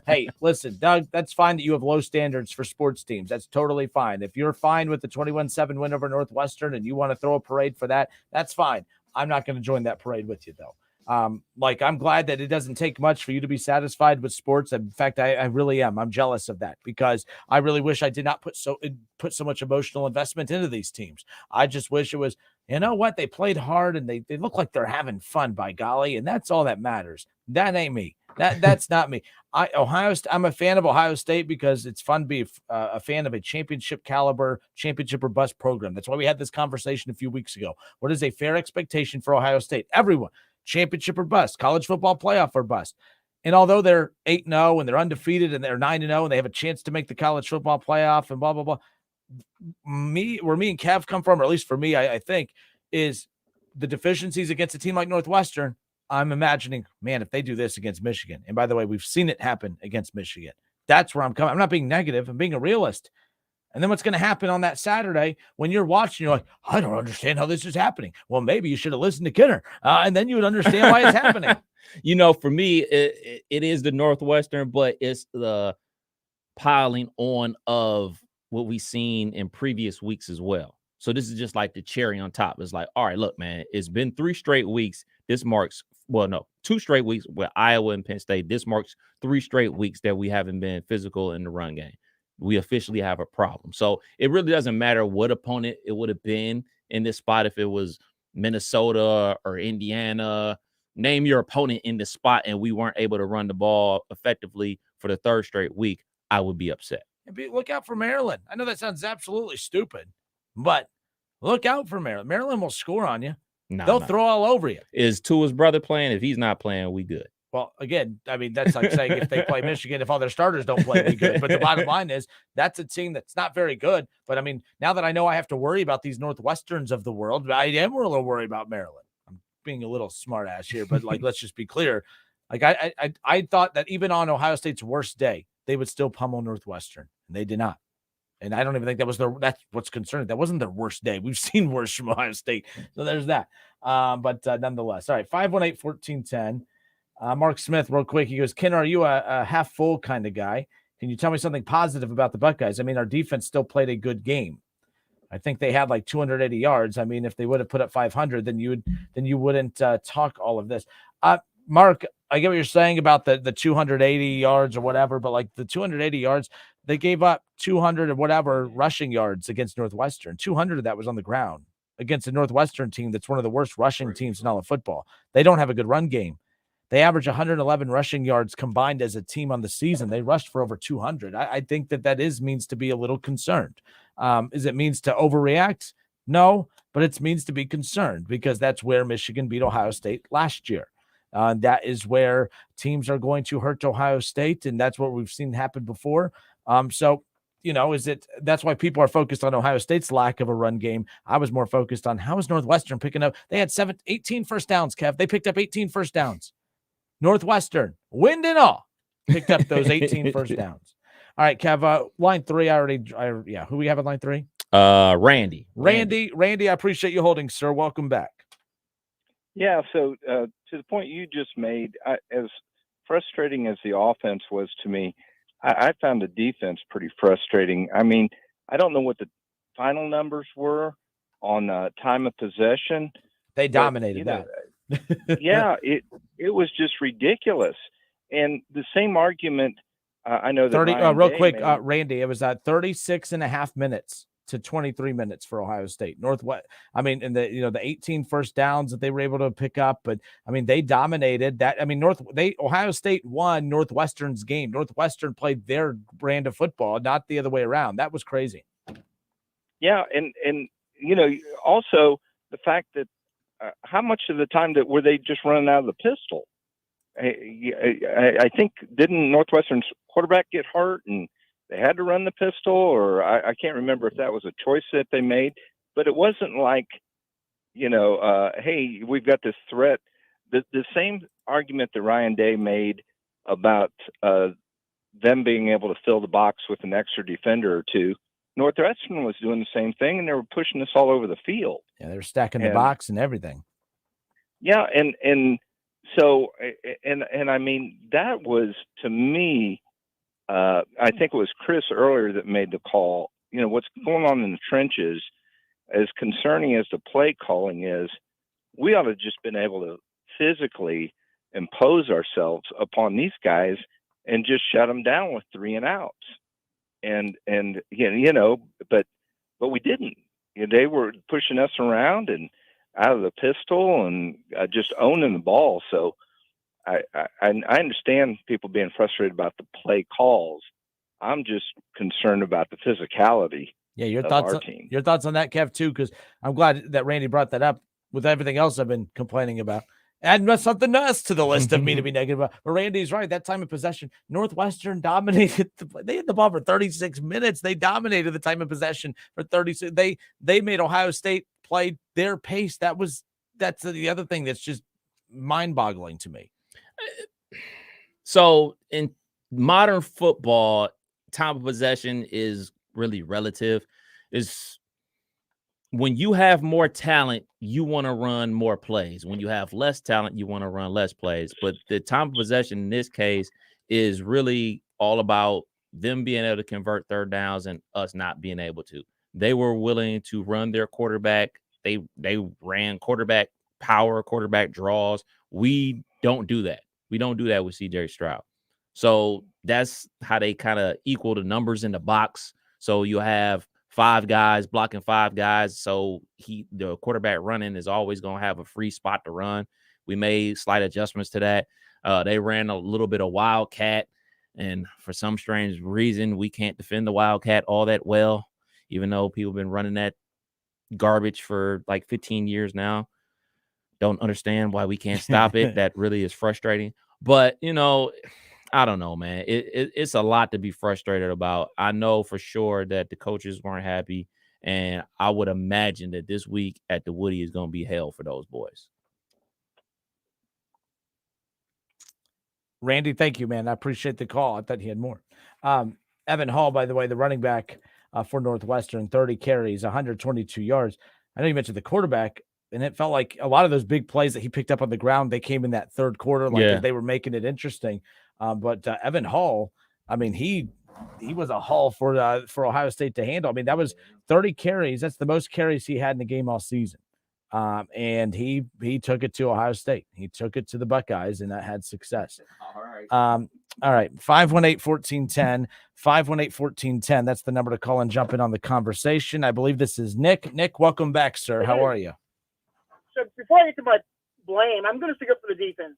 Hey, listen, Doug, that's fine that you have low standards for sports teams. That's totally fine. If you're fine with the 21-7 win over Northwestern and you want to throw a parade for that, that's fine. I'm not going to join that parade with you, though. I'm glad that it doesn't take much for you to be satisfied with sports. In fact, I really am. I'm jealous of that because I really wish I did not put so much emotional investment into these teams. I just wish it was, you know what? They played hard and they look like they're having fun, by golly. And that's all that matters. That ain't me. That's not me. I'm a fan of Ohio State because it's fun to be a fan of a championship caliber, championship or bust program. That's why we had this conversation a few weeks ago. What is a fair expectation for Ohio State? Everyone. Championship or bust, college football playoff or bust. And although they're 8-0 and they're undefeated and they're 9-0 and they have a chance to make the college football playoff and blah, blah, blah. Where me and Kev come from, or at least for me, I think, is the deficiencies against a team like Northwestern, I'm imagining, man, if they do this against Michigan, and by the way, we've seen it happen against Michigan. That's where I'm coming. I'm not being negative. I'm being a realist. And then what's going to happen on that Saturday when you're watching, you're like, I don't understand how this is happening. Well, maybe you should have listened to Kinner, and then you would understand why it's happening. For me, it is the Northwestern, but it's the piling on of what we've seen in previous weeks as well. So this is just like the cherry on top. It's like, all right, look, man, it's been 3 straight weeks. This marks, 2 straight weeks with Iowa and Penn State. This marks 3 straight weeks that we haven't been physical in the run game. We officially have a problem. So it really doesn't matter what opponent it would have been in this spot. If it was Minnesota or Indiana, name your opponent in this spot, and we weren't able to run the ball effectively for the 3rd straight week, I would be upset. Look out for Maryland. I know that sounds absolutely stupid, but look out for Maryland. Maryland will score on you. They'll throw all over you. Is Tua's brother playing? If he's not playing, we good. Well, again, that's like saying if they play Michigan, if all their starters don't play, we good. But the bottom line is that's a team that's not very good. But, now that I know I have to worry about these Northwesterns of the world, I am a little worried about Maryland. I'm being a little smart ass here, but, let's just be clear. I thought that even on Ohio State's worst day, they would still pummel Northwestern. And they did not. And I don't even think that's what's concerning. That wasn't their worst day. We've seen worse from Ohio State. So there's that. But nonetheless. All right, 518-1410. Mark Smith, real quick. He goes, Ken, are you a half full kind of guy? Can you tell me something positive about the Buckeyes? Our defense still played a good game. I think they had 280 yards. If they would have put up 500, then you wouldn't talk all of this. Mark, I get what you're saying about the 280 yards or whatever, but the 280 yards, they gave up 200 or whatever rushing yards against Northwestern. 200 of that was on the ground against a Northwestern team that's one of the worst rushing teams in all of football. They don't have a good run game. They average 111 rushing yards combined as a team on the season. They rushed for over 200. I think that means to be a little concerned. Is it means to overreact? No, but it means to be concerned because that's where Michigan beat Ohio State last year. That is where teams are going to hurt Ohio State, and that's what we've seen happen before. That's why people are focused on Ohio State's lack of a run game. I was more focused on how is Northwestern picking up. They had 18 first downs, Kev. They picked up 18 first downs. Northwestern, wind and all, picked up those 18 first downs. All right, Kev, line 3, who we have at line 3? Randy. Randy, I appreciate you holding, sir. Welcome back. Yeah, so to the point you just made, as frustrating as the offense was to me, I found the defense pretty frustrating. I don't know what the final numbers were on time of possession. They dominated that. Yeah, it was just ridiculous. And the same argument, I know that 30. Real quick, Randy, it was at 36 and a half minutes to 23 minutes for Ohio State. Northwest. And the 18 first downs that they were able to pick up, but they dominated that. Ohio State won Northwestern's game. Northwestern played their brand of football, not the other way around. That was crazy. Yeah, and also the fact that how much of the time were they just running out of the pistol? I think didn't Northwestern's quarterback get hurt and they had to run the pistol, or I can't remember if that was a choice that they made, but it wasn't like, hey, we've got this threat. The same argument that Ryan Day made about them being able to fill the box with an extra defender or two, Northwestern was doing the same thing, and they were pushing us all over the field. Yeah, they were stacking the box and everything. Yeah, so that was, to me, I think it was Chris earlier that made the call. What's going on in the trenches, as concerning as the play calling is, we ought to just been able to physically impose ourselves upon these guys and just shut them down with 3 and outs. And but we didn't. They were pushing us around and out of the pistol and just owning the ball. So I understand people being frustrated about the play calls. I'm just concerned about the physicality. Yeah, your thoughts on that, Kev, too, because I'm glad that Randy brought that up with everything else I've been complaining about. Add something else to the list of me to be negative about. But Randy's right. That time of possession, Northwestern dominated. They had the ball for 36 minutes. They dominated the time of possession for 36. They made Ohio State play their pace. That was that's the other thing that's just mind-boggling to me. So in modern football, time of possession is really relative. Is when you have more talent, you want to run more plays. When you have less talent, you want to run less plays. But the time of possession in this case is really all about them being able to convert third downs and us not being able to. They were willing to run their quarterback. They ran quarterback power, quarterback draws. We don't do that. We don't do that with CJ Stroud. So that's how they kind of equal the numbers in the box. So you have 5 guys blocking 5 guys. So the quarterback running is always going to have a free spot to run. We made slight adjustments to that. They ran a little bit of Wildcat, and for some strange reason, we can't defend the Wildcat all that well, even though people have been running that garbage for like 15 years now. Don't understand why we can't stop it. That really is frustrating. But, I don't know, man. It's a lot to be frustrated about. I know for sure that the coaches weren't happy, and I would imagine that this week at the Woody is going to be hell for those boys. Randy, thank you, man. I appreciate the call. I thought he had more. Evan Hall, by the way, the running back for Northwestern, 30 carries, 122 yards. I know you mentioned the quarterback, and it felt like a lot of those big plays that he picked up on the ground, they came in that third quarter, like they were making it interesting. But Evan Hall, I mean, he was a haul for Ohio State to handle. I mean, that was 30 carries. That's the most carries he had in the game all season. And he took it to Ohio State. He took it to the Buckeyes, and that had success. All right. 518-1410, 518-1410. That's the number to call and jump in on the conversation. I believe this is Nick. Nick, welcome back, sir. How are you? So before I get to my blame, I'm going to stick up for the defense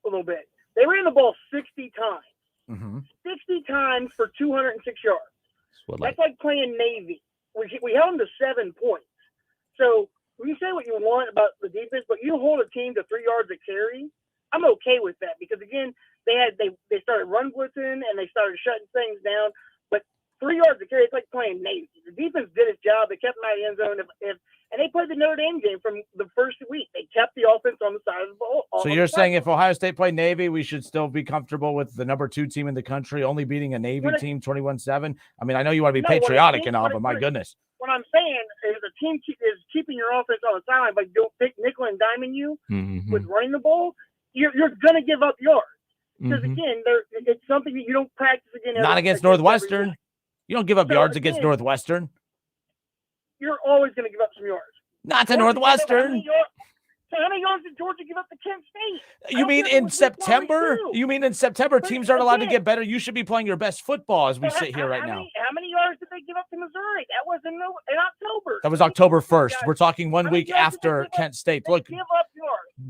a little bit. They ran the ball 60 times. 60 times for 206 yards. That's like playing Navy. We held them to 7 points. So you say what you want about the defense, but you hold a team to 3 yards a carry, I'm okay with that because, again, they started run blitzing and they started shutting things down. But 3 yards a carry, it's like playing Navy. The defense did its job. They kept them out of the end zone. And they played the Notre Dame game from the first week. They kept the offense on the side of the ball. So you're saying if Ohio State played Navy, we should still be comfortable with the number 2 team in the country, only beating a Navy team 21-7? I mean, I know you want to be patriotic and all, but my goodness. What I'm saying is the team is keeping your offense on the sideline, but don't pick nickel and diming you with running the ball. You're going to give up yards. Because, again, it's something that you don't practice again. Not against Northwestern. You don't give up yards against Northwestern. You're always going to give up some yards. Not to Northwestern. How many yards did Georgia give up to Kent State? You mean in September? You mean in September teams aren't allowed to get better? You should be playing your best football as we sit here right now. How many yards did they give up to Missouri? That was in October. That was October 1st. We're talking 1 week after Kent State. Look,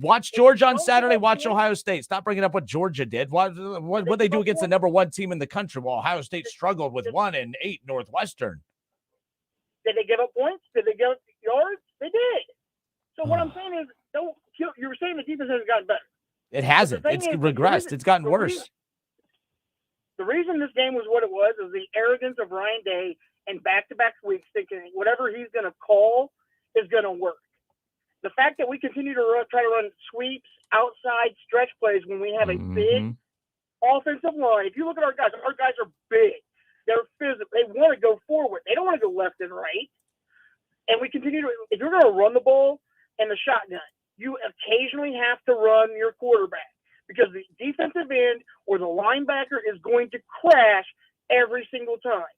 watch Georgia on Saturday. Watch Ohio State. Stop bringing up what Georgia did. What they do against the number 1 team in the country? Well, Ohio State struggled with 1-8 Northwestern. Did they give up points? Did they give up yards? They did. So what I'm saying is, you were saying the defense hasn't gotten better. It hasn't. It's regressed. It's gotten worse. The reason this game was what it was is the arrogance of Ryan Day and back-to-back weeks thinking whatever he's going to call is going to work. The fact that we continue to try to run sweeps, outside stretch plays when we have a big offensive line. If you look at our guys are big. They're physical. They want to go forward. They don't want to go left and right. And we continue to – if you're going to run the ball and the shotgun, you occasionally have to run your quarterback because the defensive end or the linebacker is going to crash every single time.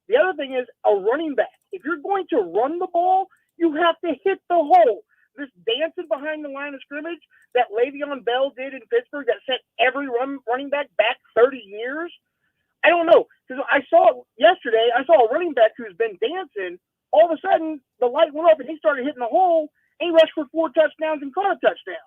The other thing is a running back. If you're going to run the ball, you have to hit the hole. This dancing behind the line of scrimmage that Le'Veon Bell did in Pittsburgh that set every running back 30 years – I don't know, because I saw yesterday, I saw a running back who's been dancing. All of a sudden, the light went up and he started hitting the hole, and he rushed for 4 touchdowns and caught a touchdown.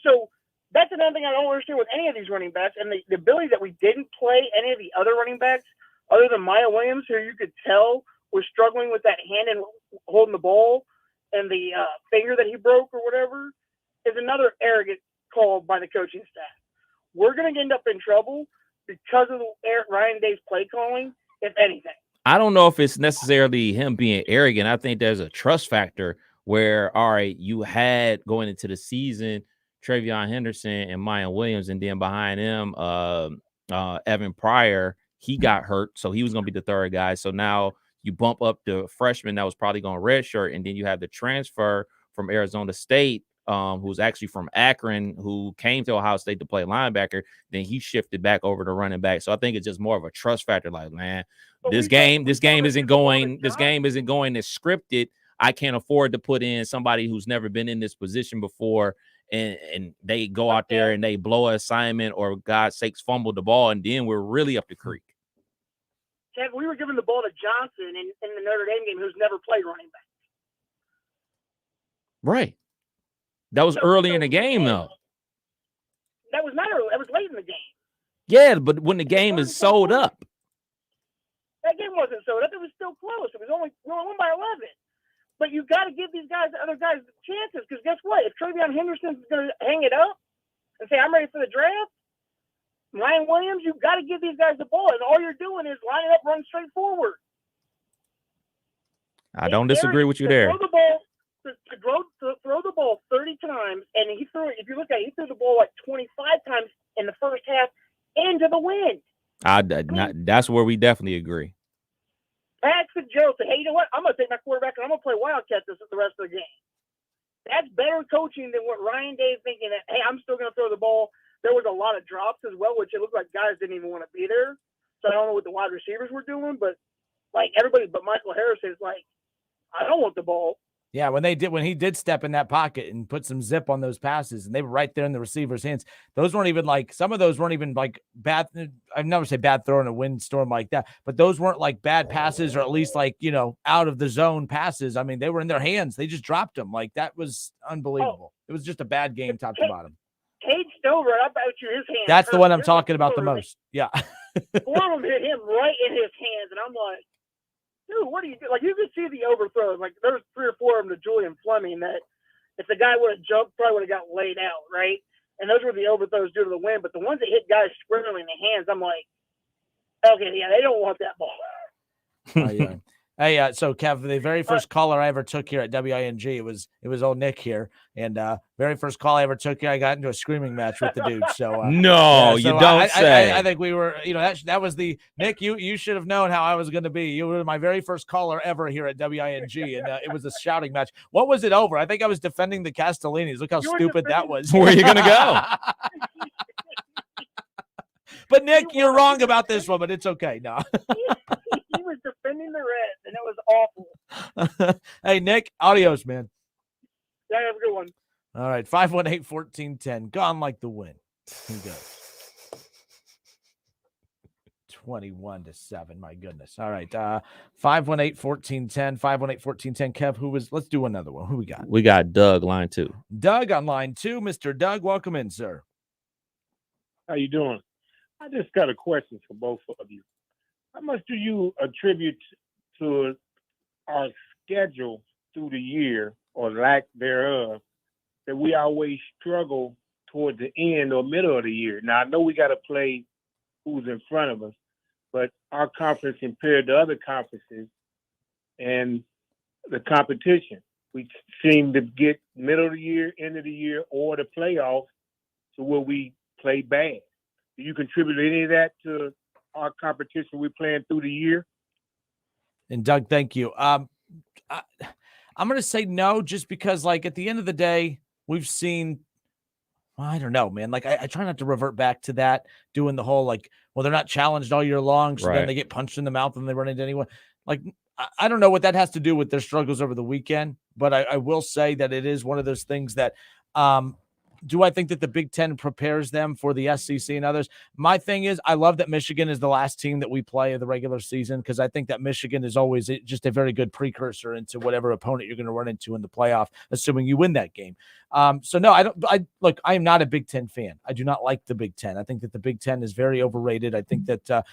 So that's another thing I don't understand with any of these running backs, and the ability that we didn't play any of the other running backs other than Maya Williams, who you could tell was struggling with that hand and holding the ball and the finger that he broke or whatever, is another arrogant call by the coaching staff. We're going to end up in trouble because of Ryan Day's play calling, if anything. I don't know if it's necessarily him being arrogant. I think there's a trust factor where, all right, you had going into the season Travion Henderson and Mayan Williams, and then behind him, Evan Pryor, he got hurt, so he was going to be the third guy. So now you bump up the freshman that was probably going to redshirt, and then you have the transfer from Arizona State, who's actually from Akron, who came to Ohio State to play linebacker. Then he shifted back over to running back. So I think it's just more of a trust factor. Like, man, this game isn't going as scripted. I can't afford to put in somebody who's never been in this position before, and they go out there and they blow an assignment or, God's sakes, fumble the ball, and then we're really up the creek. Kev, we were giving the ball to Johnson in the Notre Dame game, who's never played running back. Right. That was early in the game, though. That was not early. That was late in the game. Yeah, but when the game is sold up. That game wasn't sold up. It was still close. It was only won by 11. But you got to give these guys, other guys, chances, because guess what? If Travion Henderson's going to hang it up and say, I'm ready for the draft, Ryan Williams, you've got to give these guys the ball. And all you're doing is lining up, run straight forward. I don't disagree with you there. Throw the ball, throw the ball 30 times, and he threw it. If you look at it, he threw the ball like 25 times in the first half into the wind. That's where we definitely agree. Paxton Joe said, hey, you know what? I'm going to take my quarterback and I'm going to play Wildcat the rest of the game. That's better coaching than what Ryan Day thinking that, hey, I'm still going to throw the ball. There was a lot of drops as well, which it looked like guys didn't even want to be there. So I don't know what the wide receivers were doing, but like everybody but Michael Harris is like, I don't want the ball. Yeah, when he did step in that pocket and put some zip on those passes, and they were right there in the receiver's hands. Those weren't even like, some of those weren't even like bad. I've never say bad throw in a windstorm like that, but those weren't like bad passes, or at least like, out of the zone passes. I mean, they were in their hands. They just dropped them. Like, that was unbelievable. It was just a bad game top to bottom. Cade Stover, I bet you his hands. That's the one I'm talking about the most. Yeah. 4 of them hit him right in his hands, and I'm like, dude, what do you do? Like, you could see the overthrows. Like, there was 3 or 4 of them to Julian Fleming that if the guy would have jumped, probably would have got laid out, right? And those were the overthrows due to the wind. But the ones that hit guys squarely in the hands, I'm like, okay, yeah, they don't want that ball. Yeah. Hey, so Kev, the very first caller I ever took here at WING, it was old Nick here, and very first call I ever took here, I got into a screaming match with the dude. So you don't say. I think we were, that was the Nick. You should have known how I was going to be. You were my very first caller ever here at WING, and it was a shouting match. What was it over? I think I was defending the Castellinis. Look how stupid that was. Where are you going to go? But Nick, you're wrong about this one, but it's okay. No. He was defending the Reds, and it was awful. Hey, Nick, adios, man. Yeah, have a good one. All right, 518-1410. Gone like the wind. Here we go. 21-7. My goodness. All right. 518-1410. 518-1410. Kev, let's do another one. Who we got? We got Doug, line 2. Doug on line 2. Mr. Doug, welcome in, sir. How you doing? I just got a question for both of you. How much do you attribute to our schedule through the year, or lack thereof, that we always struggle toward the end or middle of the year? Now, I know we got to play who's in front of us, but our conference compared to other conferences and the competition, we seem to get middle of the year, end of the year, or the playoffs to where we play bad. Do you contribute any of that to our competition we're playing through the year? And Doug, thank you. I'm going to say no, just because, like, at the end of the day, we've seen, well, I don't know, man. Like, I try not to revert back to that, doing the whole, like, well, they're not challenged all year long, so then they get punched in the mouth and they run into anyone. Like, I don't know what that has to do with their struggles over the weekend, but I will say that it is one of those things that, do I think that the Big Ten prepares them for the SEC and others? My thing is, I love that Michigan is the last team that we play in the regular season, because I think that Michigan is always just a very good precursor into whatever opponent you're going to run into in the playoff, assuming you win that game. So no, I am not a Big Ten fan. I do not like the Big Ten. I think that the Big Ten is very overrated. I think that,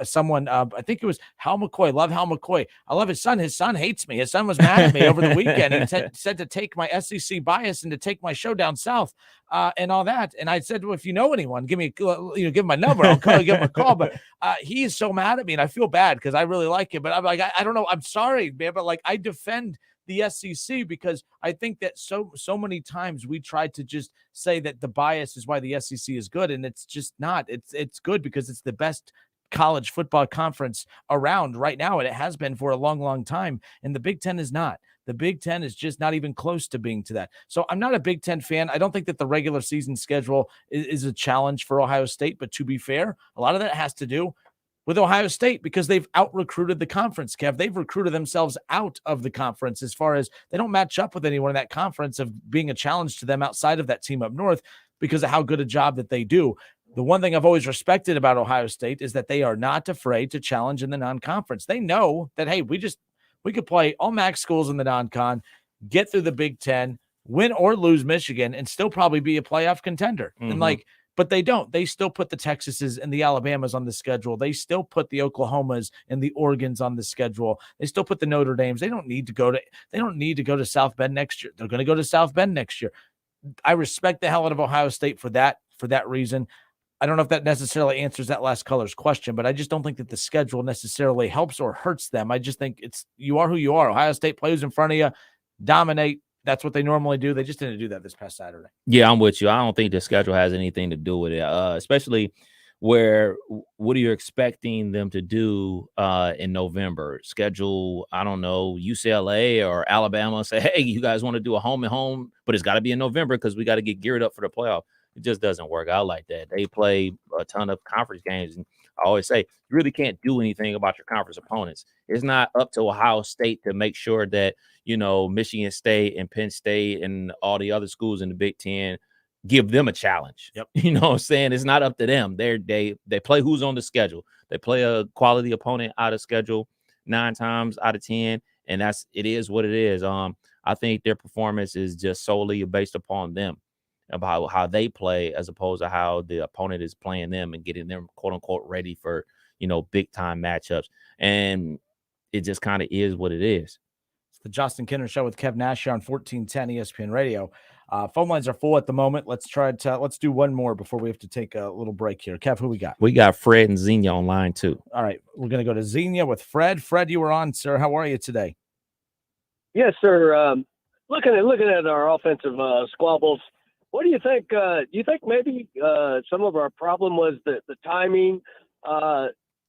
someone, I think it was Hal McCoy. Love Hal McCoy. I love his son. His son hates me. His son was mad at me over the weekend. He said to take my SEC bias and to take my show down south and all that. And I said, well, if you know anyone, give him my number. I'll give him a call. But he is so mad at me, and I feel bad because I really like him. But I'm like, I don't know. I'm sorry, man, but like, I defend the SEC, because I think that so many times we try to just say that the bias is why the SEC is good, and it's just not. It's good because it's the best college football conference around right now, and it has been for a long, long time, and the Big Ten is not. The Big Ten is just not even close to being to that. So I'm not a Big Ten fan. I don't think that the regular season schedule is a challenge for Ohio State, but to be fair, a lot of that has to do with Ohio State because they've out-recruited the conference, Kev. They've recruited themselves out of the conference as far as they don't match up with anyone in that conference of being a challenge to them outside of that team up north because of how good a job that they do. The one thing I've always respected about Ohio State is that they are not afraid to challenge in the non-conference. They know that, hey, we could play all MAC schools in the non-con, get through the Big Ten, win or lose Michigan, and still probably be a playoff contender. Mm-hmm. And but they don't. They still put the Texases and the Alabamas on the schedule. They still put the Oklahomas and the Oregons on the schedule. They still put the Notre Dames. They don't need to go to South Bend next year. They're going to go to South Bend next year. I respect the hell out of Ohio State for that reason. I don't know if that necessarily answers that last caller's question, but I just don't think that the schedule necessarily helps or hurts them. I just think you are who you are. Ohio State plays in front of you, dominate. That's what they normally do. They just didn't do that this past Saturday. Yeah, I'm with you. I don't think the schedule has anything to do with it, especially where what are you expecting them to do in November? Schedule, I don't know, UCLA or Alabama, say, hey, you guys want to do a home and home, but it's got to be in November because we got to get geared up for the playoff. It just doesn't work out like that. They play a ton of conference games. And I always say, you really can't do anything about your conference opponents. It's not up to Ohio State to make sure that, Michigan State and Penn State and all the other schools in the Big Ten give them a challenge. Yep. You know what I'm saying? It's not up to them. They play who's on the schedule. They play a quality opponent out of schedule 9 times out of 10. And it is what it is. I think their performance is just solely based upon them, about how they play as opposed to how the opponent is playing them and getting them quote unquote ready for, big time matchups. And it just kind of is what it is. It's the Justin Kinner Show with Kev Nash here on 1410 ESPN Radio. Phone lines are full at the moment. Let's do one more before we have to take a little break here. Kev, who we got? We got Fred and Xenia on line too. All right. We're going to go to Xenia with Fred. Fred, you were on, sir. How are you today? Yes, sir. Looking at our offensive squabbles, what do you think? You think maybe some of our problem was the timing?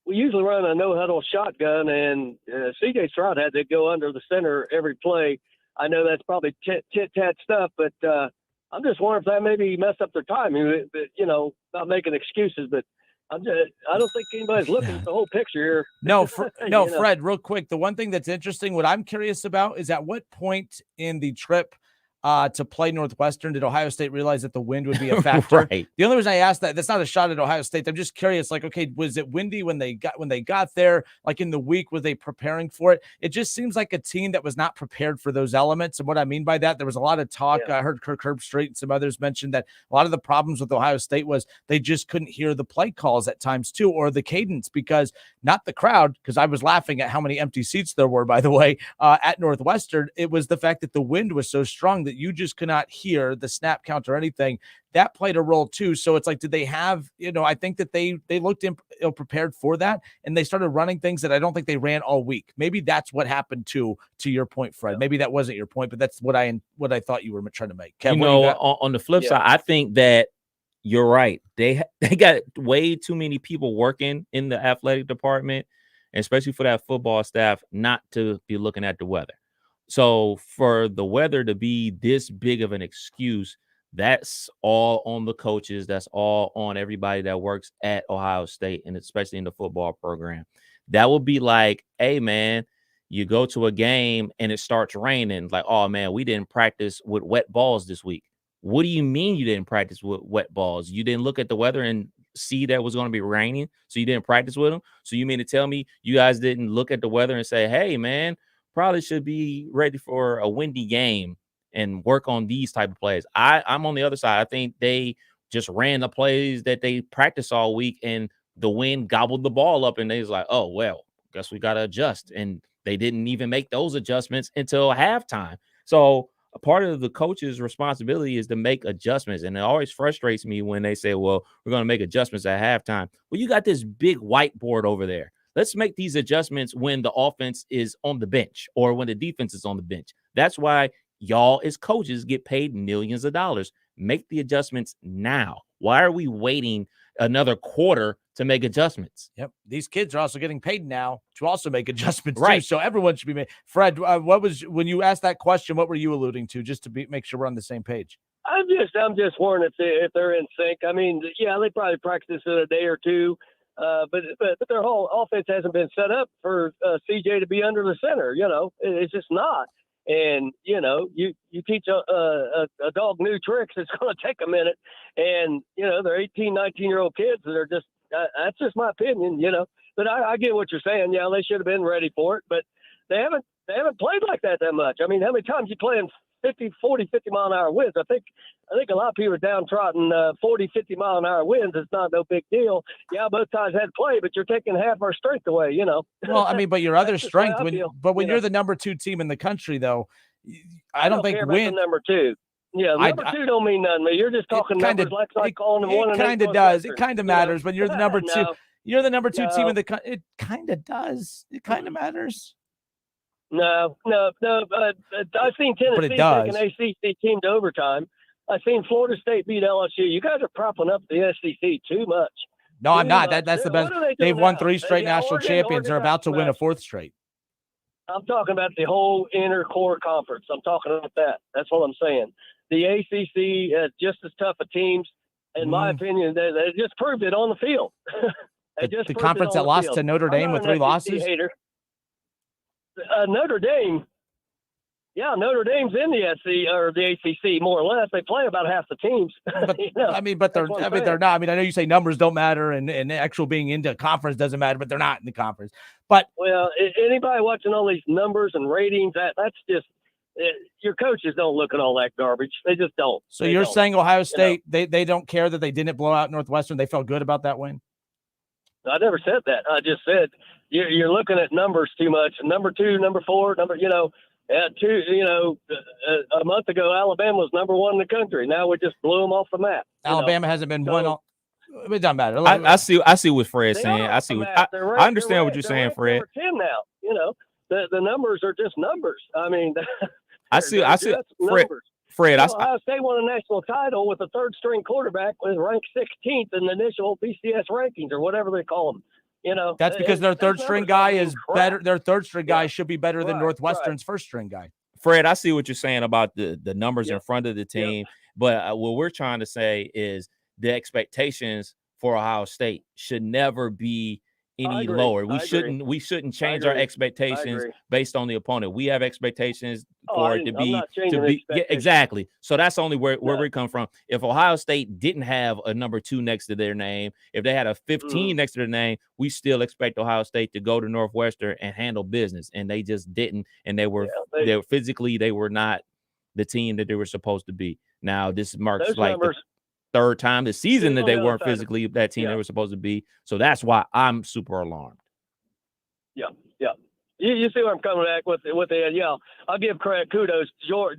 We usually run a no-huddle shotgun, and C.J. Stroud had to go under the center every play. I know that's probably tit-tat stuff, but I'm just wondering if that maybe messed up their timing. Not making excuses, but I don't think anybody's looking at the whole picture here. No, Fred, real quick. The one thing that's interesting, what I'm curious about is at what point in the trip to play Northwestern did Ohio State realize that the wind would be a factor? Right. The only reason I asked that's not a shot at Ohio State. I'm just curious, okay, was it windy when they got there? Like in the week, were they preparing for it? It just seems like a team that was not prepared for those elements. And what I mean by that, there was a lot of talk. Yeah. I heard Kirk Herbstreit and some others mention that a lot of the problems with Ohio State was they just couldn't hear the play calls at times too, or the cadence, because not the crowd, because I was laughing at how many empty seats there were, by the way, at Northwestern. It was the fact that the wind was so strong that you just could not hear the snap count or anything. That played a role too. So it's like, did they have, I think that they looked ill-prepared for that, and they started running things that I don't think they ran all week. Maybe that's what happened to your point, Fred. Maybe that wasn't your point, but that's what I thought you were trying to make. Kev, on the flip side, I think that you're right. They got way too many people working in the athletic department, especially for that football staff, not to be looking at the weather. So for the weather to be this big of an excuse, that's all on the coaches. That's all on everybody that works at Ohio State, and especially in the football program. That would be like, hey, man, you go to a game and it starts raining. Like, oh, man, we didn't practice with wet balls this week. What do you mean you didn't practice with wet balls? You didn't look at the weather and see that it was going to be raining, so you didn't practice with them? So you mean to tell me you guys didn't look at the weather and say, hey, man, probably should be ready for a windy game and work on these type of plays? I'm on the other side. I think they just ran the plays that they practiced all week, and the wind gobbled the ball up, and they was like, oh, well, guess we got to adjust. And they didn't even make those adjustments until halftime. So a part of the coach's responsibility is to make adjustments. And it always frustrates me when they say, well, we're going to make adjustments at halftime. Well, you got this big whiteboard over there. Let's make these adjustments when the offense is on the bench or when the defense is on the bench. That's why y'all as coaches get paid millions of dollars. Make the adjustments now. Why are we waiting another quarter to make adjustments? Yep. These kids are also getting paid now to also make adjustments Right. too. So everyone should be made. Fred, what was, when you asked that question, what were you alluding to, just to make sure we're on the same page? I'm just wondering if they're in sync. I mean, yeah, they probably practice in a day or two, but their whole offense hasn't been set up for CJ to be under the center. You know, it's just not. And you know, you teach a dog new tricks, it's going to take a minute. And you know, they're 18, 19-year-old kids that are just. That's just my opinion, you know. But I get what you're saying. Yeah, they should have been ready for it, but they haven't played like that much. I mean, how many times you playing 40, 50-mile-an-hour winds? I think a lot of people are downtrodden 40, 50-mile-an-hour winds. It's not no big deal. Yeah, both sides had to play, but you're taking half our strength away, you know. Well, I mean, but your other strength, when you you're the number 2 team in the country, though, I don't think care about the number 2. Yeah, number 2 don't mean nothing. You're just talking numbers like calling them 1 and 8. It kind of does. It kind of matters when you're the number 2. No. You're the number 2 team in the country. It kind of does. It kind of matters. No. I've seen Tennessee take an ACC team to overtime. I've seen Florida State beat LSU. You guys are propping up the SEC too much. No, I'm not. That's the best. They've won 3 straight national champions. They're about to win a 4th straight. I'm talking about the whole inner core conference. I'm talking about that. That's what I'm saying. The ACC has just as tough of teams, in my opinion. They just proved it on the field. The conference that lost to Notre Dame with 3 losses? Notre Dame. Yeah, Notre Dame's in the SC or the ACC more or less. They play about half the teams. But you know, they're not. I mean, I know you say numbers don't matter and actual being into conference doesn't matter, but they're not in the conference. But anybody watching all these numbers and ratings, that's just your coaches don't look at all that garbage. They just don't. So you're saying Ohio State, they don't care that they didn't blow out Northwestern. They felt good about that win. I never said that. I just said you're looking at numbers too much. Number 2, number 4, a month ago, Alabama was number 1 in the country. Now we just blew them off the map. Alabama hasn't been one. It doesn't matter. I see what Fred's saying. I understand what you're saying, Fred. Number 10 now. You know, the numbers are just numbers. I mean, I see Fred. Ohio State won a national title with a 3rd-string quarterback was ranked 16th in the initial BCS rankings or whatever they call them. You know, that's because their 3rd-string guy is better. Their 3rd-string guy should be better than Northwestern's 1st-string guy. Fred, I see what you're saying about the numbers in front of the team, but what we're trying to say is the expectations for Ohio State should never be any lower. We shouldn't change our expectations based on the opponent. We have expectations for it to be exactly. So that's only where we come from. If Ohio State didn't have a number 2 next to their name, if they had a 15 next to their name, we still expect Ohio State to go to Northwestern and handle business, and they just didn't. And they were physically they were not the team that they were supposed to be. Now this marks the 3rd time this season that they weren't physically that team they were supposed to be. So that's why I'm super alarmed. Yeah. You see where I'm coming back with the yeah. I'll give credit, kudos.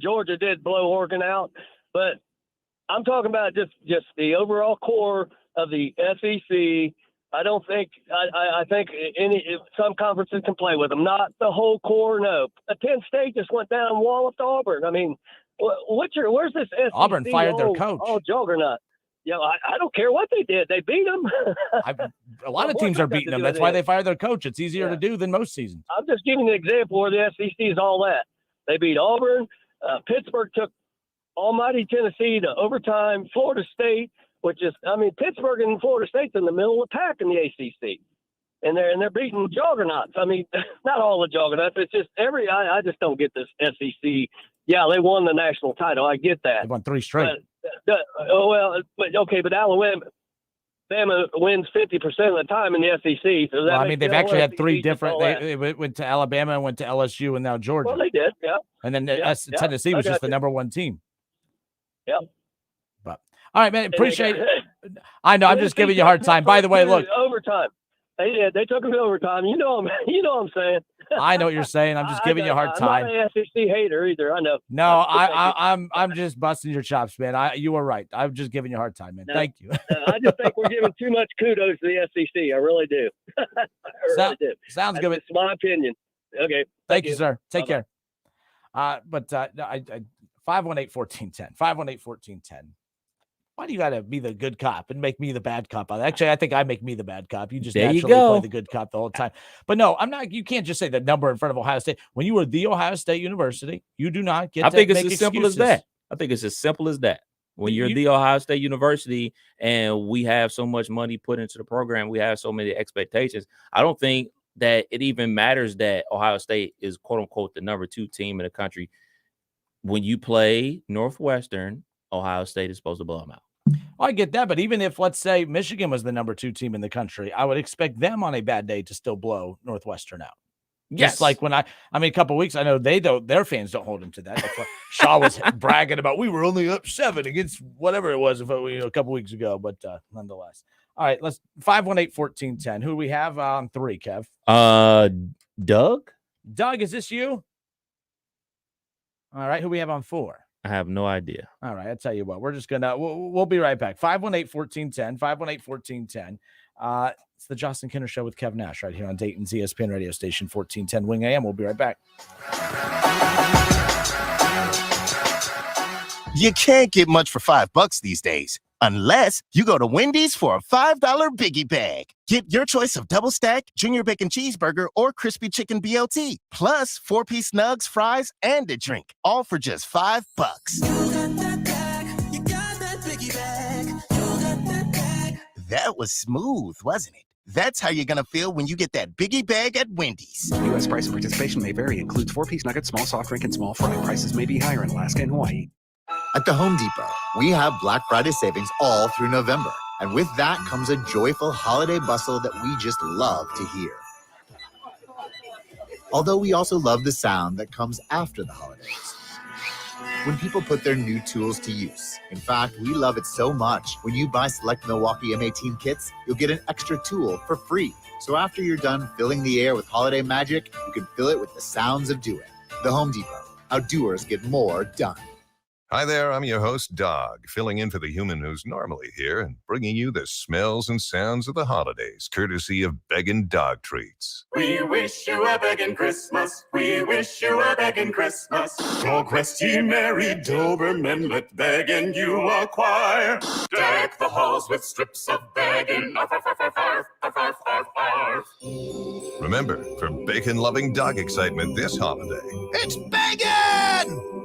Georgia did blow Oregon out, but I'm talking about just the overall core of the SEC. I don't think I think some conferences can play with them, not the whole core. No, Penn State just went down and walloped Auburn. I mean, where's this SEC? Auburn fired their coach. Oh, juggernaut. Yeah, I don't care what they did. They beat them. A lot of teams are beating them. That's why they fired their coach. It's easier to do than most seasons. I'm just giving an example where the SEC is all that. They beat Auburn. Pittsburgh took almighty Tennessee to overtime. Florida State, Pittsburgh and Florida State's in the middle of the pack in the ACC. And they're beating juggernauts. I mean, not all the juggernauts. It's just I just don't get this SEC. Yeah, they won the national title. I get that. They won 3 straight. But Alabama wins 50% of the time in the SEC. So they've actually had 3 different. They went to Alabama, went to LSU, and now Georgia. Well, they did, yeah. And then Tennessee was just the number 1 team. Yep. But all right, man. Appreciate it. I know. I'm just giving you a hard time. By the way, look. Overtime. They took them to overtime. You know what I'm saying. I know what you're saying. I'm just giving you a hard time. I'm not an SEC hater either. I know. No, I'm just busting your chops, man. You were right. I'm just giving you a hard time, man. Thank you. I just think we're giving too much kudos to the SEC. I really do. Sounds good. It's my opinion. Okay. Thank you, sir. Take care. But 518-1410. 518-1410. Why do you got to be the good cop and make me the bad cop? Actually, I think I make me the bad cop. You just There you naturally go. play the good cop the whole time. But no, I'm not. You can't just say the number in front of Ohio State. When you were the Ohio State University, you do not get I to think it's make as simple as excuses. that. I think it's as simple as that. When you're the Ohio State University and we have so much money put into the program, we have so many expectations. I don't think that it even matters that Ohio State is quote unquote the number 2 team in the country. When you play Northwestern, Ohio State is supposed to blow them out. Well, I get that, but even if, let's say, Michigan was the number 2 team in the country, I would expect them on a bad day to still blow Northwestern out. Yes. Just like when a couple of weeks, I know their fans don't hold them to that. That's what Shaw was bragging about. We were only up 7 against whatever it was a couple weeks ago, but nonetheless. All right, let's 518-1410. Who do we have on 3, Kev? Doug? Doug, is this you? All right, who we have on 4? I have no idea. All right, I'll tell you what. We're just gonna we'll be right back. 518-1410. 518-1410. It's the Justin Kinner Show with Kev Nash right here on Dayton's ESPN radio station 1410 Wing AM. We'll be right back. You can't get much for $5 these days, unless you go to Wendy's for a $5 biggie bag. Get your choice of double stack, junior bacon cheeseburger, or crispy chicken BLT, plus 4-piece nugs, fries, and a drink, all for just $5. That was smooth, wasn't it? That's how you're going to feel when you get that biggie bag at Wendy's. U.S. price and participation may vary. Includes 4-piece nuggets, small soft drink, and small fry. Prices may be higher in Alaska and Hawaii. At the Home Depot, we have Black Friday savings all through November. And with that comes a joyful holiday bustle that we just love to hear. Although we also love the sound that comes after the holidays, when people put their new tools to use. In fact, we love it so much. When you buy select Milwaukee M18 kits, you'll get an extra tool for free. So after you're done filling the air with holiday magic, you can fill it with the sounds of doing. The Home Depot. How doers get more done. Hi there, I'm your host, Dog, filling in for the human who's normally here and bringing you the smells and sounds of the holidays, courtesy of Beggin' Dog Treats. We wish you a begging Christmas. We wish you a begging Christmas. Your quest ye merry Doberman, let begging you acquire. Deck the halls with strips of begging. Arf, arf, arf, arf, arf, arf, arf, arf. Remember, for bacon-loving dog excitement this holiday, It's begging!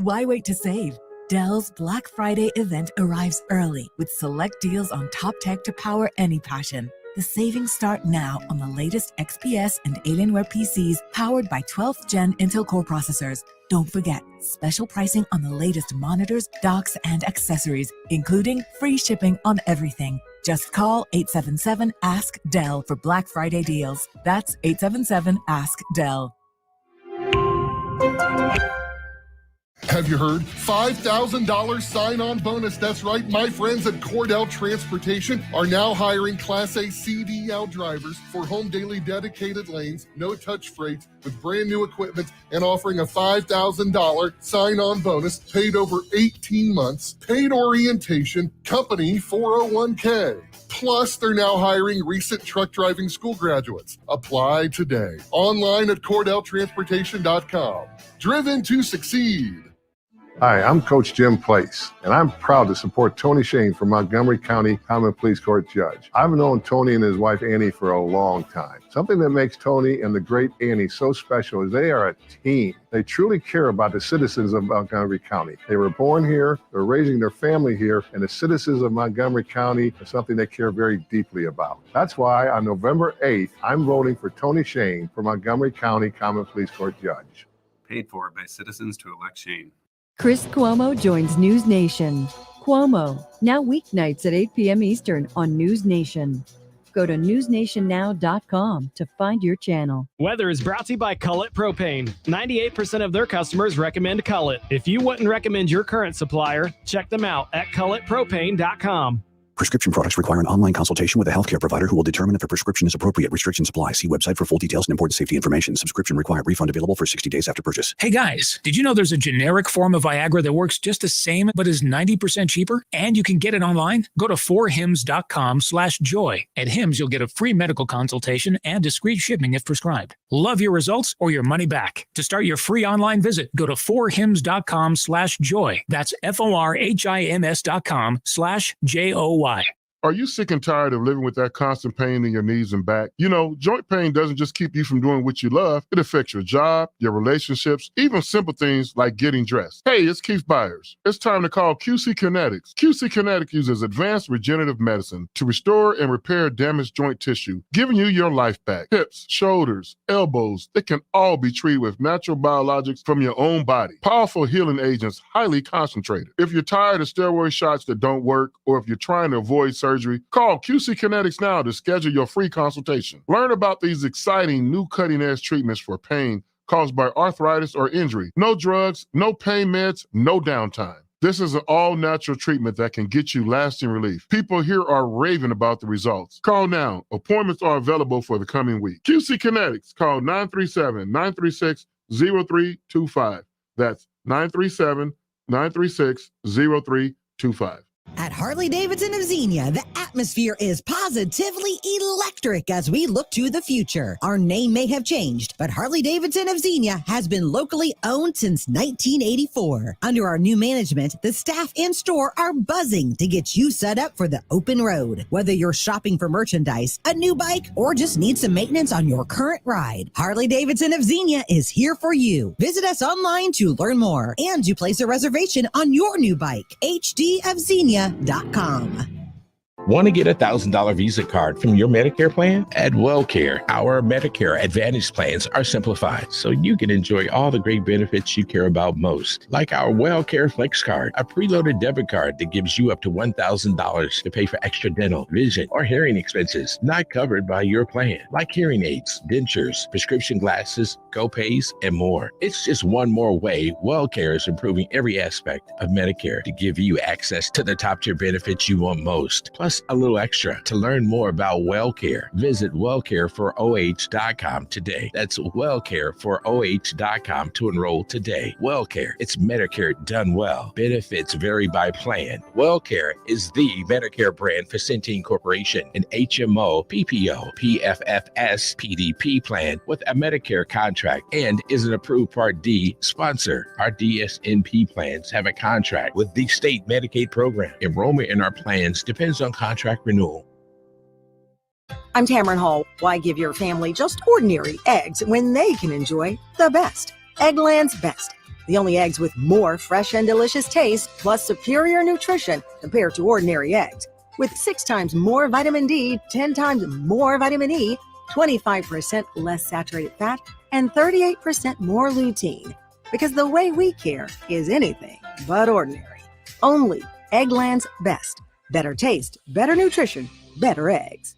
Why wait to save? Dell's Black Friday event arrives early with select deals on top tech to power any passion. The savings start now on the latest XPS and Alienware PCs powered by 12th Gen Intel Core processors. Don't forget, special pricing on the latest monitors, docks, and accessories, including free shipping on everything. Just call 877-ASK-DELL for Black Friday deals. That's 877-ASK-DELL. Have you heard? $5,000 sign-on bonus. That's right. My friends at Cordell Transportation are now hiring Class A CDL drivers for home daily dedicated lanes, no-touch freight with brand new equipment, and offering a $5,000 sign-on bonus paid over 18 months, paid orientation, company 401k. Plus, they're now hiring recent truck driving school graduates. Apply today. Online at CordellTransportation.com. Driven to succeed. Hi, I'm Coach Jim Place, and I'm proud to support Tony Shane for Montgomery County Common Pleas Court Judge. I've known Tony and his wife Annie for a long time. Something that makes Tony and the great Annie so special is they are a team. They truly care about the citizens of Montgomery County. They were born here, they're raising their family here, and the citizens of Montgomery County are something they care very deeply about. That's why on November 8th, I'm voting for Tony Shane for Montgomery County Common Pleas Court Judge. Paid for by citizens to elect Shane. Chris Cuomo joins News Nation. Cuomo, now weeknights at 8 p.m. Eastern on News Nation. Go to newsnationnow.com to find your channel. Weather is brought to you by Cullet Propane. 98% of their customers recommend Cullet. If you wouldn't recommend your current supplier, check them out at culletpropane.com. Prescription products require an online consultation with a healthcare provider who will determine if a prescription is appropriate. Restrictions apply. See website for full details and important safety information. Subscription required. Refund available for 60 days after purchase. Hey guys, did you know there's a generic form of Viagra that works just the same but is 90% cheaper? And you can get it online? Go to 4hims.com/joy. At Hims, you'll get a free medical consultation and discreet shipping if prescribed. Love your results or your money back. To start your free online visit, go to 4hims.com/joy. That's FORHIMS.com/JOY. Are you sick and tired of living with that constant pain in your knees and back? You know, joint pain doesn't just keep you from doing what you love. It affects your job, your relationships, even simple things like getting dressed. Hey, it's Keith Byers. It's time to call QC Kinetics. QC Kinetics uses advanced regenerative medicine to restore and repair damaged joint tissue, giving you your life back. Hips, shoulders, elbows, they can all be treated with natural biologics from your own body. Powerful healing agents, highly concentrated. If you're tired of steroid shots that don't work, or if you're trying to avoid surgery, call QC Kinetics now to schedule your free consultation. Learn about these exciting new cutting-edge treatments for pain caused by arthritis or injury. No drugs, no pain meds, no downtime. This is an all-natural treatment that can get you lasting relief. People here are raving about the results. Call now. Appointments are available for the coming week. QC Kinetics. Call 937-936-0325. That's 937-936-0325. At Harley-Davidson of Xenia, the atmosphere is positively electric as we look to the future. Our name may have changed, but Harley-Davidson of Xenia has been locally owned since 1984. Under our new management, the staff and store are buzzing to get you set up for the open road. Whether you're shopping for merchandise, a new bike, or just need some maintenance on your current ride, Harley-Davidson of Xenia is here for you. Visit us online to learn more and to place a reservation on your new bike. hdofxenia.com. Want to get a $1,000 Visa card from your Medicare plan? At WellCare, our Medicare Advantage plans are simplified so you can enjoy all the great benefits you care about most. Like our WellCare Flex card, a preloaded debit card that gives you up to $1,000 to pay for extra dental, vision, or hearing expenses not covered by your plan. Like hearing aids, dentures, prescription glasses, co-pays, and more. It's just one more way WellCare is improving every aspect of Medicare to give you access to the top tier benefits you want most. Plus, a little extra. To learn more about WellCare, visit wellcareforoh.com today. That's wellcareforoh.com to enroll today. WellCare, it's Medicare done well. Benefits vary by plan. WellCare is the Medicare brand for Centene Corporation, an HMO, PPO, PFFS, PDP plan with a Medicare contract and is an approved Part D sponsor. Our DSNP plans have a contract with the state Medicaid program. Enrollment in our plans depends on contract renewal. I'm Tamron Hall. Why give your family just ordinary eggs when they can enjoy the best? Eggland's Best. The only eggs with more fresh and delicious taste, plus superior nutrition compared to ordinary eggs. With 6 times more vitamin D, 10 times more vitamin E, 25% less saturated fat, and 38% more lutein. Because the way we care is anything but ordinary. Only Eggland's Best. Better taste, better nutrition, better eggs.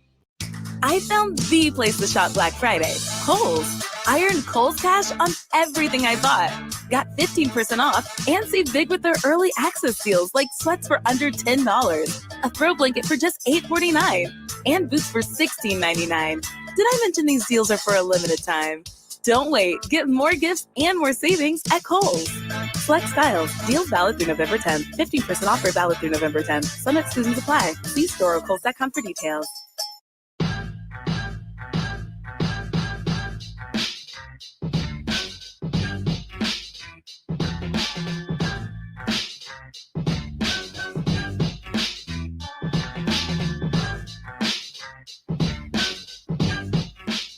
I found the place to shop Black Friday, Kohl's. I earned Kohl's Cash on everything I bought. Got 15% off and saved big with their early access deals like sweats for under $10, a throw blanket for just $8.49, and boots for $16.99. Did I mention these deals are for a limited time? Don't wait. Get more gifts and more savings at Kohl's. Select styles. Deals valid through November 10th. 15% offer valid through November 10th. Some exclusions apply. See store or Kohl's.com for details.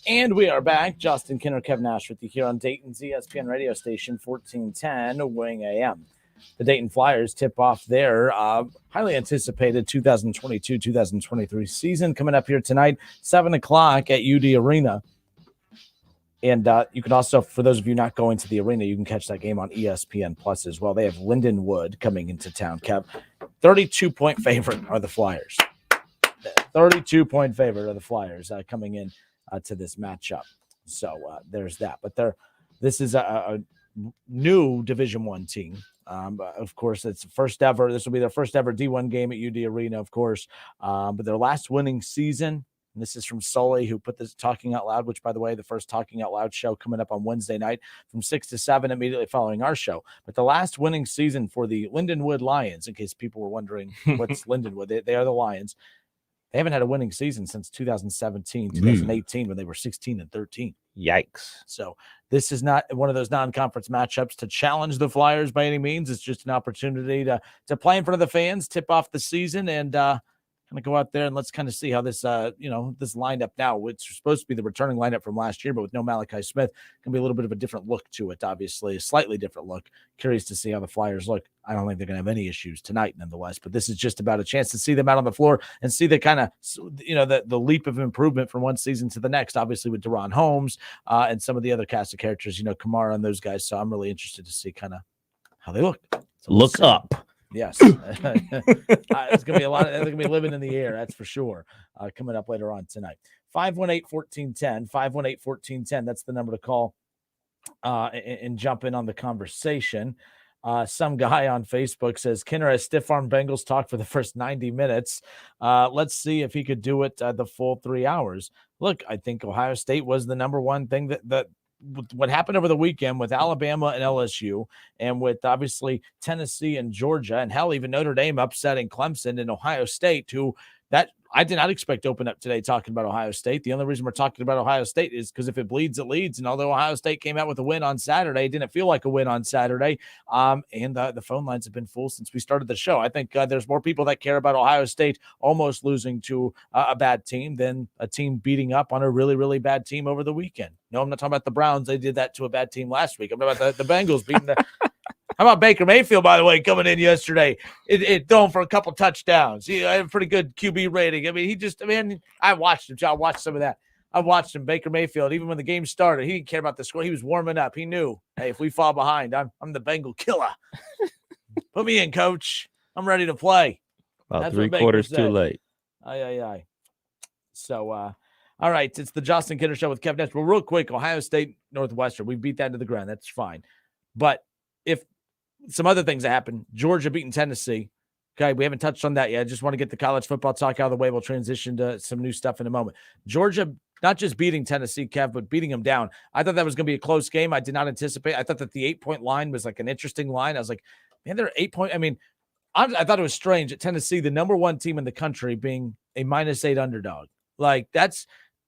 And we are back. Justin Kinner, Kevin Nash with you here on Dayton's ESPN radio station, 1410 Wing AM. The Dayton Flyers tip off their highly anticipated 2022-2023 season coming up here tonight, 7 o'clock at UD Arena. And you can also, for those of you not going to the arena, you can catch that game on ESPN Plus as well. They have Lindenwood coming into town, Kev. 32-point favorite are the Flyers. 32-point favorite are the Flyers coming in to this matchup. So there's that. But this is a new Division I team Of course, it's first ever. This will be their first ever D1 game at UD Arena, of course. But their last winning season. And this is from Sully, who put this Talking Out Loud, which, by the way, the first Talking Out Loud show coming up on Wednesday night from 6 to 7, immediately following our show. But the last winning season for the Lindenwood Lions, in case people were wondering what's Lindenwood, they are the Lions. They haven't had a winning season since 2017, 2018, when they were 16-13. Yikes. So this is not one of those non-conference matchups to challenge the Flyers by any means. It's just an opportunity to play in front of the fans, tip off the season, and kind of go out there and let's kind of see how this, this lineup now, which is supposed to be the returning lineup from last year, but with no Malachi Smith, can be a little bit of a different look to it, obviously, a slightly different look. Curious to see how the Flyers look. I don't think they're going to have any issues tonight, nonetheless, but this is just about a chance to see them out on the floor and see the kind of, the leap of improvement from one season to the next, obviously with Deron Holmes and some of the other cast of characters, Kamara and those guys. So I'm really interested to see kind of how they look. So look up. Yes. It's going to be a lot. They're going to be living in the air. That's for sure. Coming up later on tonight. 518-1410, 518-1410. That's the number to call and jump in on the conversation. Some guy on Facebook says, Kinner has stiff-arm Bengals talk for the first 90 minutes. Let's see if he could do it the full 3 hours. Look, I think Ohio State was the number one thing that what happened over the weekend with Alabama and LSU, and with obviously Tennessee and Georgia, and hell, even Notre Dame upsetting Clemson and Ohio State, who that I did not expect to open up today talking about Ohio State. The only reason we're talking about Ohio State is because if it bleeds, it leads. And although Ohio State came out with a win on Saturday, it didn't feel like a win on Saturday. And the phone lines have been full since we started the show. I think there's more people that care about Ohio State almost losing to a bad team than a team beating up on a really, really bad team over the weekend. No, I'm not talking about the Browns. They did that to a bad team last week. I'm talking about the Bengals beating the How about Baker Mayfield, by the way, coming in yesterday? It throwing for a couple touchdowns. He had a pretty good QB rating. I mean, I watched him. I watched some of that. I watched him, Baker Mayfield, even when the game started. He didn't care about the score. He was warming up. He knew, hey, if we fall behind, I'm the Bengal killer. Put me in, coach. I'm ready to play. About That's 3 quarters too late. Aye. So, all right, it's the Justin Kinner Show with Kevin Nash. Well, real quick, Ohio State, Northwestern, we beat that to the ground. That's fine. But if some other things that happened, Georgia beating Tennessee. Okay, we haven't touched on that yet. I just want to get the college football talk out of the way. We'll transition to some new stuff in a moment. Georgia, not just beating Tennessee, Kev, but beating them down. I thought that was going to be a close game. I did not anticipate. I thought that the 8-point line was like an interesting line. I was like, man, they're 8-point. I mean, I thought it was strange at Tennessee, the number one team in the country, being a -8 underdog. Like,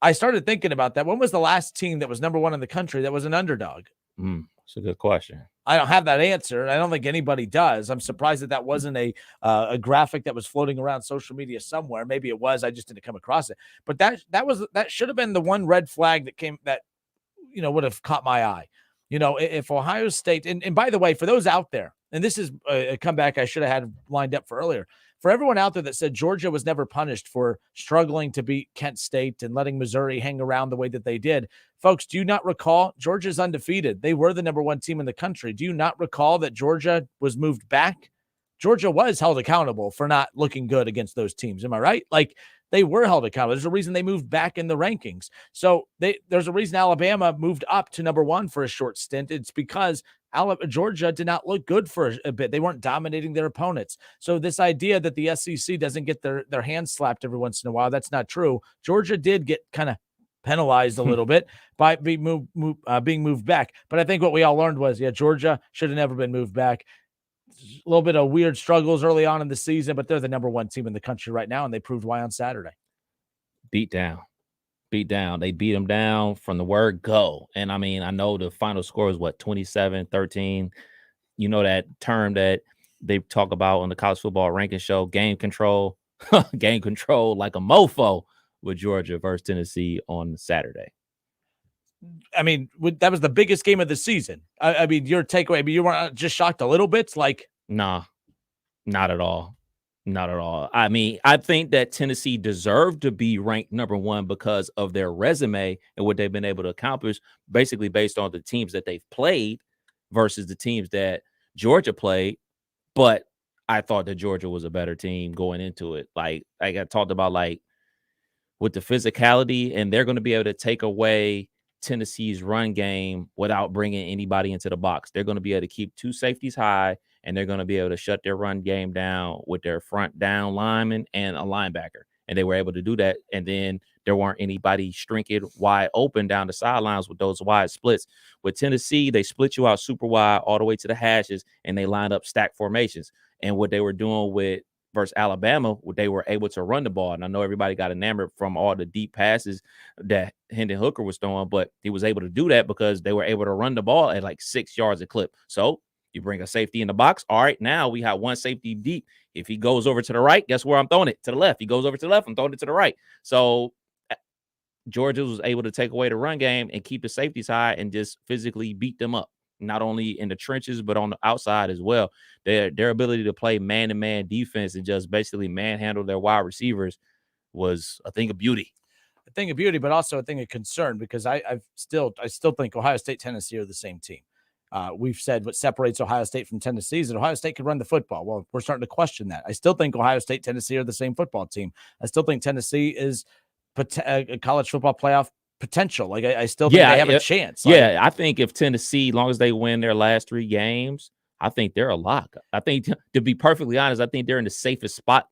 I started thinking about that. When was the last team that was number one in the country that was an underdog? That's a good question. I don't have that answer. I don't think anybody does. I'm surprised that wasn't a graphic that was floating around social media somewhere. Maybe it was. I just didn't come across it. But that should have been the one red flag that would have caught my eye. If Ohio State, and by the way, for those out there, and this is a comeback I should have had lined up for earlier. For everyone out there that said Georgia was never punished for struggling to beat Kent State and letting Missouri hang around the way that they did, folks, do you not recall Georgia's undefeated? They were the number one team in the country. Do you not recall that Georgia was moved back? Georgia was held accountable for not looking good against those teams. Am I right? Like, they were held accountable. There's a reason they moved back in the rankings. So there's a reason Alabama moved up to number one for a short stint. It's because Georgia did not look good for a bit. They weren't dominating their opponents. So this idea that the SEC doesn't get their hands slapped every once in a while, that's not true. Georgia did get kind of penalized a little bit by being moved back. But I think what we all learned was, Georgia should have never been moved back. A little bit of weird struggles early on in the season, but they're the number one team in the country right now, and they proved why on Saturday. Beat down. They beat them down from the word go. And I mean, I know the final score is 27-13. You know that term that they talk about on the college football ranking show, game control. Game control like a mofo with Georgia versus Tennessee on Saturday. I mean, that was the biggest game of the season. I mean, your takeaway, I mean, you weren't just shocked a little bit? Like, nah, not at all. Not at all. I mean, I think that Tennessee deserved to be ranked number one because of their resume and what they've been able to accomplish, basically based on the teams that they've played versus the teams that Georgia played. But I thought that Georgia was a better team going into it. Like I talked about, like with the physicality, and they're going to be able to take away Tennessee's run game without bringing anybody into the box. They're going to be able to keep two safeties high and they're going to be able to shut their run game down with their front down lineman and a linebacker. And they were able to do that. And then there weren't anybody shrinking wide open down the sidelines with those wide splits. With Tennessee, they split you out super wide all the way to the hashes, and they lined up stack formations. And what they were doing with versus Alabama, they were able to run the ball. And I know everybody got enamored from all the deep passes that Hendon Hooker was throwing, but he was able to do that because they were able to run the ball at like 6 yards a clip. So you bring a safety in the box. All right, now we have one safety deep. If he goes over to the right, guess where I'm throwing it? To the left. He goes over to the left, I'm throwing it to the right. So Georgia was able to take away the run game and keep the safeties high and just physically beat them up, not only in the trenches, but on the outside as well. Their ability to play man-to-man defense and just basically manhandle their wide receivers was a thing of beauty. A thing of beauty, but also a thing of concern, because I still think Ohio State, Tennessee are the same team. We've said what separates Ohio State from Tennessee is that Ohio State can run the football. Well, we're starting to question that. I still think Ohio State, Tennessee are the same football team. I still think Tennessee is a college football playoff potential. Like I still think they have a chance. Yeah, I think if Tennessee, as long as they win their last 3 games, I think they're a lock. I think, to be perfectly honest, I think they're in the safest spot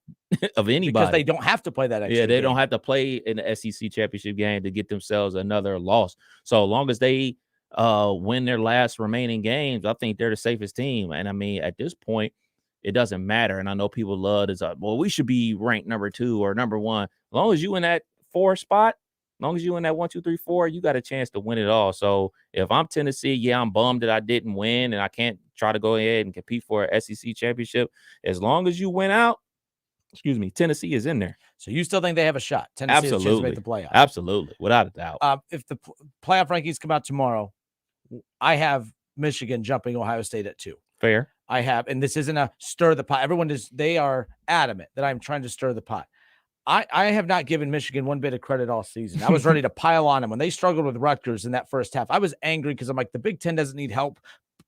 of anybody. Because they don't have to play that extra they don't have to play in the SEC championship game to get themselves another loss. So long as they win their last remaining games, I think they're the safest team. And I mean, at this point, it doesn't matter. And I know people love this. Well, we should be ranked number 2 or number 1. As long as you in that 4 spot, as long as you in that 1, 2, 3, 4, you got a chance to win it all. So if I'm Tennessee, I'm bummed that I didn't win and I can't try to go ahead and compete for an SEC championship. As long as you win out, Tennessee is in there. So you still think they have a shot? Tennessee has a chance to make the playoff. Absolutely, without a doubt. If the playoff rankings come out tomorrow, I have Michigan jumping Ohio State at 2. Fair. I have, and this isn't a stir the pot. They are adamant that I'm trying to stir the pot. I have not given Michigan one bit of credit all season. I was ready to pile on them when they struggled with Rutgers in that first half. I was angry because I'm like, the Big Ten doesn't need help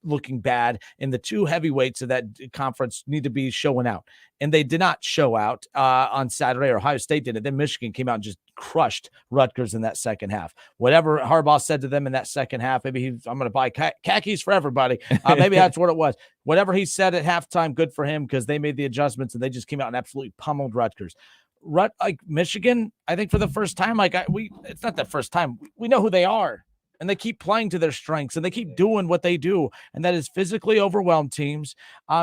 looking bad, and the 2 heavyweights of that conference need to be showing out. And they did not show out on Saturday, or Ohio State did it. Then Michigan came out and just crushed Rutgers in that second half. Whatever Harbaugh said to them in that second half, maybe I'm going to buy khakis for everybody. Maybe that's what it was. Whatever he said at halftime, good for him, because they made the adjustments and they just came out and absolutely pummeled Rutgers. Like Michigan, I think for the first time, it's not the first time. We know who they are, and they keep playing to their strengths, and they keep doing what they do, and that is physically overwhelm teams.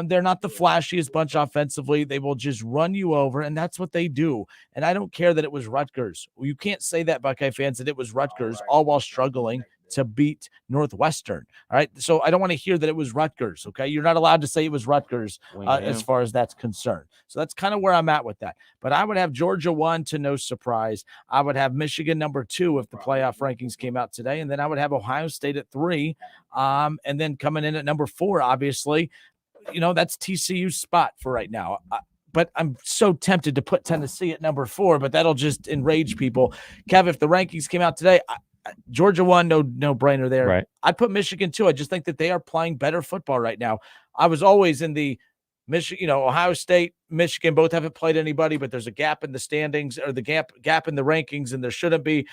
They're not the flashiest bunch offensively. They will just run you over, and that's what they do. And I don't care that it was Rutgers. You can't say that, Buckeye fans, that it was Rutgers, all while struggling to beat Northwestern. All right. So I don't want to hear that it was Rutgers. Okay. You're not allowed to say it was Rutgers as far as that's concerned. So that's kind of where I'm at with that. But I would have Georgia 1 to no surprise. I would have Michigan number 2 if the playoff rankings came out today. And then I would have Ohio State at 3. And then coming in at number 4, obviously, that's TCU's spot for right now. But I'm so tempted to put Tennessee at number 4, but that'll just enrage people. Kev, if the rankings came out today, Georgia 1, no brainer there. Right. I'd put Michigan 2. I just think that they are playing better football right now. I was always in the Michigan, Ohio State, Michigan both haven't played anybody, but there's a gap in the standings, or the gap in the rankings, and there shouldn't be.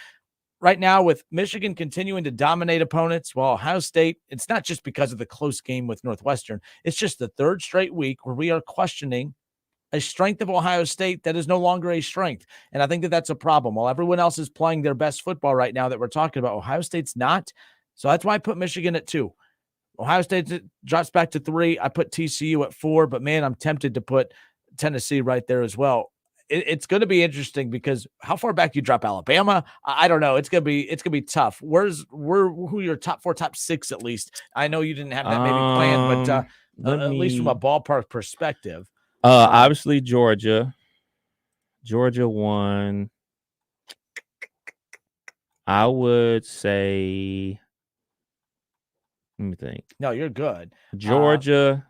Right now, with Michigan continuing to dominate opponents, while Ohio State, it's not just because of the close game with Northwestern. It's just the 3rd straight week where we are questioning a strength of Ohio State that is no longer a strength. And I think that that's a problem. While everyone else is playing their best football right now that we're talking about, Ohio State's not. So that's why I put Michigan at 2. Ohio State drops back to 3. I put TCU at 4, but man, I'm tempted to put Tennessee right there as well. It's going to be interesting because how far back you drop Alabama, I don't know. It's going to be tough. Who are your top 4, top 6 at least? I know you didn't have that maybe planned, but at least from a ballpark perspective. Obviously Georgia 1. I would say, let me think. No, you're good. Georgia,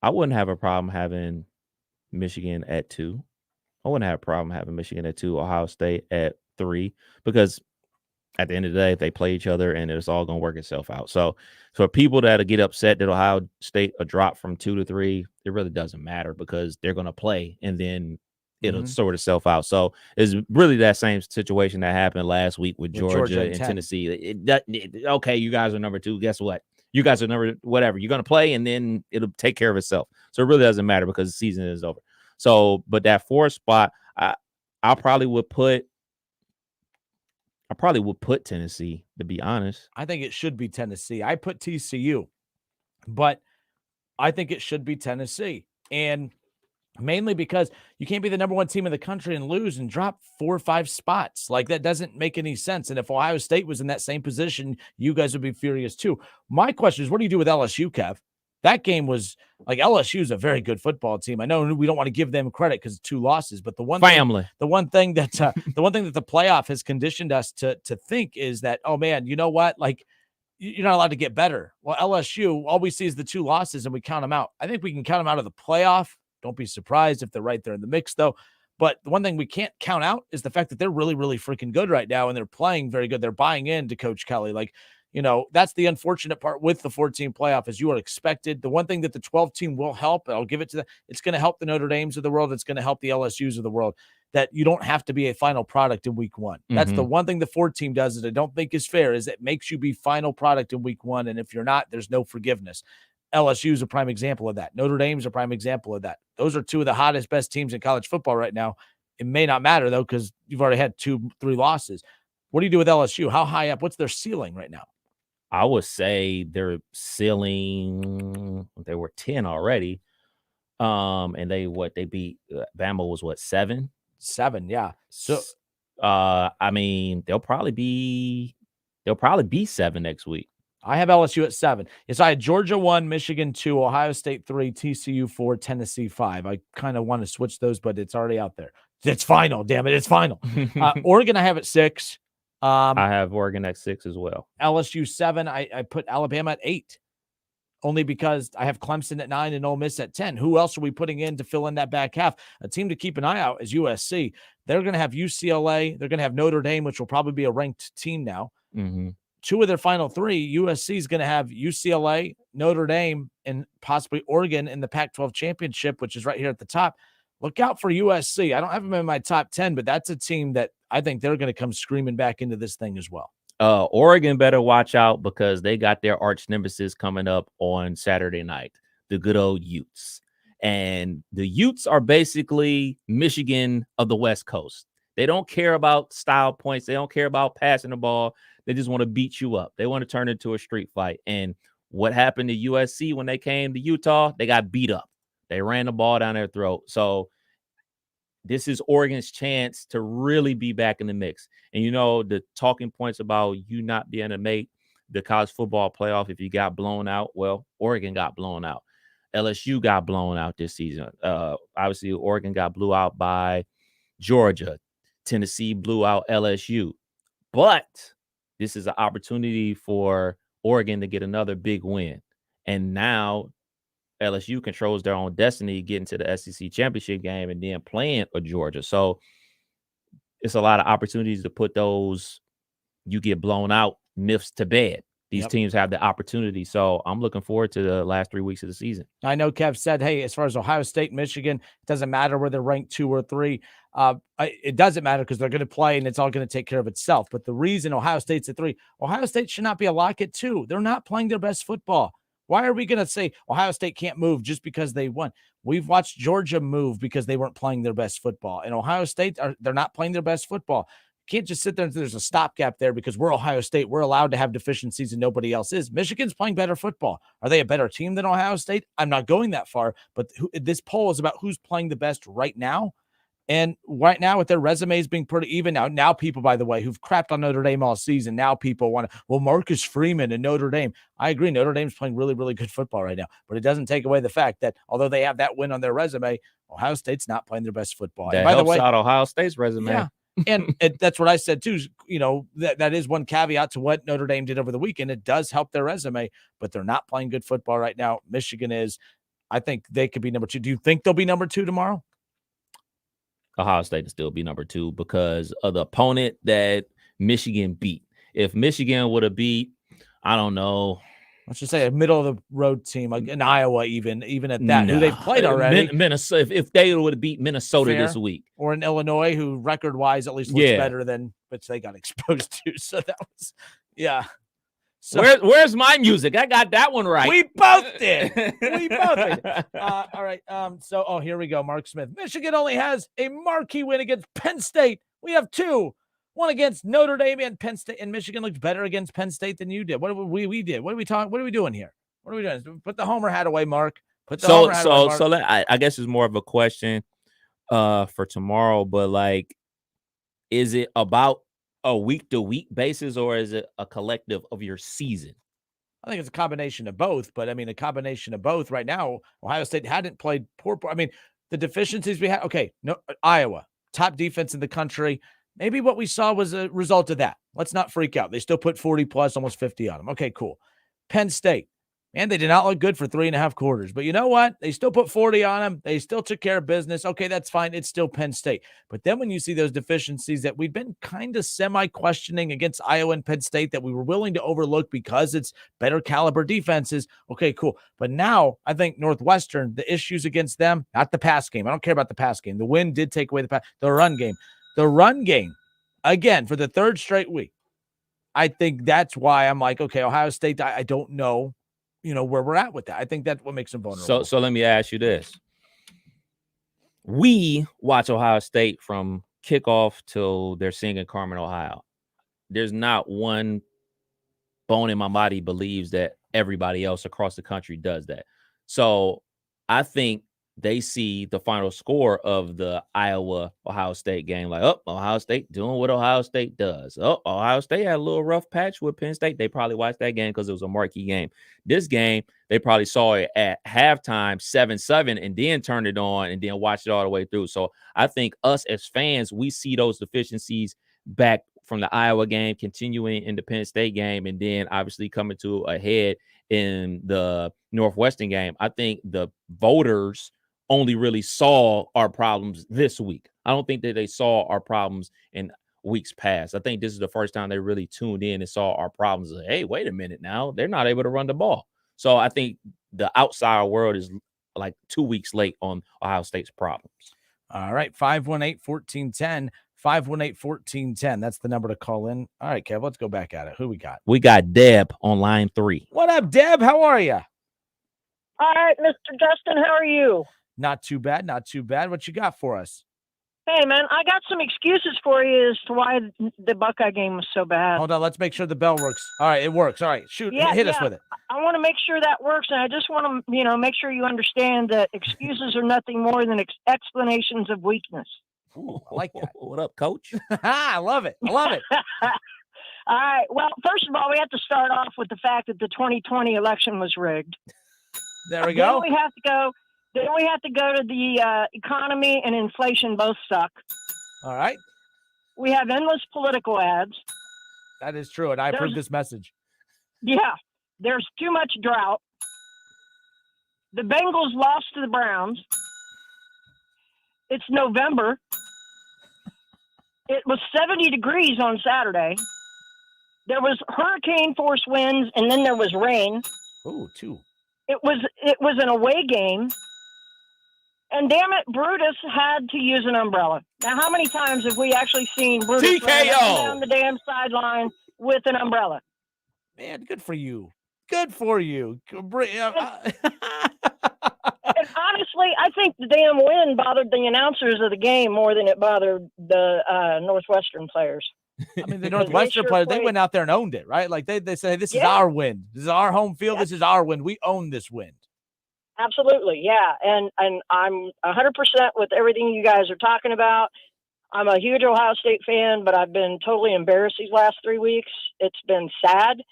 I wouldn't have a problem having Michigan at 2. I wouldn't have a problem having Michigan at 2, Ohio State at 3, because at the end of the day, they play each other and it's all going to work itself out. So for people that get upset that Ohio State a drop from 2 to 3, it really doesn't matter because they're going to play and then it'll sort itself out. So it's really that same situation that happened last week with Georgia and Tennessee. Okay, you guys are number 2. Guess what? You guys are never whatever. You're going to play, and then it'll take care of itself. So it really doesn't matter because the season is over. So, but that 4th spot, I probably would put Tennessee, to be honest. I think it should be Tennessee. I put TCU, but I think it should be Tennessee. And mainly because you can't be the number 1 team in the country and lose and drop 4 or 5 spots. Like, that doesn't make any sense. And if Ohio State was in that same position, you guys would be furious too. My question is, what do you do with LSU, Kev? That game was like, LSU is a very good football team. I know we don't want to give them credit because 2 losses, but the one thing that the playoff has conditioned us to think is that, oh man, you know what? Like, you're not allowed to get better. Well, LSU, all we see is the 2 losses and we count them out. I think we can count them out of the playoff. Don't be surprised if they're right there in the mix, though. But the one thing we can't count out is the fact that they're really, really freaking good right now, and they're playing very good. They're buying into Coach Kelly. Like, that's the unfortunate part with the 14 playoff, as you are expected. The one thing that the 12 team will help, I'll give it to them, it's going to help the Notre Dames of the world. It's going to help the LSUs of the world, that you don't have to be a final product in week 1. That's the one thing the 4 team does that I don't think is fair, is it makes you be final product in week 1. And if you're not, there's no forgiveness. LSU is a prime example of that. Notre Dame's a prime example of that. Those are 2 of the hottest, best teams in college football right now. It may not matter, though, because you've already had 2-3 losses. What do you do with LSU? How high up? What's their ceiling right now? I would say their ceiling, they were 10 already. And they beat Bama was 7? 7, yeah. So I mean, they'll probably be 7 next week. I have LSU at 7. Yes, I had Georgia 1, Michigan 2, Ohio State 3, TCU 4, Tennessee 5. I kind of want to switch those, but it's already out there. It's final, damn it. It's final. Oregon I have at 6. I have Oregon at 6 as well. LSU 7. I put Alabama at 8. Only because I have Clemson at 9 and Ole Miss at 10. Who else are we putting in to fill in that back half? A team to keep an eye out is USC. They're going to have UCLA. They're going to have Notre Dame, which will probably be a ranked team now. 2 of their final 3, USC is going to have UCLA, Notre Dame, and possibly Oregon in the Pac-12 championship, which is right here at the top. Look out for USC. I don't have them in my top 10, but that's a team that I think they're going to come screaming back into this thing as well. Oregon better watch out because they got their arch nemesis coming up on Saturday night, the good old Utes. And the Utes are basically Michigan of the West Coast. They don't care about style points. They don't care about passing the ball. They just want to beat you up. They want to turn it into a street fight. And what happened to USC when they came to Utah? They got beat up. They ran the ball down their throat. So this is Oregon's chance to really be back in the mix. And, the talking points about you not being able to make the college football playoff if you got blown out. Well, Oregon got blown out. LSU got blown out this season. Obviously, Oregon got blew out by Georgia. Tennessee blew out LSU. But this is an opportunity for Oregon to get another big win. And now LSU controls their own destiny, getting to the SEC championship game and then playing a Georgia. So it's a lot of opportunities to put those you get blown out myths to bed. These teams have the opportunity. So I'm looking forward to the last 3 weeks of the season. I know Kev said, hey, as far as Ohio State, Michigan, it doesn't matter whether they're ranked 2 or 3. It doesn't matter because they're going to play and it's all going to take care of itself. But the reason Ohio State's at 3, Ohio State should not be a lock at 2. They're not playing their best football. Why are we going to say Ohio State can't move just because they won? We've watched Georgia move because they weren't playing their best football. And Ohio State, they're not playing their best football. You can't just sit there and there's a stopgap there because we're Ohio State. We're allowed to have deficiencies and nobody else is. Michigan's playing better football. Are they a better team than Ohio State? I'm not going that far. But this poll is about who's playing the best right now. And right now, with their resumes being pretty even now people, by the way, who've crapped on Notre Dame all season, now people want to, Marcus Freeman and Notre Dame. I agree. Notre Dame's playing really, really good football right now. But it doesn't take away the fact that although they have that win on their resume, Ohio State's not playing their best football. That helps out Ohio State's resume. Yeah. And that's what I said, too. That is one caveat to what Notre Dame did over the weekend. It does help their resume, but they're not playing good football right now. Michigan is. I think they could be number 2. Do you think they'll be number 2 tomorrow? Ohio State will still be number 2 because of the opponent that Michigan beat. If Michigan would have beat, I don't know, let's just say a middle of the road team, like in Iowa, even at that, who they've played already. Minnesota, if they would have beat Minnesota Fair. this week, or in Illinois, who record wise at least looks better than which they got exposed to. So that was, So where's my music? I got that one right. we both did. We both did. All right. Here we go. Mark Smith. Michigan only has a marquee win against Penn State. We have two. One against Notre Dame and Penn State. And Michigan looked better against Penn State than you did. What we did? What are we talking? What are we doing here? What are we doing? Put the homer hat away, Mark. Put the homer hat away, Mark. I guess it's more of a question for tomorrow, but like, is it about a week-to-week basis, or is it a collective of your season? I think it's a combination of both, but I mean, a combination of both. Right now, Ohio State hadn't played poor. I mean, the deficiencies we had. Okay, no, Iowa, top defense in the country. Maybe what we saw was a result of that. Let's not freak out. They still put 40 plus, almost 50 on them. Okay, cool. Penn State. And they did not look good for 3.5 quarters. But you know what? They still put 40 on them. They still took care of business. Okay, that's fine. It's still Penn State. But then when you see those deficiencies that we've been kind of semi-questioning against Iowa and Penn State that we were willing to overlook because it's better caliber defenses, okay, cool. But now I think Northwestern, the issues against them, not the pass game. I don't care about the pass game. The win did take away the run game. The run game, again, for the third straight week, I think that's why I'm like, okay, Ohio State, I don't know. Where we're at with that. I think that's what makes them vulnerable. So let me ask you this. We watch Ohio State from kickoff till they're singing Carmen, Ohio. There's not one bone in my body believes that everybody else across the country does that. So I think they see the final score of the Iowa-Ohio State game like, oh, Ohio State doing what Ohio State does. Oh, Ohio State had a little rough patch with Penn State. They probably watched that game because it was a marquee game. This game, they probably saw it at halftime, 7-7, and then turned it on and then watched it all the way through. So I think us as fans, we see those deficiencies back from the Iowa game, continuing in the Penn State game, and then obviously coming to a head in the Northwestern game. I think the voters only really saw our problems this week. I don't think that they saw our problems in weeks past. I think this is the first time they really tuned in and saw our problems. Hey, wait a minute now. They're not able to run the ball. So I think the outside world is like 2 weeks late on Ohio State's problems. All right, 518-1410. 518-1410. That's the number to call in. All right, Kev, let's go back at it. Who we got? We got Deb on line 3. What up, Deb? How are you? All right, Mr. Justin, how are you? Not too bad, not too bad. What you got for us? Hey, man, I got some excuses for you as to why the Buckeye game was so bad. Hold on, let's make sure the bell works. All right, it works. All right, shoot, hit us with it. I want to make sure that works, and I just want to, make sure you understand that excuses are nothing more than explanations of weakness. Ooh, I like that. What up, Coach? I love it. I love it. All right. Well, first of all, we have to start off with the fact that the 2020 election was rigged. There we go. Then we have to go to the economy and inflation both suck. All right. We have endless political ads. That is true, and I approve this message. Yeah. There's too much drought. The Bengals lost to the Browns. It's November. It was 70 degrees on Saturday. There was hurricane force winds, and then there was rain. Oh, two. It was an away game. And damn it, Brutus had to use an umbrella. Now, how many times have we actually seen Brutus run up and down the damn sideline with an umbrella? Man, good for you. Good for you. And honestly, I think the damn wind bothered the announcers of the game more than it bothered the Northwestern players. I mean, the Northwestern players, they went out there and owned it, right? Like they say, this is our wind. This is our home field. This is our wind. We own this wind. Absolutely, yeah. And I'm 100% with everything you guys are talking about. I'm a huge Ohio State fan, but I've been totally embarrassed these last 3 weeks. It's been sad.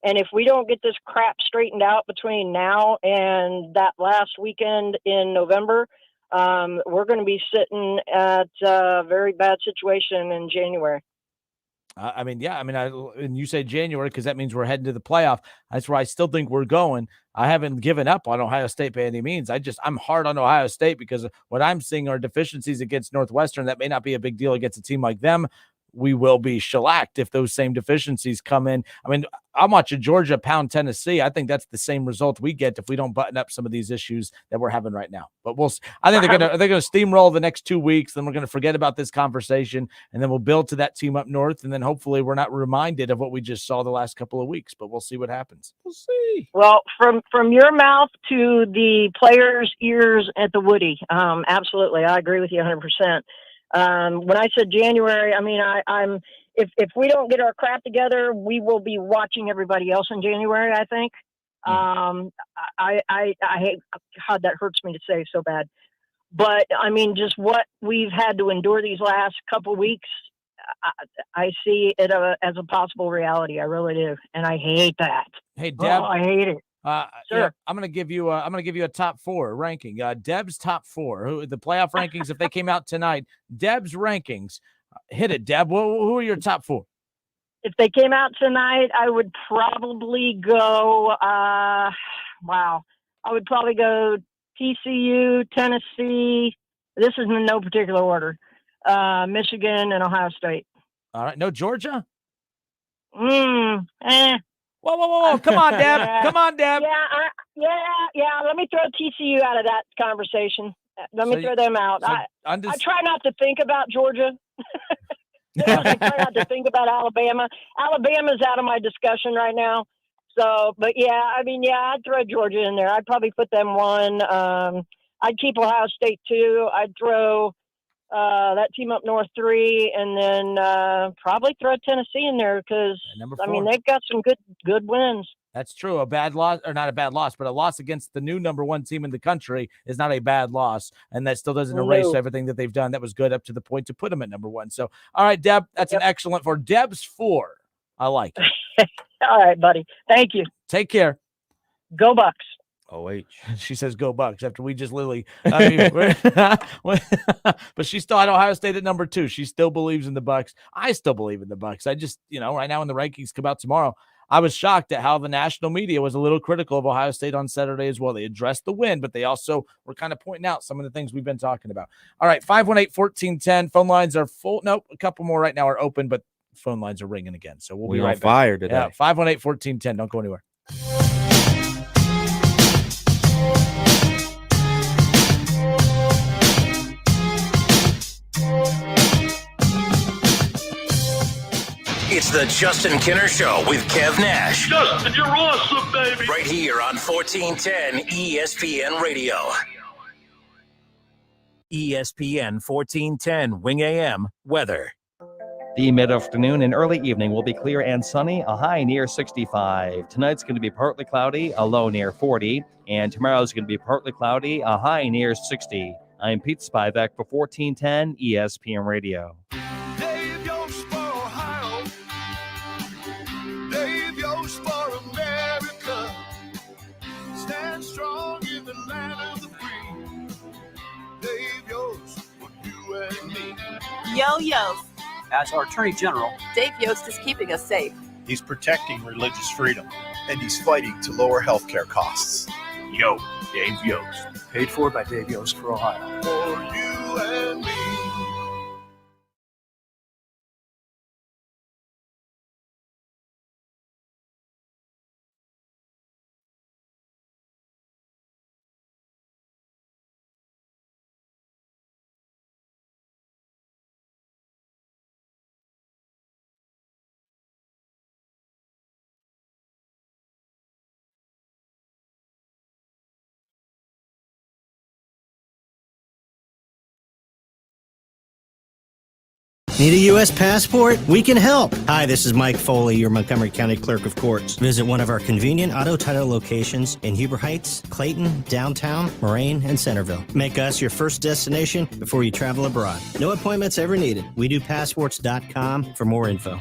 And if we don't get this crap straightened out between now and that last weekend in November, we're going to be sitting at a very bad situation in January. And you say January because that means we're heading to the playoff. That's where I still think we're going. I haven't given up on Ohio State by any means. I'm hard on Ohio State because what I'm seeing are deficiencies against Northwestern. That may not be a big deal against a team like them. we will be shellacked if those same deficiencies come in. I mean, I'm watching Georgia pound Tennessee. I think that's the same result we get if we don't button up some of these issues that we're having right now. But I think they're gonna steamroll the next 2 weeks. Then we're gonna forget about this conversation, and then we'll build to that team up north, and then hopefully we're not reminded of what we just saw the last couple of weeks. But we'll see what happens. We'll see. Well, from your mouth to the players' ears at the Woody, absolutely, I agree with you 100%. When I said January, I mean, I'm if we don't get our crap together, we will be watching everybody else in January, I think. I hate, God, that hurts me to say so bad. But I mean, just what we've had to endure these last couple weeks, I see it as a possible reality. I really do. And I hate that. Hey, Deb. I hate it. Sure. I'm gonna give you a top 4 ranking. Deb's top 4. The playoff rankings, if they came out tonight, Deb's rankings. Hit it, Deb. Who are your top 4? If they came out tonight, I would probably go. I would probably go TCU, Tennessee. This is in no particular order. Michigan and Ohio State. All right. No Georgia? Whoa. Come on, Deb. Come on, Deb. Yeah. Let me throw TCU out of that conversation. Let me throw them out. I try not to think about Georgia. I try not to think about Alabama. Alabama's out of my discussion right now. So, but I'd throw Georgia in there. I'd probably put them 1. I'd keep Ohio State 2. I'd throw that team up north 3, and then probably throw Tennessee in there because they've got some good wins. That's true. A bad loss, or not a bad loss, but a loss against the new number 1 team in the country is not a bad loss, and that still doesn't erase everything that they've done that was good up to the point to put them at number 1. So, all right, Deb, that's an excellent for Deb's 4. I like it. All right, buddy. Thank you. Take care. Go Bucks. OH. She says go Bucks after we just literally. But she still had Ohio State at number 2. She still believes in the Bucks. I still believe in the Bucks. I just, right now when the rankings come out tomorrow, I was shocked at how the national media was a little critical of Ohio State on Saturday as well. They addressed the win, but they also were kind of pointing out some of the things we've been talking about. All right, 518-1410. Phone lines are full. Nope, a couple more right now are open, but phone lines are ringing again. So we'll be right on fire today. Yeah, 518-1410. Don't go anywhere. It's the Justin Kinner Show with Kev Nash. Justin, you're awesome, baby. Right here on 1410 ESPN Radio. ESPN 1410 Wing AM weather. The mid-afternoon and early evening will be clear and sunny, a high near 65. Tonight's going to be partly cloudy, a low near 40. And tomorrow's going to be partly cloudy, a high near 60. I'm Pete Spivak for 1410 ESPN Radio. Dave Yost for Ohio. Dave Yost for America. Stand strong in the land of the free. Dave Yost for you and me. Yo, Yost. As our Attorney General, Dave Yost is keeping us safe. He's protecting religious freedom, and he's fighting to lower healthcare costs. Yo, Dave Yost. Paid for by Dave Yost for Ohio. For you and me. Need a U.S. passport? We can help. Hi, this is Mike Foley, your Montgomery County Clerk of Courts. Visit one of our convenient auto title locations in Huber Heights, Clayton, downtown, Moraine, and Centerville. Make us your first destination before you travel abroad. No appointments ever needed. We do passports.com for more info.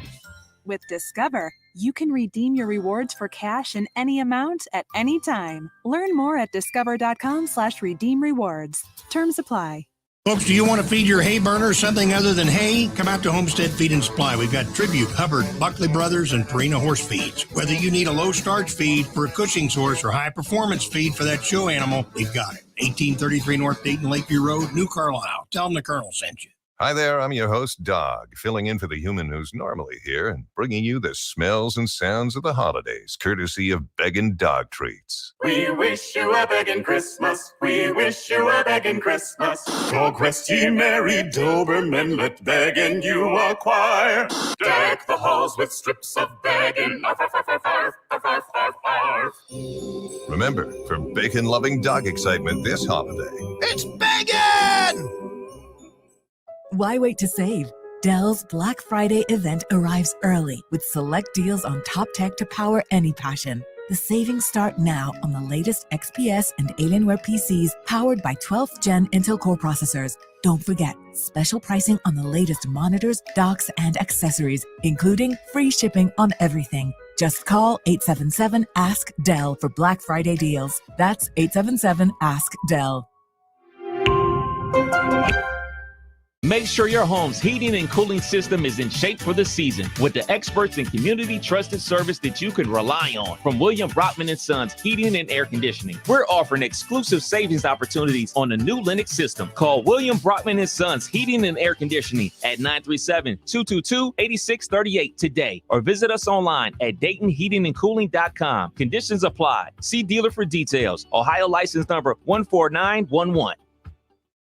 With Discover, you can redeem your rewards for cash in any amount at any time. Learn more at discover.com/redeem rewards. Terms apply. Folks, do you want to feed your hay burner something other than hay? Come out to Homestead Feed and Supply. We've got Tribute, Hubbard, Buckley Brothers, and Purina horse feeds. Whether you need a low-starch feed for a Cushing's horse or high-performance feed for that show animal, we've got it. 1833 North Dayton Lakeview Road, New Carlisle. Tell them the Colonel sent you. Hi there, I'm your host, Dog, filling in for the human who's normally here and bringing you the smells and sounds of the holidays, courtesy of Beggin' Dog Treats. We wish you a begging Christmas. We wish you a begging Christmas. Dog rest ye merry Doberman, let begging you acquire. Deck the halls with strips of begging. Arf, arf, arf, arf, arf, arf, arf, arf, arf. Remember, for bacon-loving dog excitement this holiday, It's begging! Why wait to save? Dell's Black Friday event arrives early with select deals on top tech to power any passion. The savings start now on the latest XPS and Alienware PCs powered by 12th Gen Intel Core processors. Don't forget, special pricing on the latest monitors, docks, and accessories, including free shipping on everything. Just call 877-ASK-DELL for Black Friday deals. That's 877-ASK-DELL. Make sure your home's heating and cooling system is in shape for the season with the experts and community trusted service that you can rely on from William Brockman & Sons Heating and Air Conditioning. We're offering exclusive savings opportunities on the new Lennox system. Call William Brockman & Sons Heating and Air Conditioning at 937-222-8638 today or visit us online at DaytonHeatingandCooling.com. Conditions apply. See dealer for details. Ohio license number 14911.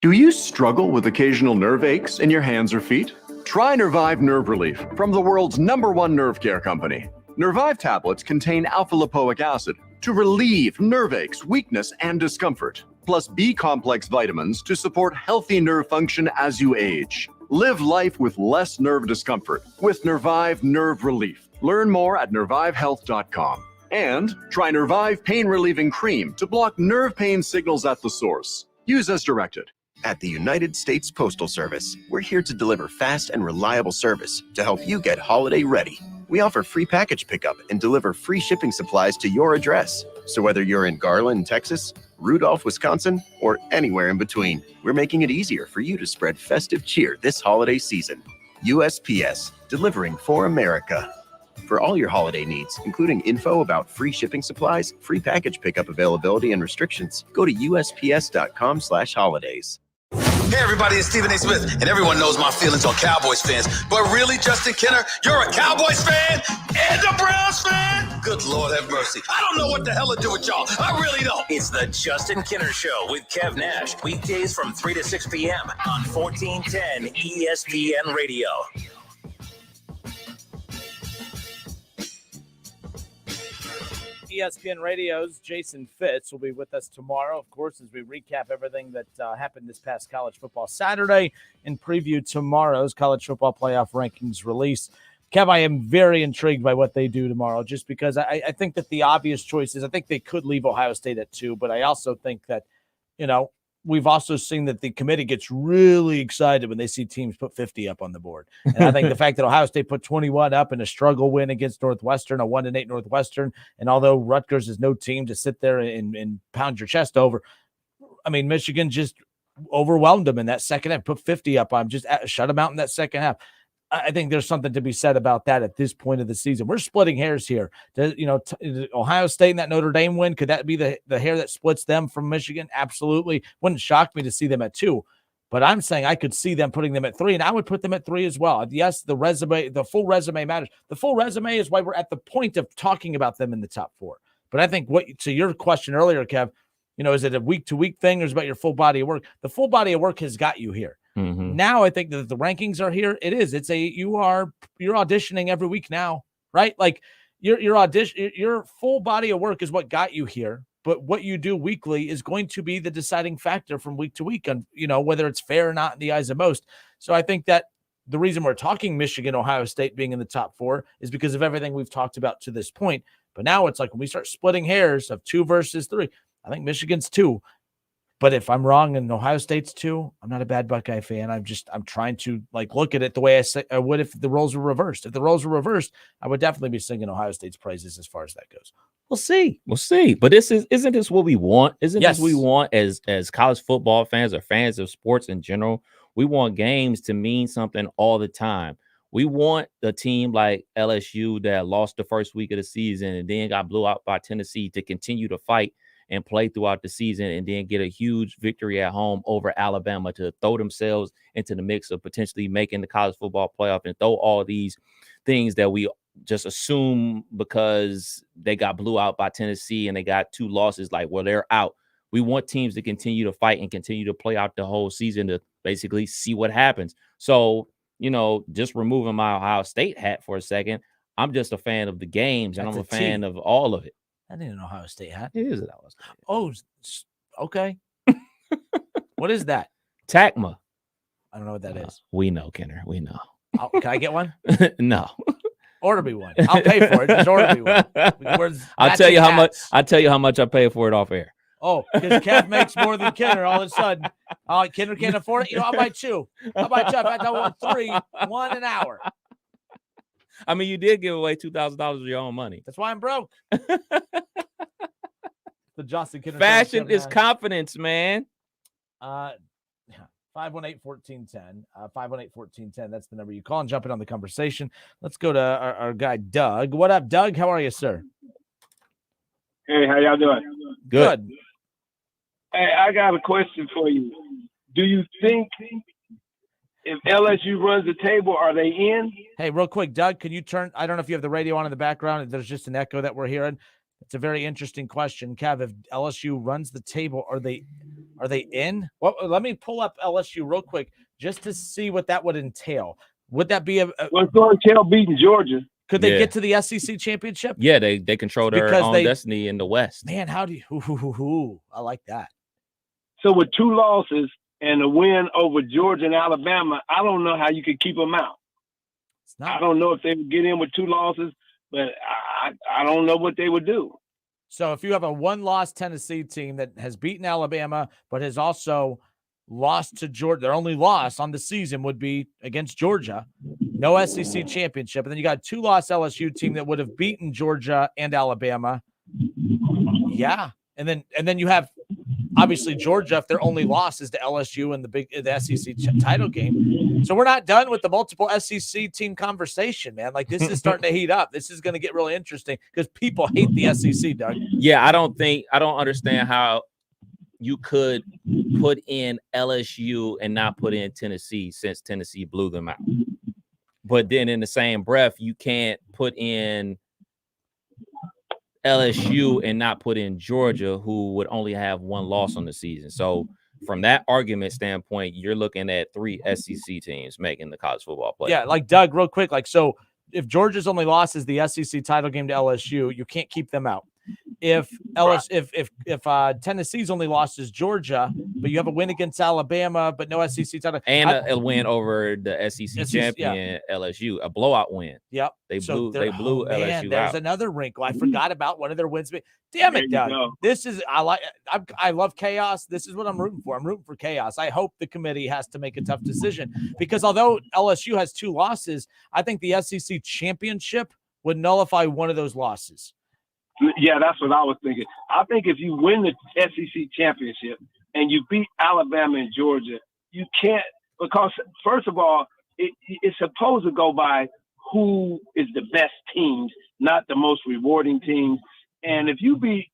Do you struggle with occasional nerve aches in your hands or feet? Try Nervive Nerve Relief from the world's #1 nerve care company. Nervive tablets contain alpha-lipoic acid to relieve nerve aches, weakness, and discomfort, plus B-complex vitamins to support healthy nerve function as you age. Live life with less nerve discomfort with Nervive Nerve Relief. Learn more at nervivehealth.com. And try Nervive Pain Relieving Cream to block nerve pain signals at the source. Use as directed. At the United States Postal Service, we're here to deliver fast and reliable service to help you get holiday ready. We offer free package pickup and deliver free shipping supplies to your address. So whether you're in Garland, Texas, Rudolph, Wisconsin, or anywhere in between, we're making it easier for you to spread festive cheer this holiday season. USPS, delivering for America. For all your holiday needs, including info about free shipping supplies, free package pickup availability, and restrictions, go to USPS.com/holidays. Hey everybody, it's Stephen A. Smith, and everyone knows my feelings on Cowboys fans. But really, Justin Kenner, you're a Cowboys fan and a Browns fan? Good Lord have mercy. I don't know what the hell to do with y'all. I really don't. It's the Justin Kenner Show with Kev Nash. Weekdays from 3 to 6 p.m. on 1410 ESPN Radio. ESPN Radio's Jason Fitz will be with us tomorrow, of course, as we recap everything that happened this past college football Saturday and preview tomorrow's college football playoff rankings release. Kev, I am very intrigued by what they do tomorrow, just because I think that the obvious choice is I think they could leave Ohio State at 2, but I also think that, we've also seen that the committee gets really excited when they see teams put 50 up on the board. And I think the fact that Ohio State put 21 up in a struggle win against Northwestern, a 1-8 Northwestern, and although Rutgers is no team to sit there and pound your chest over, I mean, Michigan just overwhelmed them in that second half, put 50 up on them, just shut them out in that second half. I think there's something to be said about that at this point of the season. We're splitting hairs here. Ohio State and that Notre Dame win, could that be the hair that splits them from Michigan? Absolutely. Wouldn't shock me to see them at 2. But I'm saying I could see them putting them at 3, and I would put them at 3 as well. Yes, the full resume matters. The full resume is why we're at the point of talking about them in the top 4. But I think to your question earlier, Kev, is it a week-to-week thing or is it about your full body of work? The full body of work has got you here. Mm-hmm. Now I think that the rankings are here. It is. You're auditioning every week now, right? Like your full body of work is what got you here. But what you do weekly is going to be the deciding factor from week to week on, whether it's fair or not in the eyes of most. So I think that the reason we're talking Michigan, Ohio State being in the top 4 is because of everything we've talked about to this point. But now it's like when we start splitting hairs of 2 versus 3, I think Michigan's 2. But if I'm wrong and Ohio State's 2, I'm not a bad Buckeye fan. I'm trying to look at it the way I would if the roles were reversed. If the roles were reversed, I would definitely be singing Ohio State's praises as far as that goes. We'll see. But isn't this what we want? Isn't this what we want as college football fans or fans of sports in general? We want games to mean something all the time. We want a team like LSU that lost the first week of the season and then got blew out by Tennessee to continue to fight and play throughout the season and then get a huge victory at home over Alabama to throw themselves into the mix of potentially making the college football playoff and throw all these things that we just assume because they got blew out by Tennessee and they got 2 losses, like, well, they're out. We want teams to continue to fight and continue to play out the whole season to basically see what happens. So, just removing my Ohio State hat for a second, I'm just a fan of the games, and I'm a fan of all of it. I didn't know Ohio State hat. It is an Ohio State. Oh, okay. What is that? TACMA. I don't know what that is. We know, Kenner. We know. Can I get one? No. Order me one. I'll pay for it. Just order me one. I'll tell you how much. I'll tell you how much I pay for it off air. Oh, because Kev makes more than Kenner all of a sudden. Kenner can't afford it. I'll buy 2. I'll buy 2. In fact, I want 3, 1 an hour. I mean, you did give away $2,000 of your own money. That's why I'm broke. The Justin Kenner fashion is confidence, man. 518-1410. 518-1410. That's the number you call and jump in on the conversation. Let's go to our guy, Doug. What up, Doug? How are you, sir? Hey, how y'all doing? Good. Hey, I got a question for you. Do you think if LSU runs the table, are they in? Hey, real quick, Doug, can you turn? I don't know if you have the radio on in the background. There's just an echo that we're hearing. It's a very interesting question, Kev. If LSU runs the table, are they in? Well, let me pull up LSU real quick just to see what that would entail. Would that be well, it's going to entail beating Georgia. Could they get to the SEC championship? Yeah, they control their own destiny in the West. Man, how do you? I like that. So with 2 losses and a win over Georgia and Alabama, I don't know how you could keep them out. I don't know if they would get in with 2 losses, but I don't know what they would do. So if you have a 1-loss Tennessee team that has beaten Alabama, but has also lost to Georgia, their only loss on the season would be against Georgia, no SEC championship. And then you got a 2-loss LSU team that would have beaten Georgia and Alabama. Yeah. And then you have obviously Georgia, if their only loss is to LSU in the SEC title game. So we're not done with the multiple SEC team conversation, man. Like, this is starting to heat up. This is going to get really interesting because people hate the SEC, Doug. Yeah, I don't understand how you could put in LSU and not put in Tennessee since Tennessee blew them out. But then in the same breath, you can't put in LSU and not put in Georgia, who would only have 1 loss on the season. So from that argument standpoint, you're looking at 3 SEC teams making the college football playoff. Yeah, like Doug, real quick, so if Georgia's only loss is the SEC title game to LSU, you can't keep them out. If Tennessee's only loss is Georgia, but you have a win against Alabama, but no SEC title, and a win over the SEC champion LSU, a blowout win. Yep, they blew LSU there's out. Another wrinkle. I forgot about one of their wins. Damn it, Doug! This is I love chaos. This is what I'm rooting for. I'm rooting for chaos. I hope the committee has to make a tough decision because although LSU has 2 losses, I think the SEC championship would nullify one of those losses. Yeah, that's what I was thinking. I think if you win the SEC championship and you beat Alabama and Georgia, you can't, because first of all, it's supposed to go by who is the best teams, not the most rewarding teams. And if you beat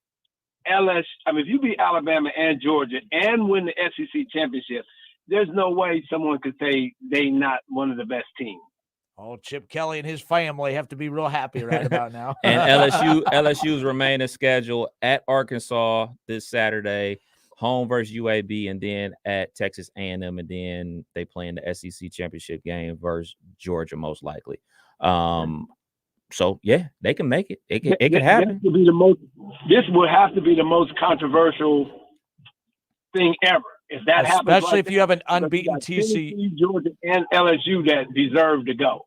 if you beat Alabama and Georgia and win the SEC championship, there's no way someone could say they not one of the best teams. Oh, Chip Kelly and his family have to be real happy right about now. And LSU's remaining schedule at Arkansas this Saturday, home versus UAB, and then at Texas A&M, and then they play in the SEC championship game versus Georgia most likely. So yeah, they can make it. It can happen. This would have to be the most controversial thing ever. If that happens, especially if you have an unbeaten TCU, Georgia, and LSU that deserve to go.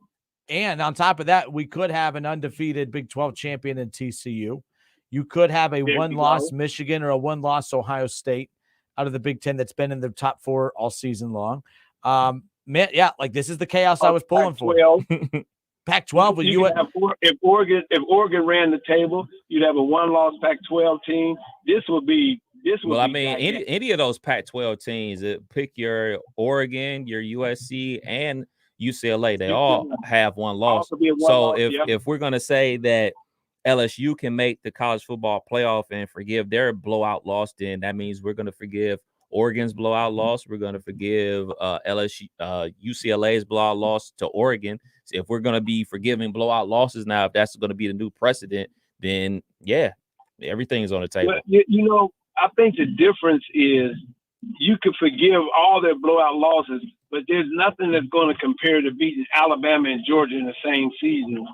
And on top of that, we could have an undefeated Big 12 champion in TCU. You could have a 1-loss Michigan or a 1-loss Ohio State out of the Big 10 that's been in the top 4 all season long. Man, yeah, like this is the chaos I was pulling for. Pac-12 with you. If Oregon ran the table, you'd have a 1-loss Pac-12 team. This would be. Well, I mean, any of those Pac-12 teams, pick your Oregon, your USC, and UCLA. They all have 1 loss. So if we're going to say that LSU can make the college football playoff and forgive their blowout loss, then that means we're going to forgive Oregon's blowout loss. We're going to forgive UCLA's blowout loss to Oregon. So if we're going to be forgiving blowout losses now, if that's going to be the new precedent, then yeah, everything is on the table. Well, I think the difference is you could forgive all their blowout losses, but there's nothing that's going to compare to beating Alabama and Georgia in the same season.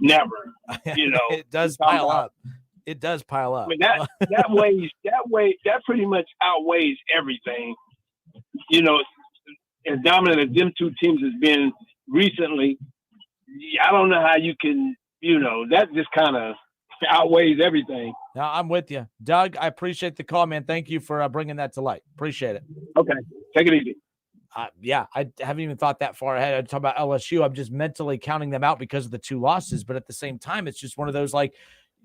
Never. It does pile up. It does pile up. I mean, that pretty much outweighs everything. As dominant as them two teams has been recently, I don't know how you can, that just kind of outweighs everything. No, I'm with you. Doug, I appreciate the call, man. Thank you for bringing that to light. Appreciate it. Okay. Take it easy. Yeah, I haven't even thought that far ahead. I talk about LSU. I'm just mentally counting them out because of the two losses. But at the same time, it's just one of those, like,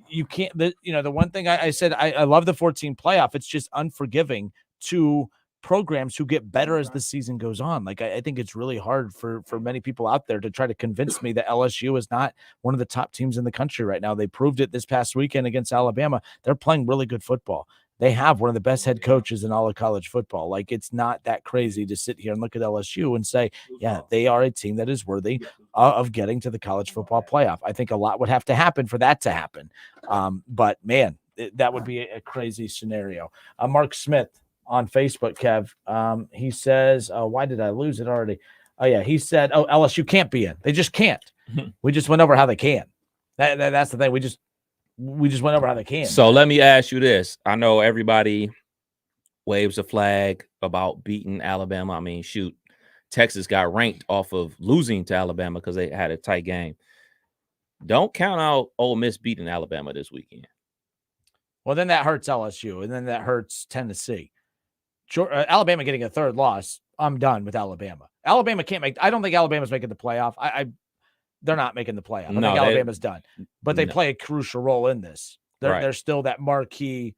you can't, the one thing I said, I love the 14 playoff. It's just unforgiving to programs who get better as the season goes on. Like, I think it's really hard for many people out there to try to convince me that LSU is not one of the top teams in the country right now. They proved it this past weekend against Alabama. They're playing really good football. They have one of the best head coaches in all of college football. Like, it's not that crazy to sit here and look at LSU and say, yeah, they are a team that is worthy of getting to the college football playoff. I think a lot would have to happen for that to happen. But man, that would be a crazy scenario. Mark Smith on Facebook, Kev, he says, why did I lose it already? Oh yeah. He said, LSU can't be in. They just can't. We just went over how they can. That's the thing. We just went over how they can. So let me ask you this. I know everybody waves a flag about beating Alabama. I mean, shoot, Texas got ranked off of losing to Alabama because they had a tight game. Don't count out Ole Miss beating Alabama this weekend. Well, then that hurts LSU, and then that hurts Tennessee. Alabama getting a third loss, I'm done with Alabama. Alabama can't make – I don't think Alabama's making the playoff. They're not making the playoff. I think Alabama's done. But they play a crucial role in this. They're still that marquee,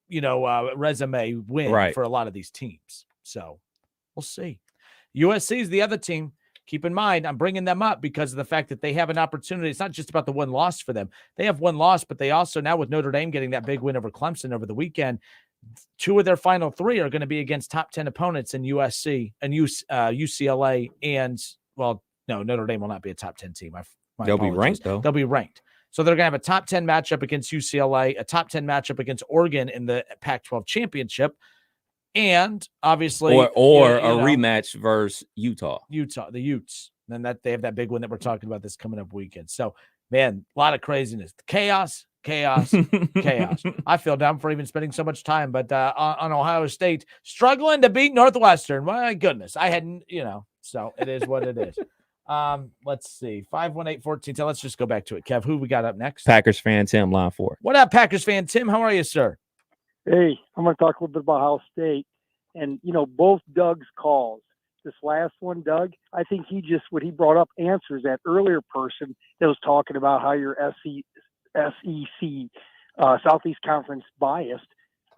resume win for a lot of these teams. So we'll see. USC is the other team. Keep in mind, I'm bringing them up because of the fact that they have an opportunity. It's not just about the one loss for them. They have one loss, but they also now with Notre Dame getting that big win over Clemson over the weekend, 2 of their final 3 are going to be against top 10 opponents in USC and UCLA and, well, no, Notre Dame will not be a top 10 team. They'll be ranked, though. They'll be ranked. So they're going to have a top 10 matchup against UCLA, a top 10 matchup against Oregon in the Pac-12 championship, and obviously a rematch versus Utah, the Utes. And that they have that big one that we're talking about this coming up weekend. So, man, a lot of craziness, chaos. I feel dumb for even spending so much time, but on Ohio State struggling to beat Northwestern. My goodness, I hadn't, so it is what it is. Let's see, 518-14. So let's just go back to it. Kev, who we got up next? Packers fan Tim, line 4. What up, Packers fan Tim? How are you, sir? Hey, I'm going to talk a little bit about Ohio State. And, both Doug's calls. This last one, Doug, I think what he brought up answers that earlier person that was talking about how your SEC, Southeast Conference biased.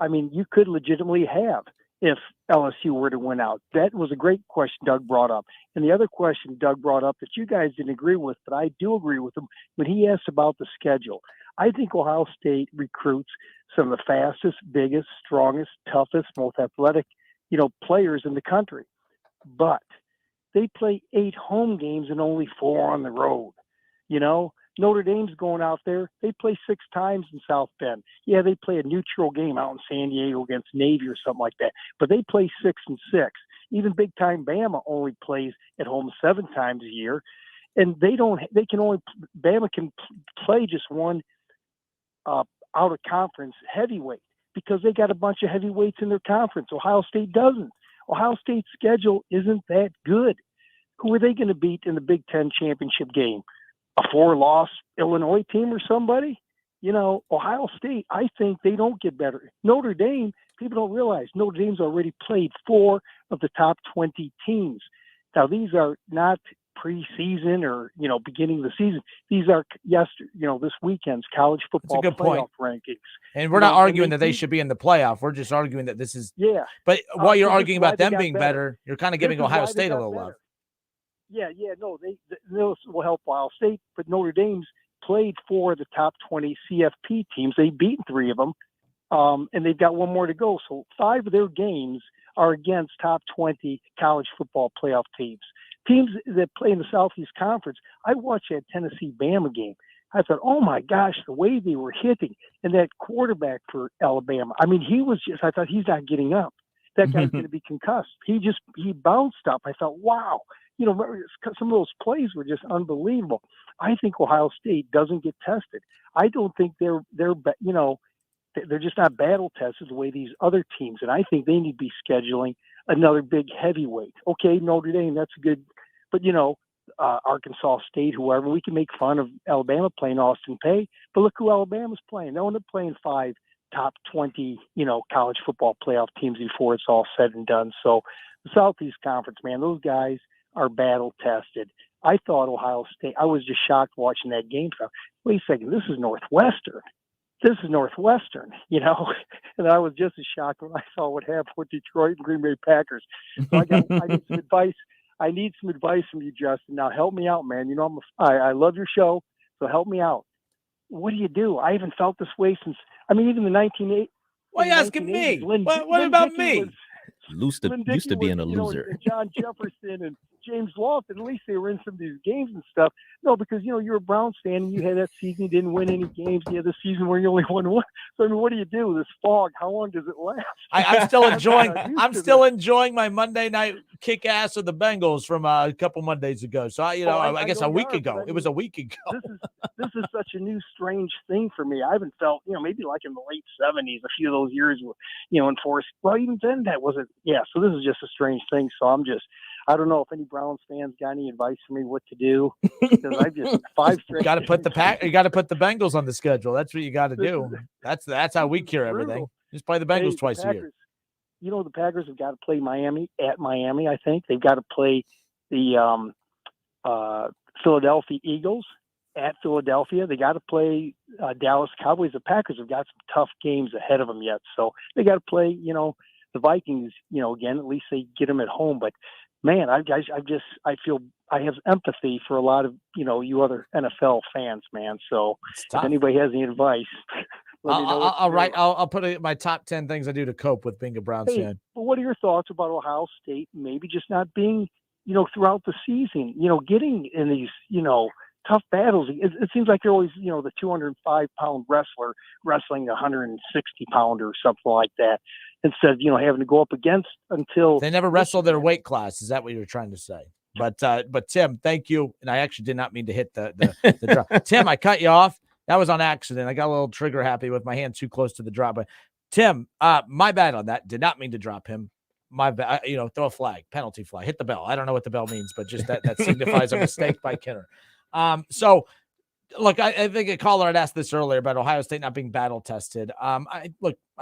I mean, you could legitimately have if LSU were to win out. That was a great question Doug brought up. And the other question Doug brought up that you guys didn't agree with, but I do agree with him when he asked about the schedule. I think Ohio State recruits some of the fastest, biggest, strongest, toughest, most athletic, players in the country. But they play 8 home games and only 4 on the road. Notre Dame's going out there. They play 6 times in South Bend. Yeah, they play a neutral game out in San Diego against Navy or something like that. But they play 6 and 6. Even big-time Bama only plays at home 7 times a year. And Bama can play just one out-of-conference heavyweight because they got a bunch of heavyweights in their conference. Ohio State doesn't. Ohio State's schedule isn't that good. Who are they going to beat in the Big Ten championship game? A 4-loss Illinois team or somebody? Ohio State, I think they don't get better. Notre Dame, people don't realize Notre Dame's already played 4 of the top 20 teams. Now, these are not preseason or, beginning of the season. These are, this weekend's college football playoff rankings. And we're not arguing that they should be in the playoff. We're just arguing that this is. Yeah. But while you're arguing about them being better, you're kind of giving Ohio State a little love. Yeah, no, those will help Ohio State, but Notre Dame's played 4 of the top 20 CFP teams. They've beaten 3 of them, and they've got 1 more to go. So 5 of their games are against top 20 college football playoff teams. Teams that play in the Southeast Conference. I watched that Tennessee-Bama game. I thought, oh my gosh, the way they were hitting. And that quarterback for Alabama, I mean, I thought he's not getting up. That guy's going to be concussed. He bounced up. I thought, wow. You know, some of those plays were just unbelievable. I think Ohio State doesn't get tested. I don't think they're just not battle tested the way these other teams. And I think they need to be scheduling another big heavyweight. Okay, Notre Dame, that's good. But, Arkansas State, whoever, we can make fun of Alabama playing Austin Peay. But look who Alabama's playing. They'll end up playing 5 top 20, college football playoff teams before it's all said and done. So the Southeast Conference, man, those guys are battle tested. I thought Ohio State, I was just shocked watching that game. Wait a second, this is Northwestern. And I was just as shocked when I saw what happened with Detroit and Green Bay Packers. So I need some advice. I need some advice from you, Justin. Now help me out, man. I love your show, so help me out. What do you do? I haven't felt this way since, even the 1980s. Why are you asking me? What about me? Used to being a loser. And John Jefferson and James Lofton, at least they were in some of these games and stuff. No, because, you're a Browns fan and you had that season, you didn't win any games. You had the season where you only won 1. So, what do you do? This fog, how long does it last? I'm still enjoying my Monday night kick ass of the Bengals from a couple Mondays ago. So, I guess a week ago. It was a week ago. This is such a new, strange thing for me. I haven't felt, maybe like in the late 70s, a few of those years, enforced. Well, even then that wasn't, so this is just a strange thing. So I don't know if any Browns fans got any advice for me what to do. Because I've just 5 straight. You got to put the Bengals on the schedule. That's what you got to do. That's how we cure everything. Just play the Bengals twice a year. The Packers have got to play Miami at Miami. I think they've got to play the Philadelphia Eagles at Philadelphia. They got to play Dallas Cowboys. The Packers have got some tough games ahead of them yet, so they got to play. The Vikings. Again, at least they get them at home, but. Man, I feel I have empathy for a lot of you other NFL fans, man. So if anybody has any advice, let me know. I'll put my top 10 things I do to cope with being a Browns fan. Well, what are your thoughts about Ohio State maybe just not being throughout the season, getting in these tough battles? It seems like they're always the 205-pound wrestler wrestling a 160-pounder or something like that. Instead of, having to go up against until they never wrestle their weight class. Is that what you're trying to say? But Tim, thank you. And I actually did not mean to hit the drop. Tim, I cut you off. That was on accident. I got a little trigger happy with my hand too close to the drop. But Tim, my bad on that. Did not mean to drop him. My bad. Throw a flag, penalty flag, hit the bell. I don't know what the bell means, but just that signifies a mistake by Kinner. So look, I think a caller had asked this earlier about Ohio State not being battle tested. I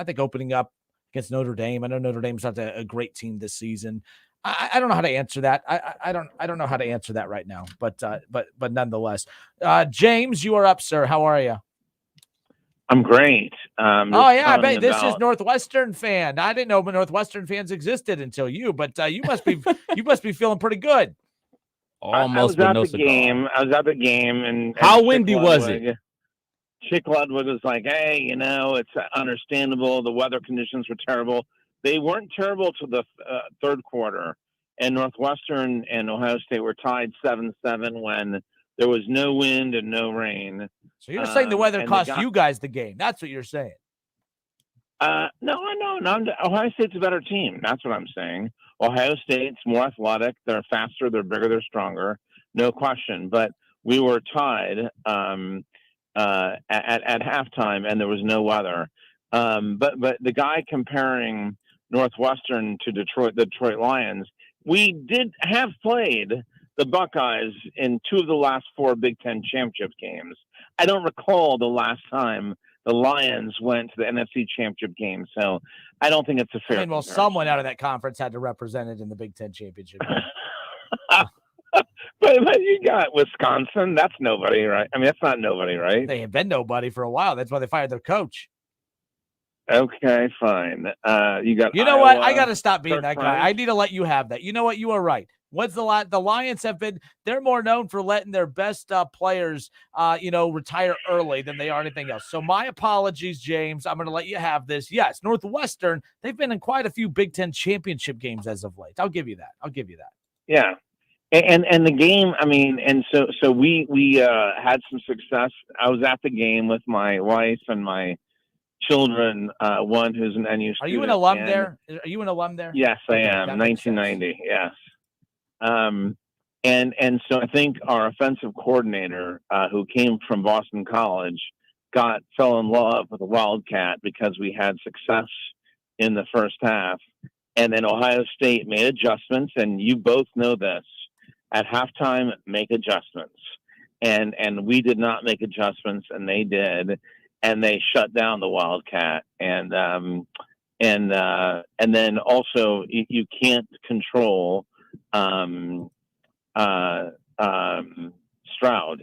think opening up against Notre Dame. I know Notre Dame's not a great team this season. I don't know how to answer that. I don't know how to answer that right now. But nonetheless, James, you are up, sir. How are you? I'm great. I bet this is Northwestern fan. I didn't know Northwestern fans existed until you. But you must be feeling pretty good. Almost I was at the game, and how windy was it? Chick Ludwig was like, hey, it's understandable. The weather conditions were terrible. They weren't terrible to the third quarter. And Northwestern and Ohio State were tied 7-7 when there was no wind and no rain. So you're saying the weather cost you guys the game. That's what you're saying. No. Ohio State's a better team. That's what I'm saying. Ohio State's more athletic. They're faster. They're bigger. They're stronger. No question. But we were tied at halftime, and there was no weather. But the guy comparing Northwestern to the Detroit Lions, we did have played the Buckeyes in 2 of the last 4 Big Ten championship games. I don't recall the last time the Lions went to the NFC championship game, so I don't think it's a fair comparison. Someone out of that conference had to represent it in the Big Ten championship game. But you got Wisconsin. That's nobody, right? I mean, that's not nobody, right? They have been nobody for a while. That's why they fired their coach. Okay, fine. You got. You know what? I got to stop being that guy. I need to let you have that. You know what? You are right. What's the Lions they're more known for letting their best players, retire early than they are anything else. So my apologies, James. I'm going to let you have this. Yes, Northwestern, they've been in quite a few Big Ten championship games as of late. I'll give you that. Yeah. And the game, I mean, and so we had some success. I was at the game with my wife and my children, one who's an NU student. Are you an alum there? Are you an alum there? Yes, Okay, I am. 1990. Yes. And so I think our offensive coordinator, who came from Boston College, fell in love with the Wildcat because we had success in the first half. And then Ohio State made adjustments, and you both know this. At halftime, make adjustments. And we did not make adjustments, and they did. And they shut down the Wildcat. And then also you can't control Stroud.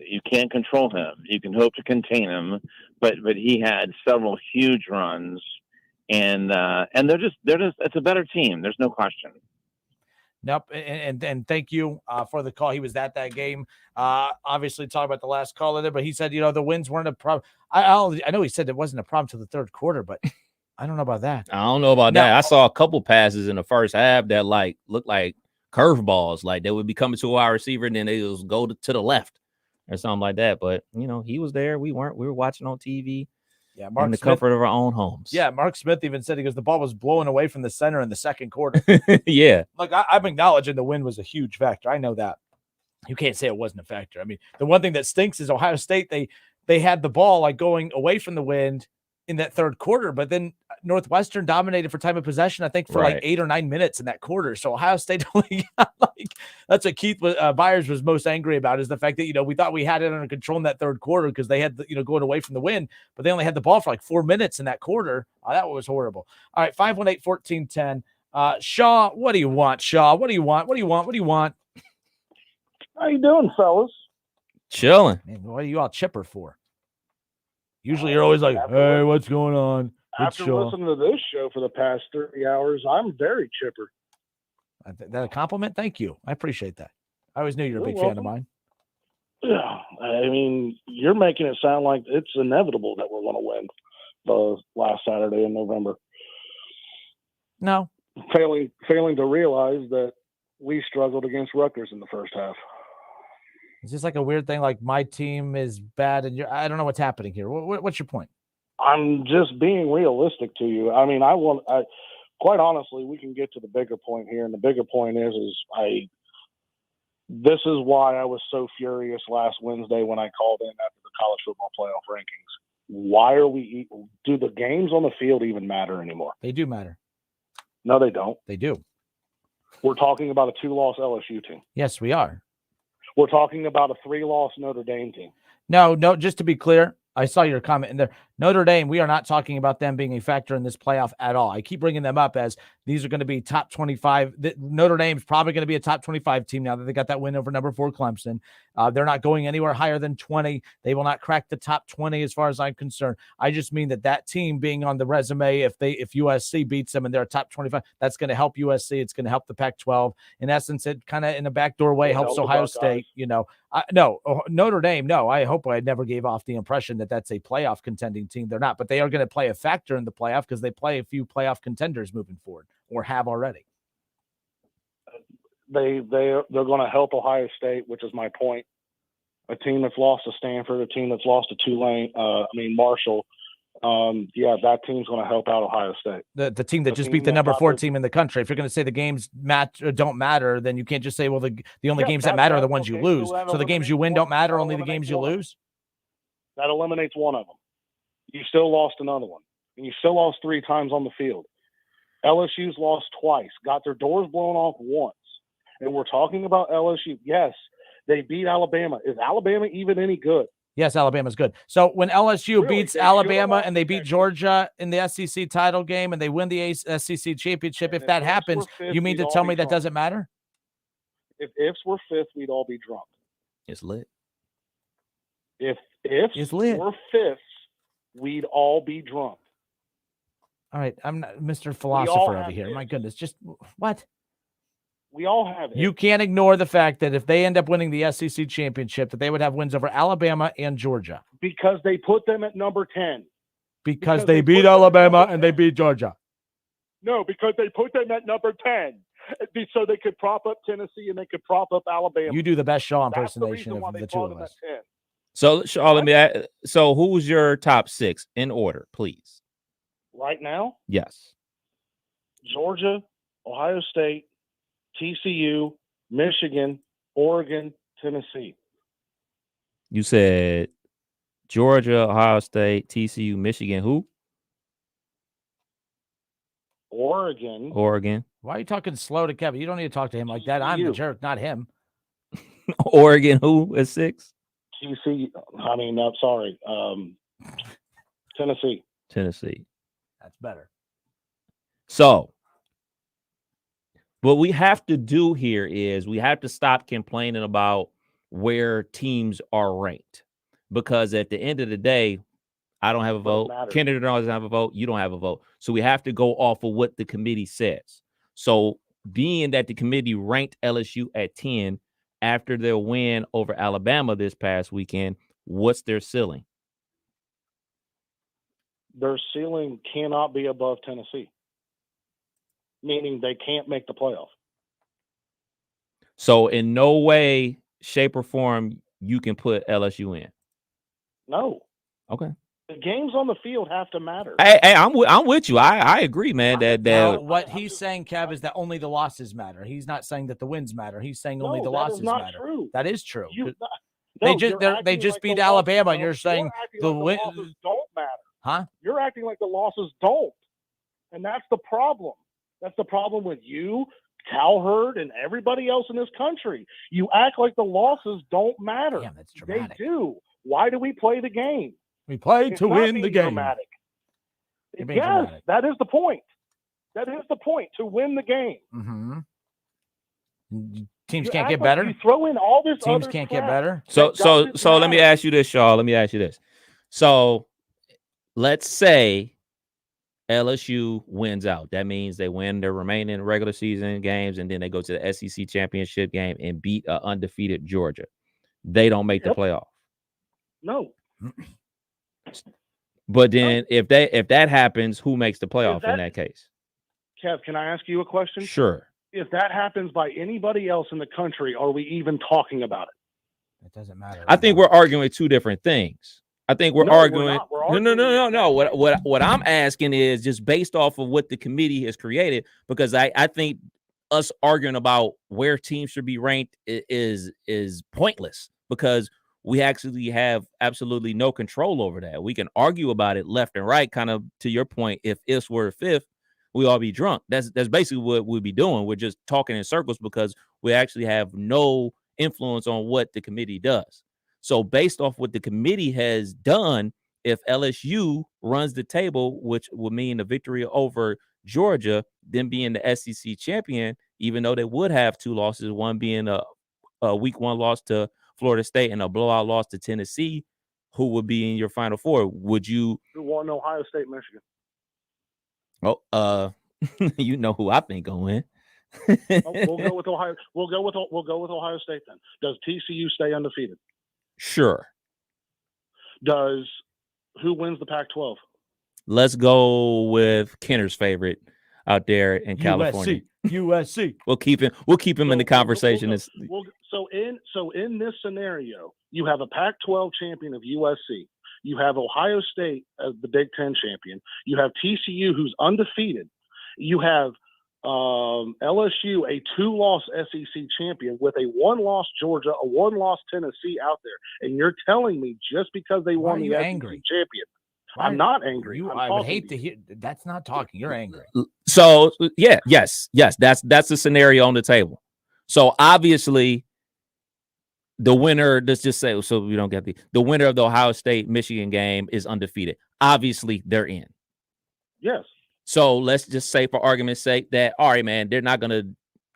You can't control him. You can hope to contain him, but he had several huge runs, and they're just it's a better team. There's no question. Nope. And thank you for the call. He was at that game. Obviously talking about the last caller there, but he said, the wins weren't a problem. I know he said it wasn't a problem till the third quarter, but I don't know about that. I don't know about that. I saw a couple passes in the first half that looked like curveballs, like they would be coming to our receiver and then they just go to the left or something like that. But he was there. We weren't. We were watching on TV. Yeah, Mark in the Smith, comfort of our own homes. Yeah, Mark Smith even said, he goes, the ball was blowing away from the center in the second quarter. Yeah. Look, I'm acknowledging the win was a huge factor. I know that. You can't say it wasn't a factor. I mean, the one thing that stinks is Ohio State, they had the ball going away from the wind in that third quarter, but then Northwestern dominated for time of possession, I think, for 8 or 9 minutes in that quarter. So Ohio State only got that's what Keith Byers was most angry about, is the fact that, we thought we had it under control in that third quarter because they had, going away from the win, but they only had the ball for 4 minutes in that quarter. That was horrible. All right, 518-1410. Shaw, what do you want, Shaw? What do you want? What do you want? What do you want? How you doing, fellas? Chilling. Man, what are you all chipper for? Usually you're always like, hey, what's going on? After listening to this show for the past 30 hours, I'm very chipper. That a compliment? Thank you. I appreciate that. I always knew you were a big fan of mine. Yeah, I mean, you're making it sound like it's inevitable that we're going to win the last Saturday in November. No. Failing to realize that we struggled against Rutgers in the first half. It's just a weird thing, my team is bad, and I don't know what's happening here. What's your point? I'm just being realistic to you. I mean, quite honestly, we can get to the bigger point here, and the bigger point is this is why I was so furious last Wednesday when I called in after the college football playoff rankings. Why are do the games on the field even matter anymore? They do matter. No, they don't. They do. We're talking about a 2-loss LSU team. Yes, we are. We're talking about a 3-loss Notre Dame team. No, just to be clear, I saw your comment in there. Notre Dame, we are not talking about them being a factor in this playoff at all. I keep bringing them up as these are going to be top 25. Notre Dame's probably going to be a top 25 team now that they got that win over number 4 Clemson. They're not going anywhere higher than 20. They will not crack the top 20 as far as I'm concerned. I just mean that team being on the resume, if USC beats them and they're a top 25, that's going to help USC. It's going to help the Pac-12. In essence, it kind of in a backdoor way helps Ohio State. No, Notre Dame. No, I hope I never gave off the impression that that's a playoff contending team. They're not, but they are going to play a factor in the playoff because they play a few playoff contenders moving forward, or have already. They're going to help Ohio State, which is my point. A team that's lost to Stanford, a team that's lost to Tulane, Marshall. That team's going to help out Ohio State. The team that just beat the number 4 team in the country. If you're going to say the games don't matter, then you can't just say, well, the only games that matter are the ones you lose. So the games you win don't matter, only the games you lose? That eliminates one of them. You still lost another one. And you still lost 3 times on the field. LSU's lost twice, got their doors blown off once. And we're talking about LSU. Yes, they beat Alabama. Is Alabama even any good? Yes, Alabama's good. So when LSU beats Alabama and they beat Georgia in the SEC title game and they win the SEC championship, if that happens, you mean to tell me that doesn't matter? If ifs were 5th, we'd all be drunk. It's lit. If ifs were 5th, we'd all be drunk. All right, I'm not Mr. Philosopher over here. My goodness, just what? We all have it. You can't ignore the fact that if they end up winning the SEC championship, that they would have wins over Alabama and Georgia. Because they put them at number 10. Because they beat Alabama and they beat Georgia. No, because they put them at number 10. So they could prop up Tennessee and they could prop up Alabama. You do the best Shaw That's the impersonation reason why of they the two brought of them us. at 10. So, Shaw, let me ask, so who's your top 6 in order, please? Right now, Yes. Georgia, Ohio State, TCU, Michigan, Oregon, Tennessee. You said Georgia, Ohio State, TCU, Michigan. Who? Oregon. Why are you talking slow to Kevin? You don't need to talk to him like that. I'm the jerk, not him. Oregon. Who is 6? TCU. I mean, I'm sorry. Tennessee. That's better. So, what we have to do here is we have to stop complaining about where teams are ranked, because at the end of the day, I don't have a vote. Kennedy doesn't have a vote. You don't have a vote. So we have to go off of what the committee says. So being that the committee ranked LSU at 10 after their win over Alabama this past weekend, what's their ceiling? Their ceiling cannot be above Tennessee, meaning they can't make the playoff. So in no way, shape, or form you can put LSU in. No. Okay. The games on the field have to matter. Hey, I'm with you. I agree, man. Now, what he's saying, Kev, is that only the losses matter. He's not saying that the wins matter. He's saying only the losses matter. True. That is true. They They just beat Alabama, and you're saying the losses don't matter. Huh? You're acting like the losses don't, and that's the problem. That's the problem with you, Cowherd, and everybody else in this country. You act like the losses don't matter. Damn, that's dramatic. They do. Why do we play the game? We play to win the game. Dramatic. You're being Yes, dramatic. that is the point. That is the point, to win the game. Mm-hmm. Teams You can't act get like better. You throw in all this Teams other can't crap. get better. So let me ask you this, Shaw. Let me ask you this. So let's say LSU wins out. That means they win their remaining regular season games, and then they go to the SEC championship game and beat an undefeated Georgia. They don't make the playoff. No. But then if that happens, who makes the playoff in that case? Kev, can I ask you a question? Sure. If that happens by anybody else in the country, are we even talking about it? It doesn't matter. I think we're arguing 2 different things. I think we're arguing. No. What I'm asking is just based off of what the committee has created, because I think us arguing about where teams should be ranked is pointless, because we actually have absolutely no control over that. We can argue about it left and right, kind of to your point. If ifs were a fifth, we all be drunk. That's basically what we'd be doing. We're just talking in circles because we actually have no influence on what the committee does. So based off what the committee has done, if LSU runs the table, which would mean a victory over Georgia, then being the SEC champion, even though they would have 2 losses, one being a week 1 loss to Florida State and a blowout loss to Tennessee, who would be in your Final Four? Would you? Who won Ohio State, Michigan? Oh, you know who I think gonna win. We'll go with Ohio. We'll go with Ohio State then. Does TCU stay undefeated? Sure. Who wins the Pac-12? Let's go with Kenner's favorite out there in California. USC. We'll keep him in the conversation. So in this scenario, you have a Pac-12 champion of USC. You have Ohio State as the Big Ten champion. You have TCU, who's undefeated. You have LSU, a 2-loss SEC champion, with a 1-loss Georgia, a 1-loss Tennessee out there. And you're telling me just because they won the SEC champion, I'm not angry. I would hate to hear. That's not talking. You're angry. So yes, that's the scenario on the table. So obviously, the winner. Let's just say, so we don't get the winner of the Ohio State Michigan game is undefeated. Obviously, they're in. Yes. So let's just say, for argument's sake, that all right, man, they're not going to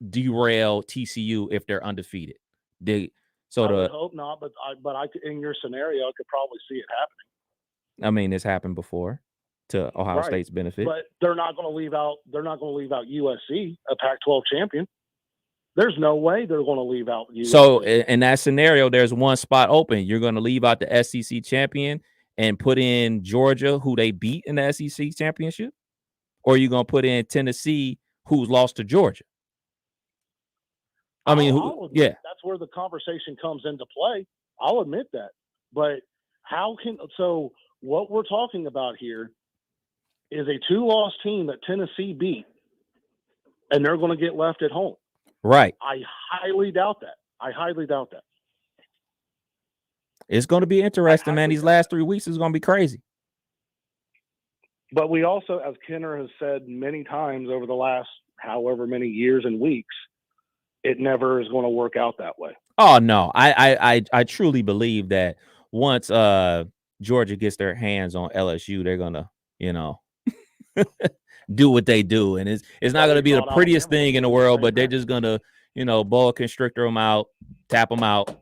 derail TCU if they're undefeated. I would hope not, but in your scenario, I could probably see it happening. I mean, it's happened before to Ohio State's benefit. But they're not going to leave out. They're not going to leave out USC, a Pac-12 champion. There's no way they're going to leave out USC. So in that scenario, there's one spot open. You're going to leave out the SEC champion and put in Georgia, who they beat in the SEC championship, or you're going to put in Tennessee, who's lost to Georgia. I mean, that's where the conversation comes into play. I'll admit that. But what we're talking about here is a 2-loss team that Tennessee beat, and they're going to get left at home. Right. I highly doubt that. It's going to be interesting, man. These last 3 weeks is going to be crazy. But we also, as Kenner has said many times over the last however many years and weeks, it never is going to work out that way. Oh no, I truly believe that once Georgia gets their hands on LSU, they're gonna, do what they do, and it's not gonna be the prettiest thing in the world, but they're just gonna, boa constrictor them out, tap them out.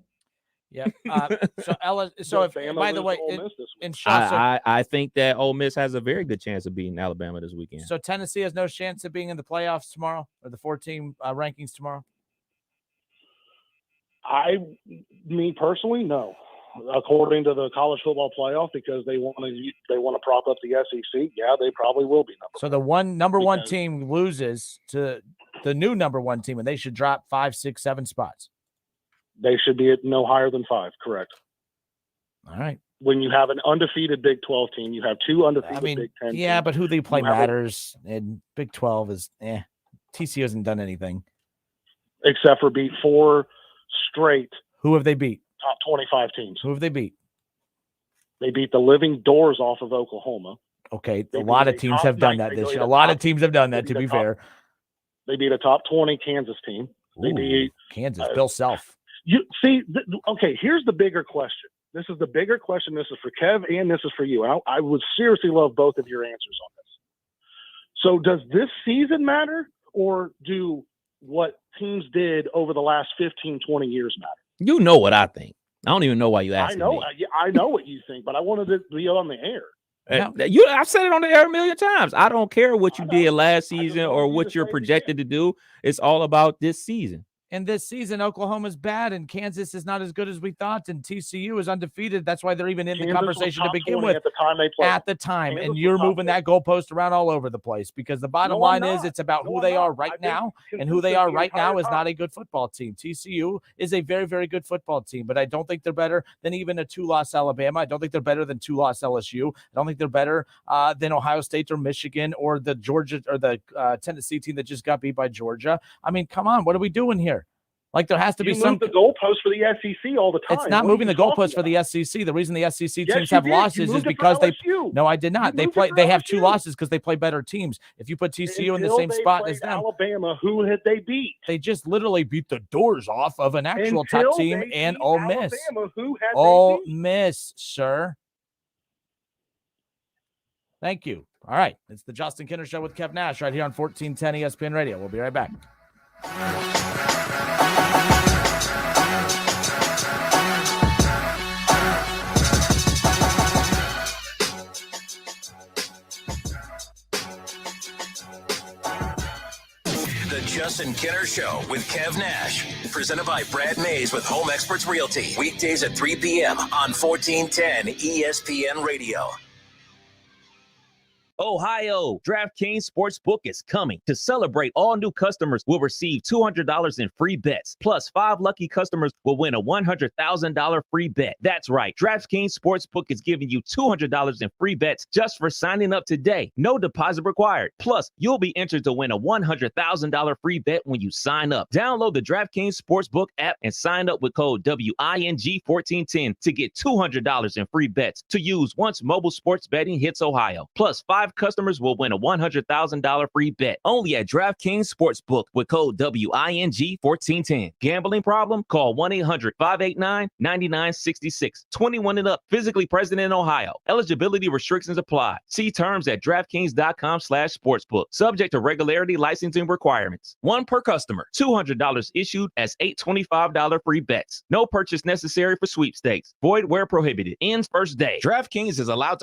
Yep. By the way, I think that Ole Miss has a very good chance of beating Alabama this weekend. So Tennessee has no chance of being in the playoffs tomorrow, or the 4-team rankings tomorrow. Me personally, no. According to the college football playoff, because they want to prop up the SEC. Yeah, they probably will be So the number one team loses to the new number one team, and they should drop 5, 6, 7 spots. They should be at no higher than 5. Correct. All right. When you have an undefeated Big 12 team, you have 2 undefeated Big 10 yeah, teams. but who they play matters. And Big 12 is TCU hasn't done anything except for beat 4 straight. Who have they beat? Top 25 teams. Who have they beat? They beat the living doors off of Oklahoma. Okay, a lot of teams have done that this year. A lot of teams have done that, to be fair. They beat a top 20 Kansas team. They beat Kansas, Bill Self. You see, okay, here's the bigger question. This is the bigger question. This is for Kev and this is for you. And I would seriously love both of your answers on this. So does this season matter, or do what teams did over the last 15, 20 years matter? You know what I think. I don't even know why you asked me. I know what you think, but I wanted to be on the air. I've said it on the air a million times. I don't care what you did last season or what you're projected to do. It's all about this season. And this season, Oklahoma's bad, and Kansas is not as good as we thought, and TCU is undefeated. That's why they're even in the conversation to begin with. At the time they played. At the time, and you're moving that goalpost around all over the place, because the bottom line is it's about who they are right now, and who they are right now is not a good football team. TCU is a very, very good football team, but I don't think they're better than even a 2-loss Alabama. I don't think they're better than 2-loss LSU. I don't think they're better than Ohio State or Michigan or the Georgia or the Tennessee team that just got beat by Georgia. I mean, come on, what are we doing here? Like, there has to be some. The goalpost for the SEC all the time. It's not moving the goalpost for the SEC. The reason the SEC teams have losses is because they. No, I did not. They have 2 losses because they play better teams. If you put TCU in the same spot as them, Alabama, who had they beat? They just literally beat the doors off of an actual top team and Ole Miss. Alabama, who had Ole Miss, sir. Thank you. All right, it's the Justin Kinner Show with Kev Nash right here on 1410 ESPN Radio. We'll be right back. The Justin Kinner Show with Kev Nash, presented by Brad Mays with Home Experts Realty. Weekdays at 3 p.m. on 1410 ESPN Radio. Ohio, DraftKings Sportsbook is coming. To celebrate, all new customers will receive $200 in free bets. Plus, 5 lucky customers will win a $100,000 free bet. That's right. DraftKings Sportsbook is giving you $200 in free bets just for signing up today. No deposit required. Plus, you'll be entered to win a $100,000 free bet when you sign up. Download the DraftKings Sportsbook app and sign up with code WING1410 to get $200 in free bets to use once mobile sports betting hits Ohio. Plus, 5 customers will win a $100,000 free bet only at DraftKings Sportsbook with code WING1410. Gambling problem? Call 1-800-589-9966. 21 and up. Physically present in Ohio. Eligibility restrictions apply. See terms at DraftKings.com/sportsbook. Subject to regularity licensing requirements. 1 per customer. $200 issued as $825 free bets. No purchase necessary for sweepstakes. Void where prohibited. Ends first day. DraftKings is allowed to